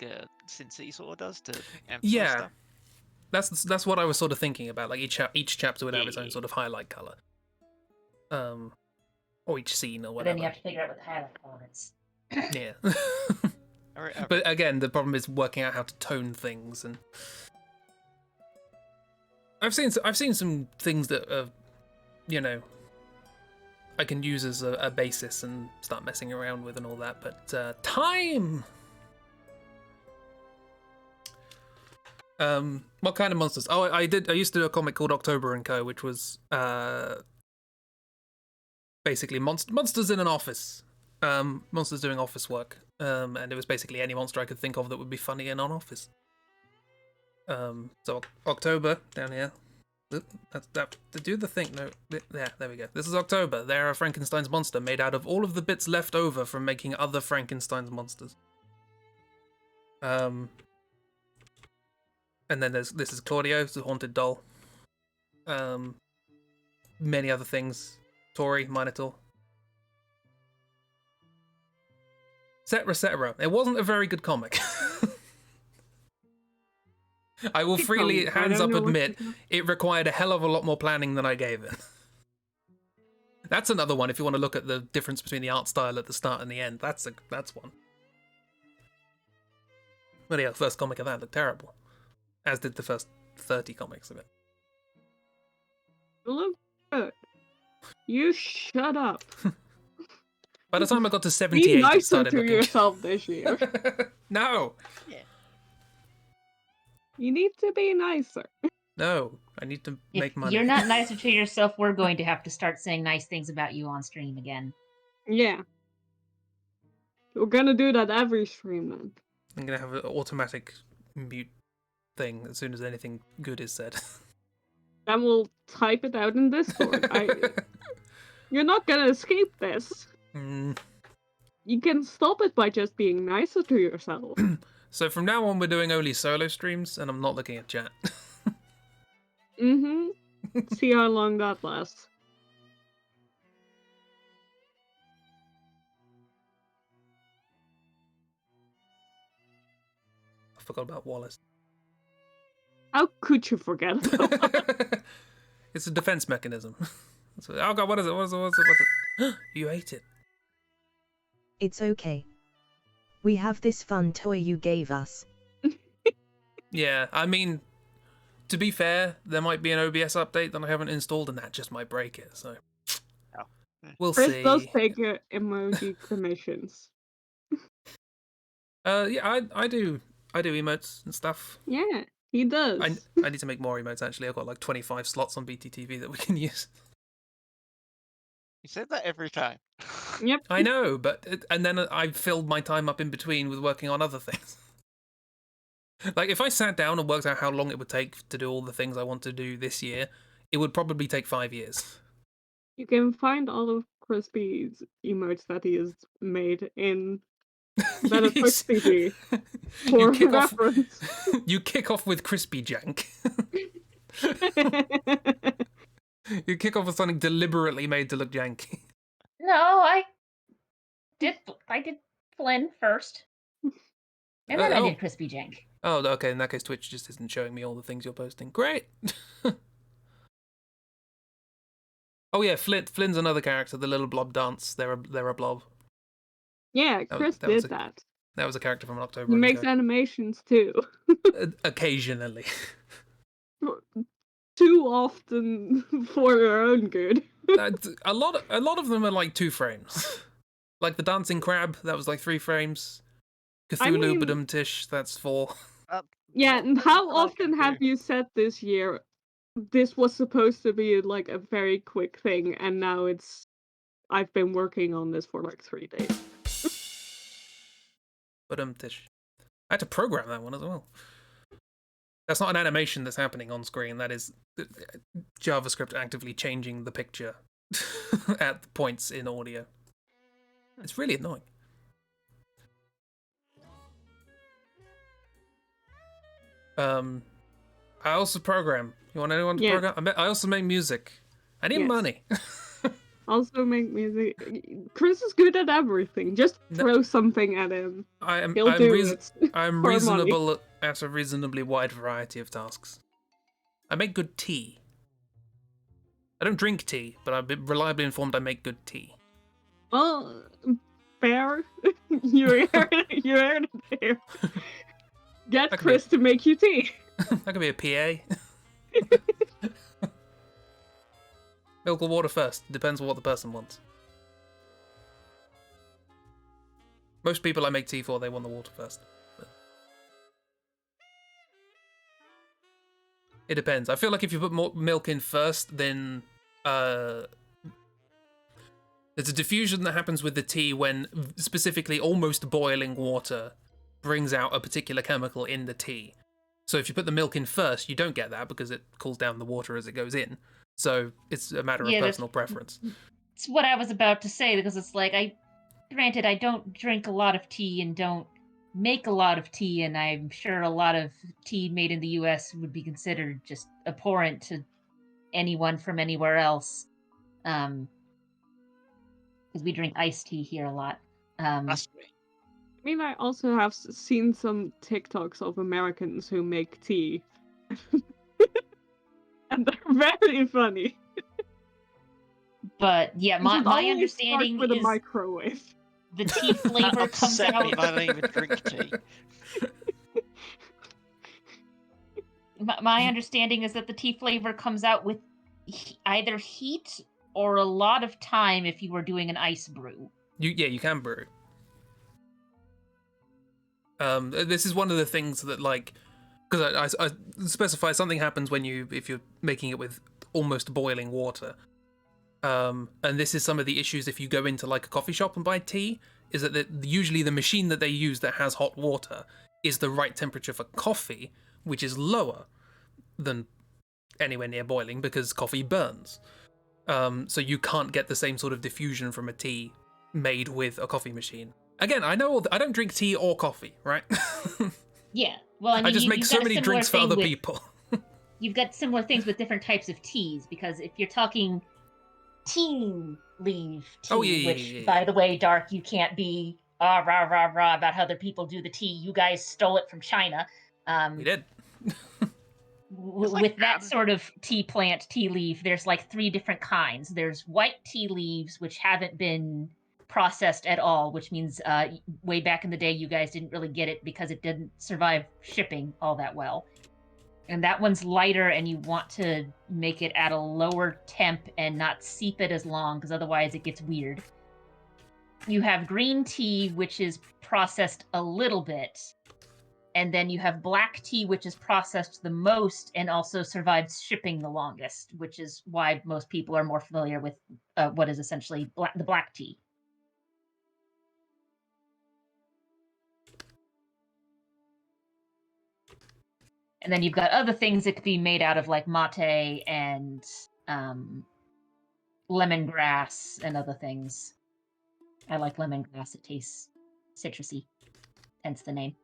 Sin City sort of does to emphasize Yeah, stuff? that's what I was sort of thinking about. Like each chapter would have its own sort of highlight color, or each scene or But whatever. then you have to figure out what the highlight color is. Yeah. Alright, But again, the problem is working out how to tone things, and I've seen some things that are, you know, I can use as a basis and start messing around with and all that. But time. What kind of monsters? Oh, I used to do a comic called October and Co, which was basically monsters in an office. Monsters doing office work. And it was basically any monster I could think of that would be funny in an office. So October down here. That's that. To do the thing. No, there we go. This is October. They're a Frankenstein's monster made out of all of the bits left over from making other Frankenstein's monsters. And then this is Claudio, it's a haunted doll. Many other things. Tori, Minotaur. Etc. It wasn't a very good comic. I will freely, hands up, admit, it required a hell of a lot more planning than I gave it. That's another one, if you want to look at the difference between the art style at the start and the end. That's one. But yeah, the first comic of that looked terrible. As did the first 30 comics of it. Look good. You shut up. By the time I got to 78, Be it nicer started to looking... yourself this year. No! You need to be nicer. No, I need to make If money. you're not nicer to yourself, we're going to have to start saying nice things about you on stream again. Yeah. We're gonna do that every stream, man. I'm gonna have an automatic mute thing as soon as anything good is said. Then we'll type it out in Discord. You're not gonna escape this. Mm. You can stop it by just being nicer to yourself. So from now on, we're doing only solo streams, and I'm not looking at chat. Mm-hmm. See how long that lasts. I forgot about Wallace. How could you forget? It's a defense mechanism. Oh god, what is it? What is it? What is it? You ate it. It's okay. We have this fun toy you gave us. Yeah, I mean, to be fair, there might be an OBS update that I haven't installed, and that just might break it. So we'll Chris see. does take emoji commissions. Yeah, I do emotes and stuff. Yeah, he does. I need to make more emotes. Actually, I've got like 25 slots on BTTV that we can use. You said that every time. Yep. I know, but and then I filled my time up in between with working on other things. Like, if I sat down and worked out how long it would take to do all the things I want to do this year, it would probably take 5 years. You can find all of Crispy's emotes that he has made in Better Twitch TV for reference. You kick off with Crispy Jank. You kick off with something deliberately made to look janky. No, I did Flynn first. And then I did Crispy Jank. Oh, okay, in that case Twitch just isn't showing me all the things you're posting. Great! Oh yeah, Flynn's another character, the little blob dance. They're a blob. Yeah, Chris did that. That was a character from an October. He makes animations too. Occasionally. Too often for your own good. A lot of them are like 2 frames. Like the dancing crab, that was like 3 frames. Cthulhu Badum Tish, that's 4. Yeah, and how often have you said this year, this was supposed to be like a very quick thing, and now I've been working on this for like 3 days. Badum Tish. I had to program that one as well. That's not an animation that's happening on screen. That is JavaScript actively changing the picture at points in audio. It's really annoying. I also program. You want anyone to program? I also make music. I need money. Also make music. Chris is good at everything. Just throw something at him. I'm for reasonable money. at a reasonably wide variety of tasks. I make good tea. I don't drink tea, but I've been reliably informed I make good tea. Well, fair. you heard it there. Get Chris to make you tea. That could be a PA. Milk or water first. Depends on what the person wants. Most people I make tea for, they want the water first. But it depends. I feel like if you put more milk in first, then there's a diffusion that happens with the tea when specifically almost boiling water brings out a particular chemical in the tea. So if you put the milk in first, you don't get that because it cools down the water as it goes in. So it's a matter of personal preference. It's what I was about to say, because it's like, granted, I don't drink a lot of tea and don't make a lot of tea, and I'm sure a lot of tea made in the US would be considered just abhorrent to anyone from anywhere else. Because we drink iced tea here a lot. Must be. I mean, I also have seen some TikToks of Americans who make tea. And they're very funny. But yeah, my understanding with is a microwave. The tea flavor comes out. I don't even drink tea. My understanding is that the tea flavor comes out with either heat or a lot of time if you were doing an ice brew. You can brew. This is one of the things that, like, because I specify something happens if you're making it with almost boiling water. And this is some of the issues if you go into like a coffee shop and buy tea, is that usually the machine that they use that has hot water is the right temperature for coffee, which is lower than anywhere near boiling because coffee burns. So you can't get the same sort of diffusion from a tea made with a coffee machine. Again, I know I don't drink tea or coffee, right? Yeah. Well, I mean, I just make you've so got a many similar drinks for thing other with- people. You've got similar things with different types of teas, because if you're talking tea leaf tea, Oh, yeah, which, yeah. by the way, Dark, you can't be rah, rah, rah about how other people do the tea. You guys stole it from China. We did. With that sort of tea plant, tea leaf, there's like 3 different kinds. There's white tea leaves, which haven't been processed at all, which means way back in the day, you guys didn't really get it because it didn't survive shipping all that well. And that one's lighter, and you want to make it at a lower temp and not seep it as long, because otherwise it gets weird. You have green tea, which is processed a little bit. And then you have black tea, which is processed the most and also survives shipping the longest, which is why most people are more familiar with what is essentially the black tea. And then you've got other things that could be made out of, like mate and lemongrass and other things. I like lemongrass. It tastes citrusy, hence the name.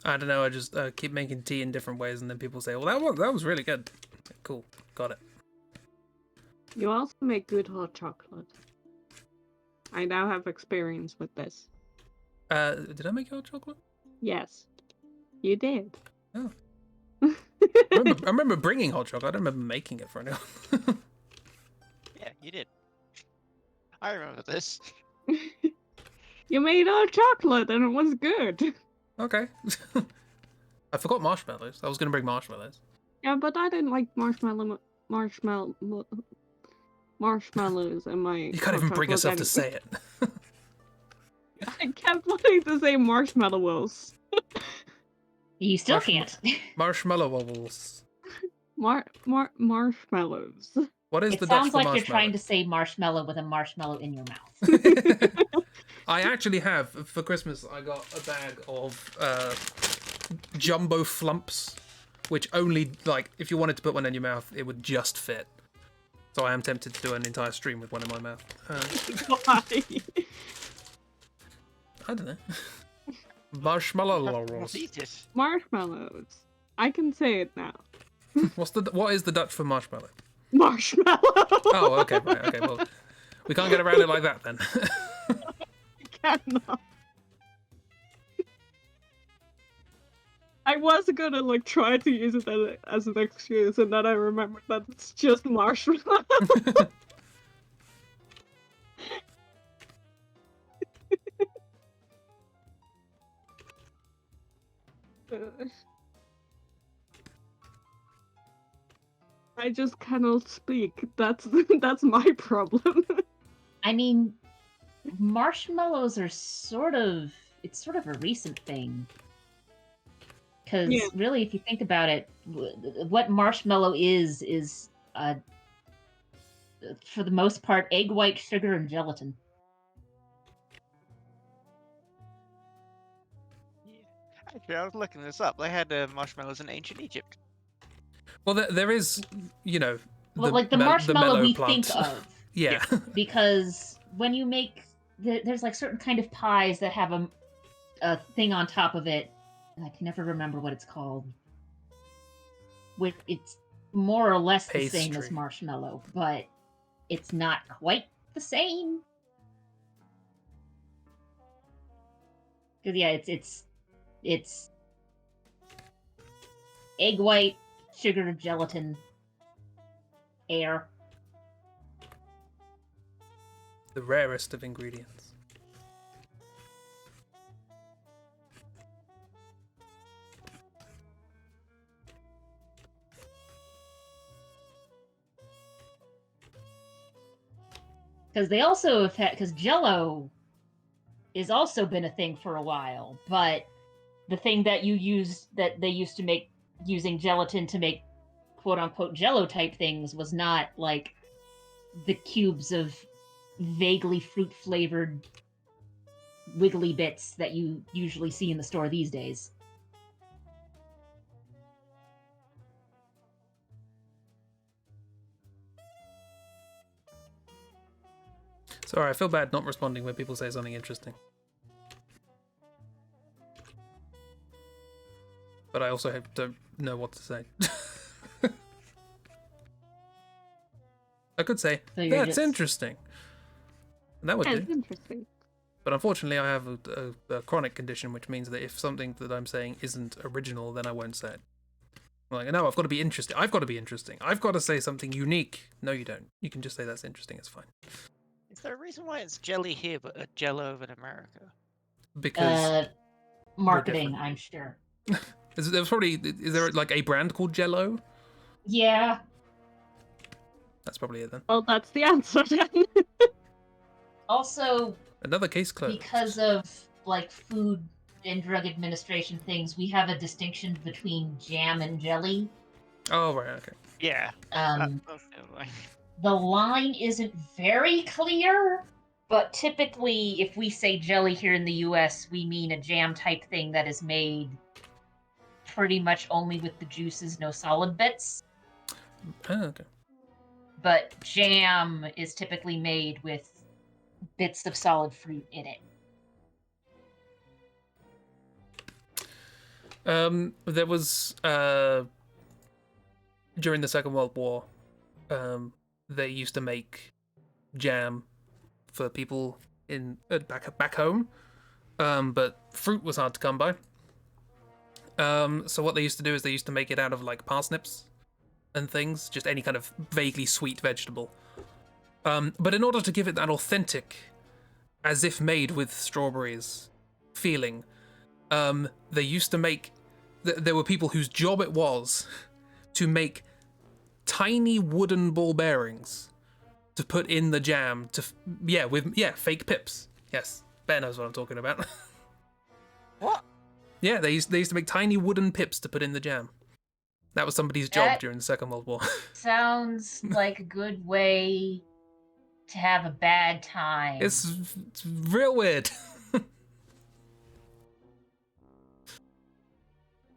I don't know. I just keep making tea in different ways, and then people say, "Well, that was really good." Cool, got it. You also make good hot chocolate. I now have experience with this. Did I make hot chocolate? Yes, you did. Oh. I remember bringing hot chocolate. I don't remember making it for anyone. Yeah, you did. I remember this. You made hot chocolate and it was good. Okay. I forgot marshmallows. I was going to bring marshmallows. Yeah, but I didn't like marshmallows in my. You can't even bring yourself to say it. I kept wanting to say marshmallows. You still can't. Marshmallows. Marshmallows. What is It the Dutch sounds for like marshmallow? you're trying to say marshmallow with a marshmallow in your mouth. I actually have, for Christmas, I got a bag of jumbo flumps, which only, like, if you wanted to put one in your mouth, it would just fit. So I am tempted to do an entire stream with one in my mouth. Why? I don't know. Marshmallows. Eat it. Marshmallows. I can say it now. What is the Dutch for marshmallow? Marshmallow. Oh, okay, right, okay, well, we can't get around it like that then. I cannot. I was gonna like try to use it as an excuse, and then I remembered that it's just marshmallow. I just cannot speak. That's my problem. I mean, marshmallows are sort of a recent thing. Because Yeah. really, if you think about it, what marshmallow is for the most part, egg white, sugar, and gelatin. Actually, I was looking this up. They had marshmallows in ancient Egypt. Well, there is, you know, Well, like the mellow marshmallow we plant. think of. Yeah. Because when you make, there's like certain kind of pies that have a thing on top of it. And I can never remember what it's called. It's more or less the same as Pastry. marshmallow, but it's not quite the same. Because yeah, it's egg white, sugar, gelatin, air. The rarest of ingredients. Because they also have had, because Jell-O has also been a thing for a while, but the thing that they used to make using gelatin to make quote unquote Jell-O type things was not like the cubes of vaguely fruit-flavored wiggly bits that you usually see in the store these days. Sorry, I feel bad not responding when people say something interesting. But I also don't know what to say. I could say, So you're that's just- interesting. And that would That's do. interesting. But unfortunately, I have a chronic condition, which means that if something that I'm saying isn't original, then I won't say it. I'm like, no, I've got to be interesting. I've got to be interesting. I've got to say something unique. No, you don't. You can just say that's interesting. It's fine. Is there a reason why it's jelly here but a jello in America? Because Marketing, different. I'm sure. is there like a brand called Jello? Yeah. That's probably it then. Well, that's the answer then. Also, Another case closed. because of like Food and Drug Administration things, we have a distinction between jam and jelly. Oh right, okay. Yeah. That's the line. The line isn't very clear, but typically, if we say jelly here in the US, we mean a jam type thing that is made pretty much only with the juices, no solid bits. Oh, okay. But jam is typically made with bits of solid fruit in it. There was during the Second World War, they used to make jam for people in back home, but fruit was hard to come by. So what they used to do is they used to make it out of like parsnips and things, just any kind of vaguely sweet vegetable. But in order to give it that authentic, as if made with strawberries feeling, they used to make. There were people whose job it was to make tiny wooden ball bearings to put in the jam with fake pips. Yes, Bear knows what I'm talking about. What? Yeah, they used to make tiny wooden pips to put in the jam. That was somebody's job That- during the Second World War. Sounds like a good way to have a bad time. It's real weird.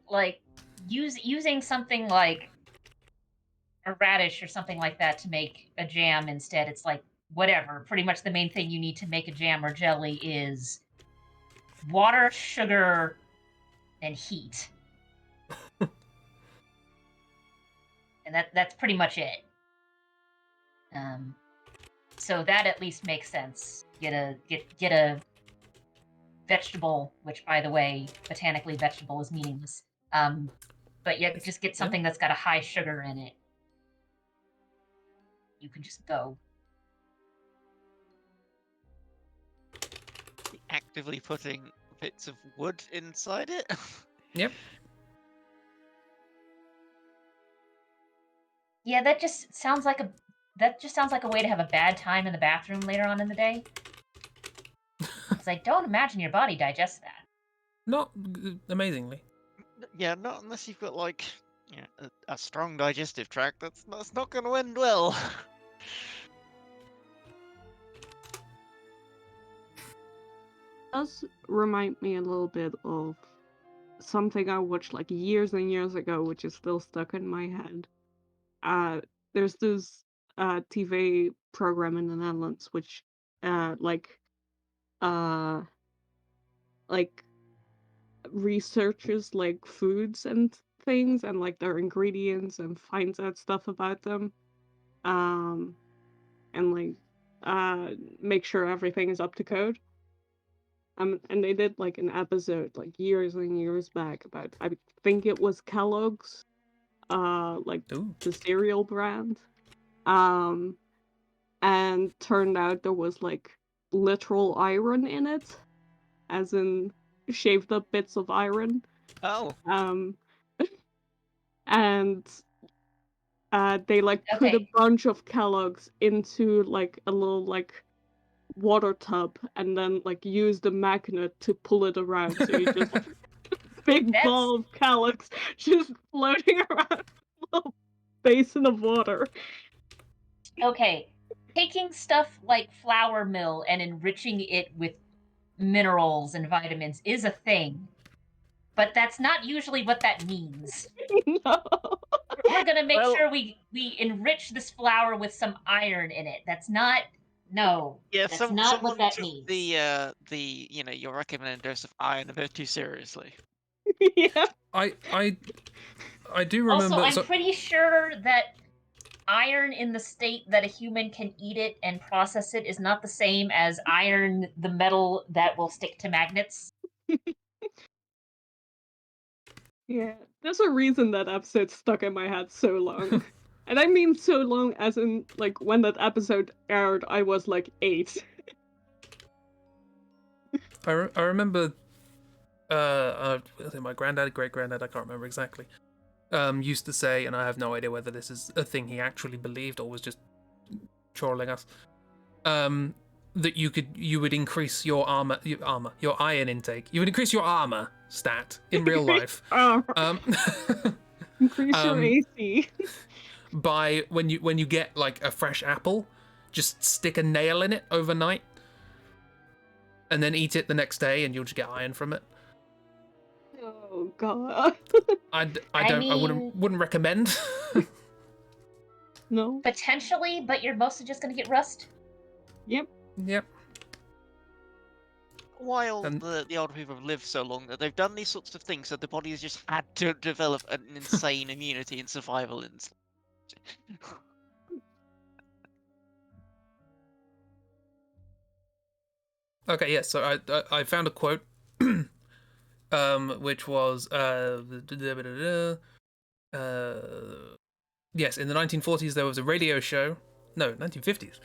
Like using something like a radish or something like that to make a jam instead. It's like whatever. Pretty much the main thing you need to make a jam or jelly is water, sugar, and heat. And that's pretty much it. So that at least makes sense. Get a vegetable, which by the way, botanically vegetable is meaningless. But you just get something that's got a high sugar in it. You can just go. Actively putting bits of wood inside it? Yep. Yeah, that just sounds like a way to have a bad time in the bathroom later on in the day. Because I don't imagine your body digests that. Not amazingly. Yeah, not unless you've got like a strong digestive tract. That's not going to end well. Does remind me a little bit of something I watched like years and years ago, which is still stuck in my head. There's this TV program in the Netherlands which like researches like foods and things and like their ingredients and finds out stuff about them. And like make sure everything is up to code. And they did like an episode like years and years back about, I think it was Kellogg's, like Ooh. the cereal brand. And turned out there was like literal iron in it, as in shaved up bits of iron. Oh. And they like put a Okay. bunch of Kellogg's into like a little like water tub and then like use the magnet to pull it around, so you just big That's- ball of Kellogg's just floating around a little basin of water. Okay, taking stuff like flour mill and enriching it with minerals and vitamins is a thing, but that's not usually what that means. No. We're gonna make Well- sure we enrich this flour with some iron in it. That's not no. Yeah, That's some, not someone what that took means. the your recommended dose of iron a bit too seriously. Yeah. I do remember. Also, I'm so- pretty sure that iron in the state that a human can eat it and process it is not the same as iron, the metal that will stick to magnets. Yeah. There's a reason that episode stuck in my head so long. And I mean so long as in, like, when that episode aired, I was, like, 8. I remember. I think my granddad, great granddad, I can't remember exactly. Used to say, and I have no idea whether this is a thing he actually believed or was just trolling us. That you would increase your your iron intake. You would increase your armor stat in real life. Increase your AC. By when you get like a fresh apple, just stick a nail in it overnight, and then eat it the next day, and you'll just get iron from it. Oh god. I mean- wouldn't recommend. No. Potentially, but you're mostly just gonna get rust. Yep. Yep. While And- the older people have lived so long that they've done these sorts of things, so the body has just had to develop an insane immunity and survival instinct. Okay, yes. So I found a quote, which was yes, in the 1940s there was a radio show. No, 1950s.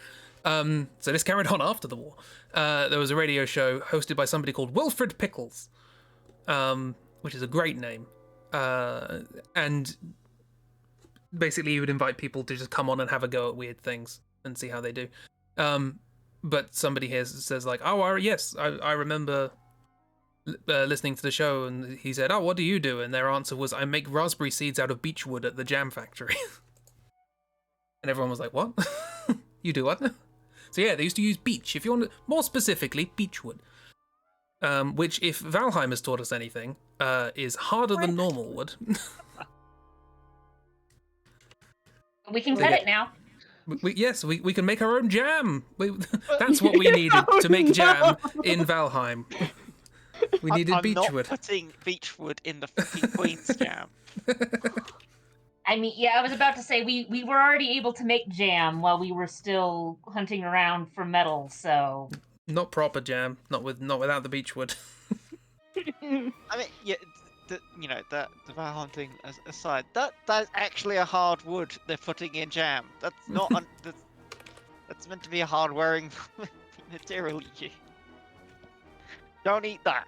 So this carried on after the war. There was a radio show hosted by somebody called Wilfred Pickles, which is a great name, and basically he would invite people to just come on and have a go at weird things and see how they do. But somebody here says like, oh, I remember listening to the show, and he said, oh, what do you do? And their answer was, I make raspberry seeds out of beech wood at the jam factory. And everyone was like, what? You do what? So yeah, they used to use beech. If you want to, more specifically, beech wood. Which, if Valheim has taught us anything, is harder than normal wood. We can cut Yeah. it now. Yes, we can make our own jam. That's what we needed to make jam in Valheim. We needed I'm not beechwood. putting beechwood in the fucking Queen's jam. I mean, yeah, I was about to say we were already able to make jam while we were still hunting around for metal, so Not proper jam. Not without the beechwood. I mean, yeah, the Val hunting aside, that's actually a hard wood they're putting in jam. That's not that's meant to be a hard wearing material. You don't eat that.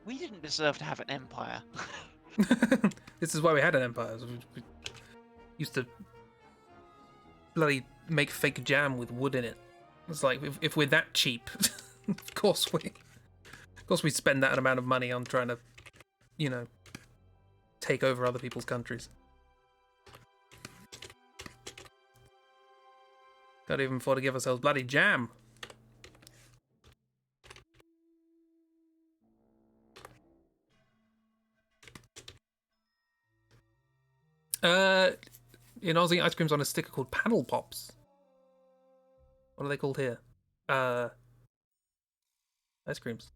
We didn't deserve to have an empire. This is why we had an empire. We used to bloody make fake jam with wood in it. It's like if we're that cheap, of course we spend that amount of money on trying to, take over other people's countries. Can't even afford to give ourselves bloody jam. In Aussie, ice cream's on a sticker called Paddle Pops. What are they called here? Ice creams.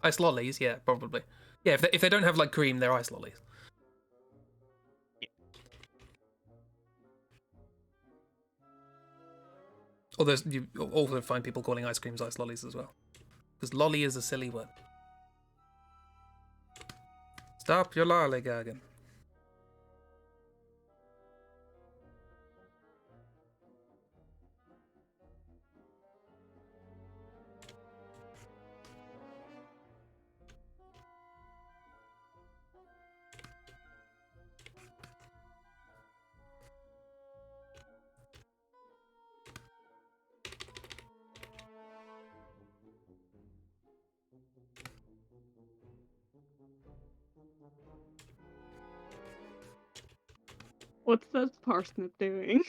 Ice lollies, yeah, probably. Yeah, if they don't have like cream, they're ice lollies. Although you also find people calling ice creams ice lollies as well, because lolly is a silly word. Stop your lollygagging. What's that parsnip doing?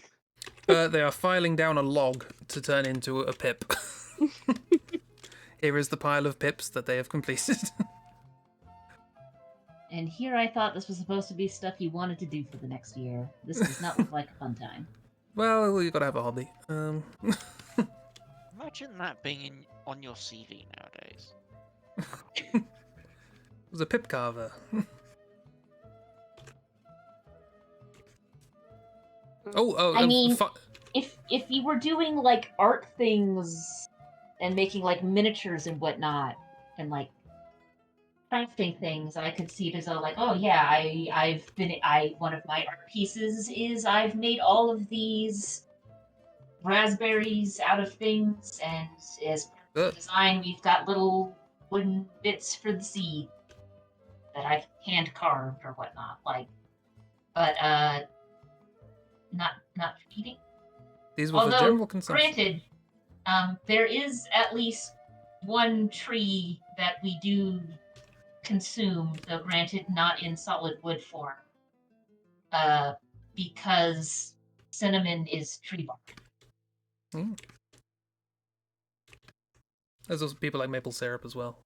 They are filing down a log to turn into a pip. Here is the pile of pips that they have completed. And here I thought this was supposed to be stuff you wanted to do for the next year. This does not look like a fun time. Well, you gotta have a hobby. Imagine that being on your CV nowadays. It was a pip carver. I mean, if you were doing like art things and making like miniatures and whatnot, and like crafting things, I could see it as a like, oh yeah, one of my art pieces is I've made all of these raspberries out of things, and as part of the design, we've got little wooden bits for the seed that I've hand carved or whatnot. Like, but not eating. These were for general consumption. Granted, there is at least one tree that we do consume, though granted not in solid wood form, because cinnamon is tree bark. Mm. There's also people like maple syrup as well.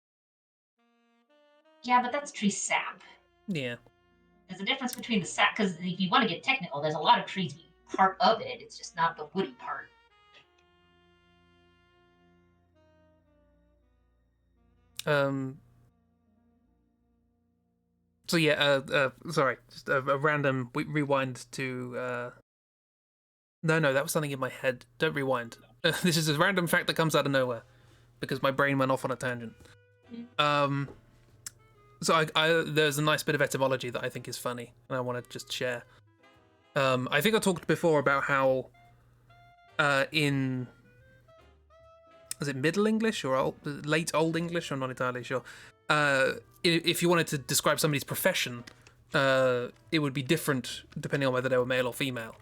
Yeah, but that's tree sap. Yeah. There's a difference between the sap, because if you want to get technical, there's a lot of trees part of it. It's just not the woody part. So yeah, sorry, just a random rewind to. No, that was something in my head. Don't rewind. This is a random fact that comes out of nowhere because my brain went off on a tangent. So there's a nice bit of etymology that I think is funny, and I want to just share. I think I talked before about how in is it Middle English or late Old English? I'm not entirely sure. If you wanted to describe somebody's profession, it would be different depending on whether they were male or female.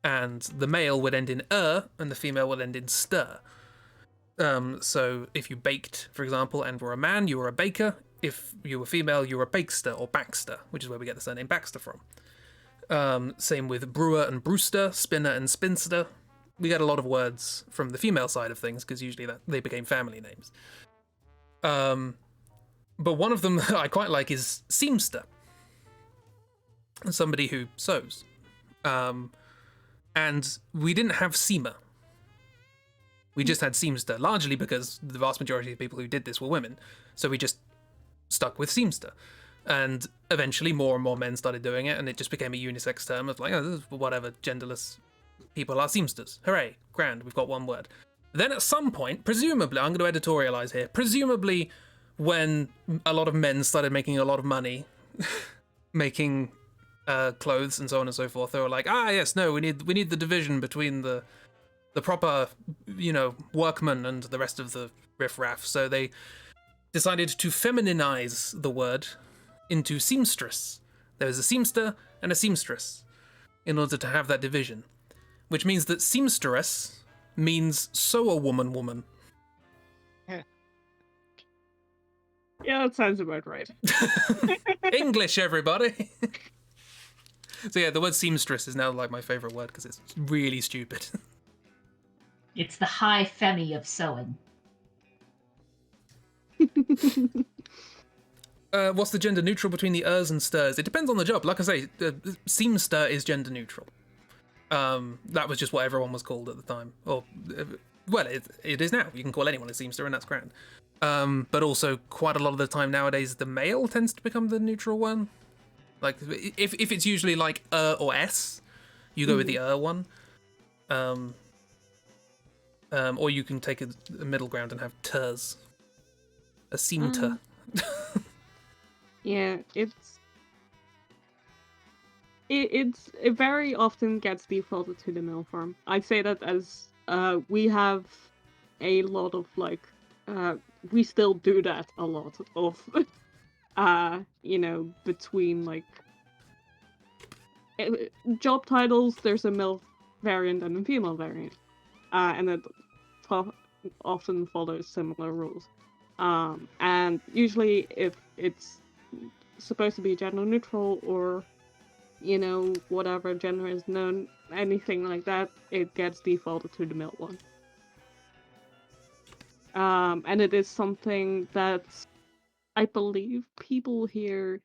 And the male would end in and the female would end in stir. So if you baked, for example, and were a man, you were a baker. If you were female, you were a bakester or Baxter, which is where we get the surname Baxter from. Same with brewer and brewster, spinner and spinster. We get a lot of words from the female side of things because usually they became family names. But one of them that I quite like is seamster. Somebody who sews. And we didn't have seamer. We just had seamster, largely because the vast majority of people who did this were women. So we just stuck with seamster. And eventually more and more men started doing it, and it just became a unisex term of like, oh, this is whatever, genderless people are seamsters. Hooray, grand, we've got one word. Then at some point, presumably, I'm going to editorialize here, presumably when a lot of men started making a lot of money making clothes and so on and so forth, they were like, yes, no, we need the division between the proper, workman and the rest of the riffraff. So they decided to femininize the word into seamstress. There is a seamster and a seamstress in order to have that division, which means that seamstress means sew woman. Yeah, that sounds about right. English, everybody. So yeah, the word seamstress is now like my favorite word because it's really stupid. It's the high femi of sewing. What's the gender neutral between the ers and stirs? It depends on the job. Like I say, seamster is gender neutral. That was just what everyone was called at the time. Or, well, it is now. You can call anyone a seamster, and that's grand. But also, quite a lot of the time nowadays, the male tends to become the neutral one. Like, if it's usually like or s, you go with the one. Or you can take a middle ground and have ters. A seamter. Yeah, it very often gets defaulted to the male form. I say that as we have a lot of like we still do that a lot of between like job titles, there's a male variant and a female variant, and it often follows similar rules. And usually if it's supposed to be gender neutral or whatever gender is known, anything like that, it gets defaulted to the male one. And it is something that I believe people here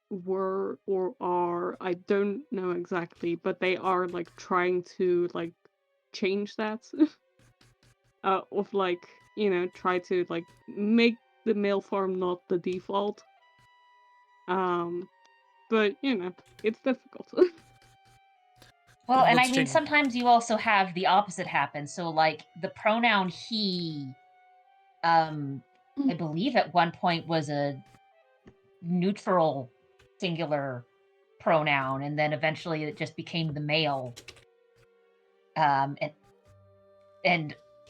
were or are, I don't know exactly, but they are like trying to like change that. Of like, try to like make the male form not the default. But it's difficult. Well, and I Let's mean, change- sometimes you also have the opposite happen. So, like, the pronoun he, I believe at one point was a neutral singular pronoun, and then eventually it just became the male. And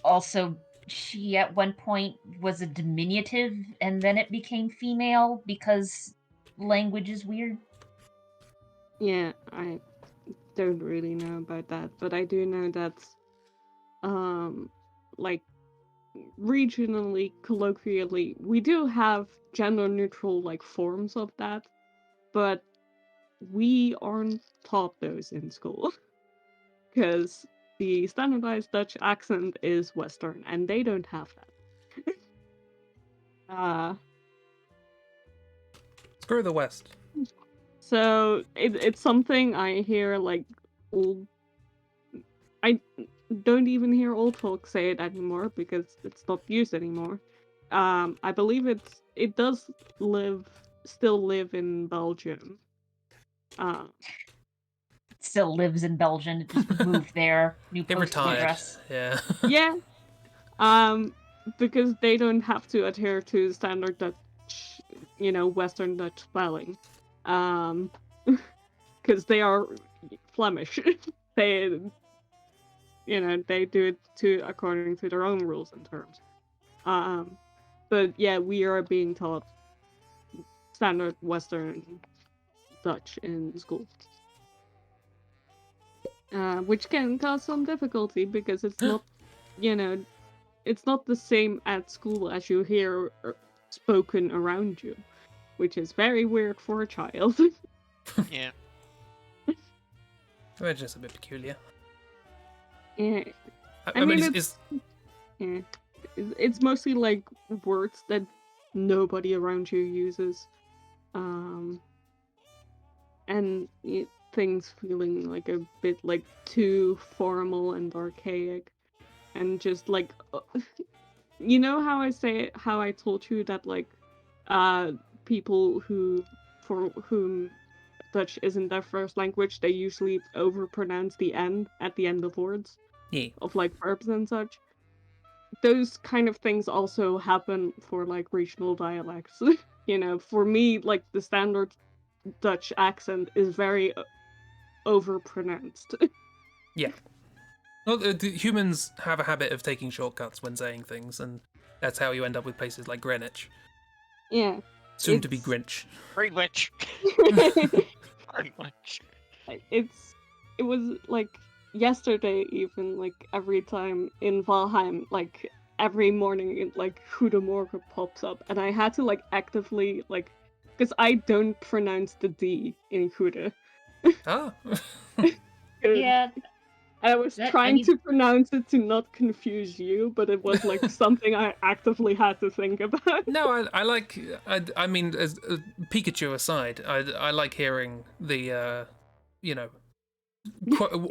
also she at one point was a diminutive, and then it became female because language is weird. Yeah, I don't really know about that, but I do know that, like, regionally, colloquially, we do have gender neutral, like, forms of that, but we aren't taught those in school. Because the standardized Dutch accent is Western, and they don't have that. Screw the West. So it's something I hear like old. I don't even hear old folks say it anymore because it's not used anymore. I believe it does still live in Belgium. It still lives in Belgium. It just moved there. New It postal retired. address. Yeah. Yeah. Because they don't have to adhere to standard Dutch, Western Dutch spelling. Because they are Flemish. they, they do it according to their own rules and terms. But yeah, we are being taught standard Western Dutch in school. Which can cause some difficulty because it's not, it's not the same at school as you hear spoken around you, which is very weird for a child. Yeah. We're just a bit peculiar. Yeah, I mean, yeah, it's mostly like words that nobody around you uses, and things feeling like a bit like too formal and archaic, and just like, how I told you that like, people for whom Dutch isn't their first language, they usually overpronounce the N at the end of words. yeah. Of like verbs and such. Those kind of things also happen for like regional dialects. For me, like the standard Dutch accent is very overpronounced. Yeah. Well, the humans have a habit of taking shortcuts when saying things, and that's how you end up with places like Greenwich. Yeah. Soon to be Grinch. Pretty much. Pretty much. It was like yesterday even, like every time in Valheim, like every morning like Goedemorgen pops up, and I had to like actively like, because I don't pronounce the D in Goede. Ah. Yeah. I was trying to pronounce it to not confuse you, but it was like something I actively had to think about. No, I like. I mean, as Pikachu aside, I like hearing the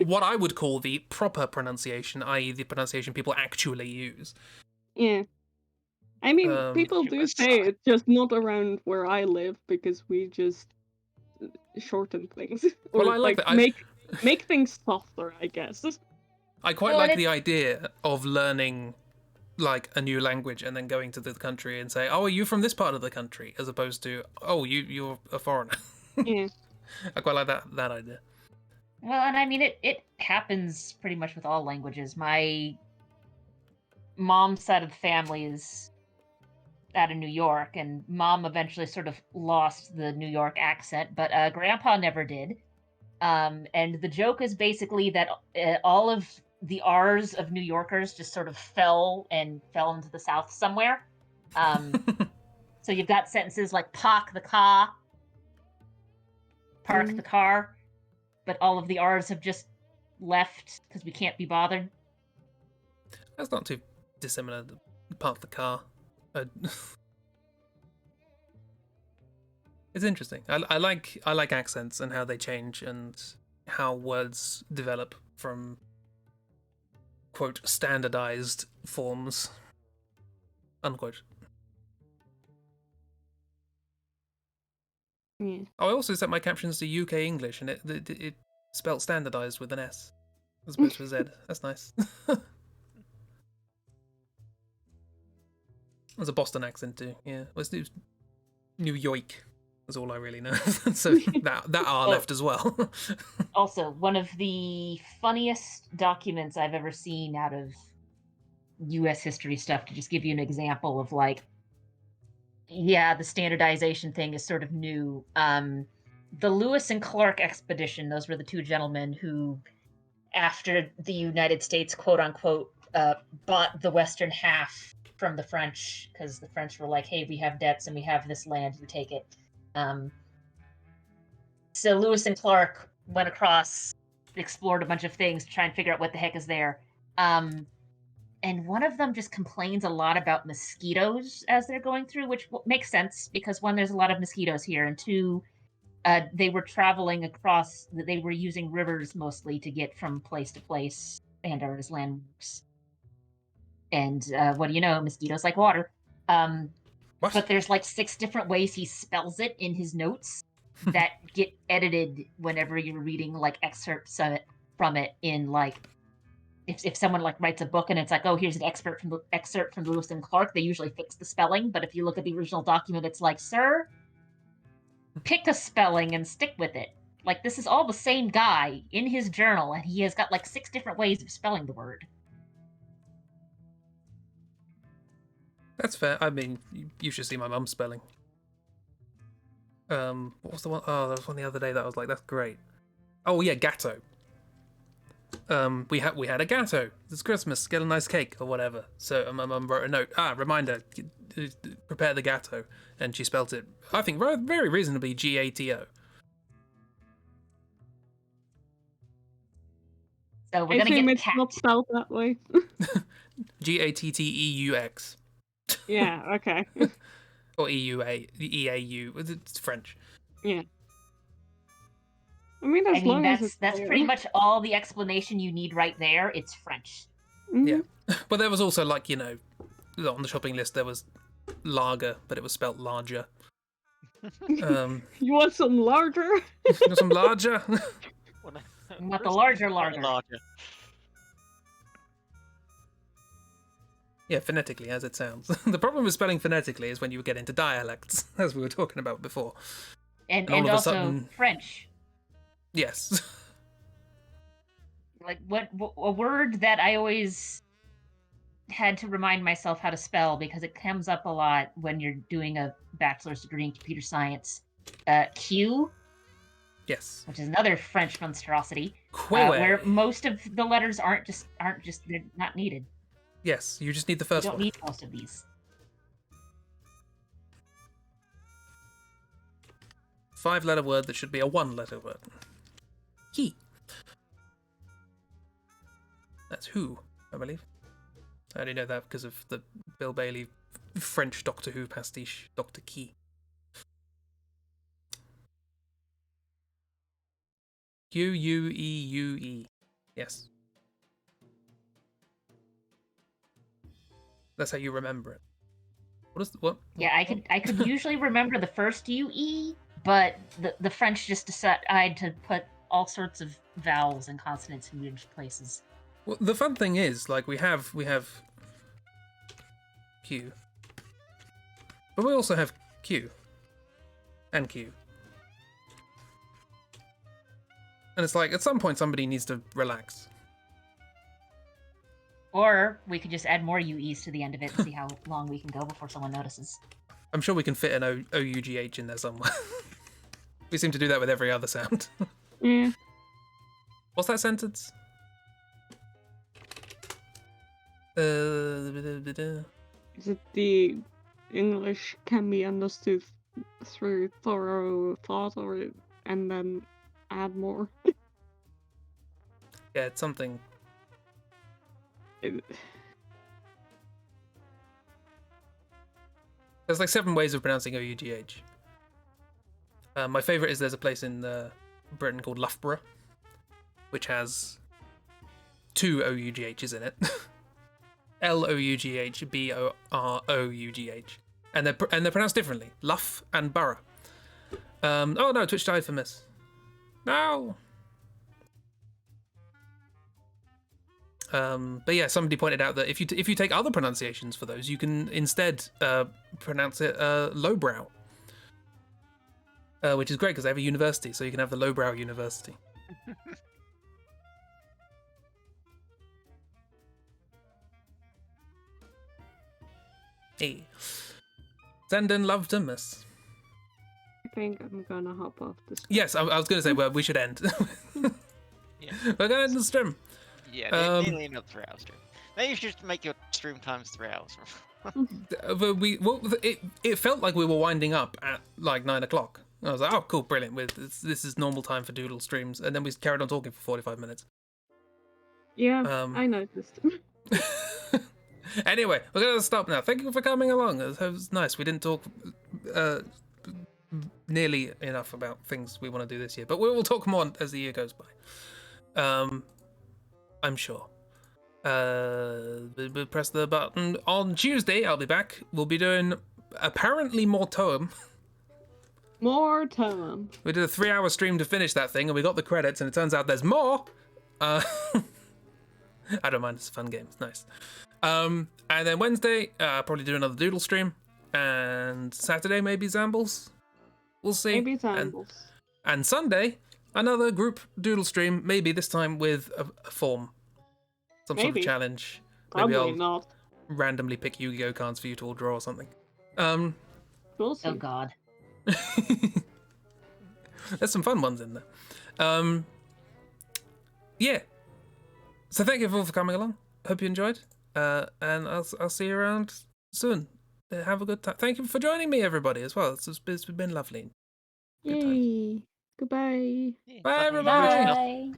what I would call the proper pronunciation, i.e., the pronunciation people actually use. Yeah. I mean, people do say it, just not around where I live, because we just shorten things. Or Well, I like that. Make things softer, I guess. I quite like the idea of learning like a new language and then going to the country and say, "Oh, are you from this part of the country?" as opposed to, "Oh, you're a foreigner." Yeah. I quite like that idea. Well, and I mean, it happens pretty much with all languages. My mom's side of the family is out of New York, and mom eventually sort of lost the New York accent, but grandpa never did. And the joke is basically that all of the R's of New Yorkers just sort of fell into the South somewhere. So you've got sentences like "park the car," park the car, but all of the R's have just left because we can't be bothered. That's not too dissimilar. Park the car. It's interesting. I like accents and how they change and how words develop from quote standardized forms unquote. Yeah. Oh, I also set my captions to UK English and it spelt standardized with an S as opposed to a Z. That's nice. There's a Boston accent too. Yeah, well, it's New York. That's all I really know. So that R left as well. Also, one of the funniest documents I've ever seen out of U.S. history stuff, to just give you an example of like, yeah, the standardization thing is sort of new. The Lewis and Clark expedition, those were the two gentlemen who, after the United States, quote unquote, bought the western half from the French, because the French were like, hey, we have debts and we have this land, you take it. So Lewis and Clark went across, explored a bunch of things to try and figure out what the heck is there. And one of them just complains a lot about mosquitoes as they're going through, which makes sense because one, there's a lot of mosquitoes here, and two, they were traveling across, they were using rivers mostly to get from place to place and are as landmarks. And what do you know? Mosquitoes like water. But there's like 6 different ways he spells it in his notes that get edited whenever you're reading like excerpts of it from it in like if someone like writes a book and it's like, oh, here's an excerpt from Lewis and Clark, they usually fix the spelling. But if you look at the original document, it's like, sir, pick a spelling and stick with it. Like, this is all the same guy in his journal, and he has got like 6 different ways of spelling the word. That's fair. I mean, you should see my mum's spelling. What was the one? Oh, there was one the other day that I was like, that's great. Oh yeah, gatto. We had a gatto. It's Christmas. Get a nice cake or whatever. So my mum wrote a note. Reminder, prepare the gatto, and she spelt it, I think, very reasonably GATO. So we're gonna get it's not spelled that way. GATTEUX. Yeah. Okay. Or EAU. It's French. Yeah. I mean, that's pretty much all the explanation you need right there. It's French. Mm-hmm. Yeah. But there was also, like, you know, on the shopping list there was lager, but it was spelt larger. You want some larger? You want some larger? Not the larger. Yeah, phonetically, as it sounds. The problem with spelling phonetically is when you get into dialects, as we were talking about before. And all of also a sudden... French. Yes. Like, a word that I always had to remind myself how to spell, because it comes up a lot when you're doing a bachelor's degree in computer science. Q. Yes. Which is another French monstrosity. Where most of the letters aren't just they're not needed. Yes, you just need the first one. You don't need most of these. 5-letter word that should be a 1-letter word. He. That's who, I believe. I only know that because of the Bill Bailey French Doctor Who pastiche, Dr. Key. Q-U-E-U-E. Yes. That's how you remember it. What? Yeah, I could usually remember the first UE, but the French just decided to put all sorts of vowels and consonants in weird places. Well, the fun thing is, like, we have Q, but we also have Q and Q, and it's like at some point somebody needs to relax. Or we could just add more UEs to the end of it and see how long we can go before someone notices. I'm sure we can fit an OUGH in there somewhere. We seem to do that with every other sound. Yeah. What's that sentence? Is it the English can be understood through thorough thought, or and then add more. Yeah, it's something. There's like 7 ways of pronouncing OUGH. My favorite is there's a place in Britain called Loughborough, which has 2 OUGHs in it. LOUGH, BOROUGH, and they're pronounced differently. Luff and Borough. Oh no, Twitch died for miss. No. But yeah, somebody pointed out that if you take other pronunciations for those, you can instead pronounce it lowbrow, which is great because they have a university, so you can have the lowbrow university. Hey, Zenden loved to miss. I think I'm gonna hop off this. Yes, I was going to say, well, we should end. Yeah. We're going to end the stream. Yeah, nearly not 3 hours stream. Maybe you should just make your stream times 3 hours. It felt like we were winding up at like 9 o'clock. I was like, oh, cool, brilliant. This is normal time for Doodle streams, and then we carried on talking for 45 minutes. Yeah, I noticed. Anyway, we're gonna stop now. Thank you for coming along. It was nice. We didn't talk nearly enough about things we want to do this year, but we will talk more as the year goes by. I'm sure. Press the button. On Tuesday, I'll be back. We'll be doing apparently more Toem. More Toem. We did a 3-hour stream to finish that thing, and we got the credits, and it turns out there's more. I don't mind. It's a fun game. It's nice. And then Wednesday, probably do another Doodle stream, and Saturday maybe Zambles. We'll see. Maybe Zambles. And Sunday, another group Doodle stream, maybe this time with a form. Some sort of challenge. Probably maybe I'll not. randomly pick Yu-Gi-Oh cards for you to all draw or something. We'll see. Oh God. There's some fun ones in there. Yeah. So thank you all for coming along. Hope you enjoyed. And I'll see you around soon. Have a good time. Thank you for joining me, everybody, as well. It's been lovely. Good times. Yay. Goodbye. Bye, everybody. Bye.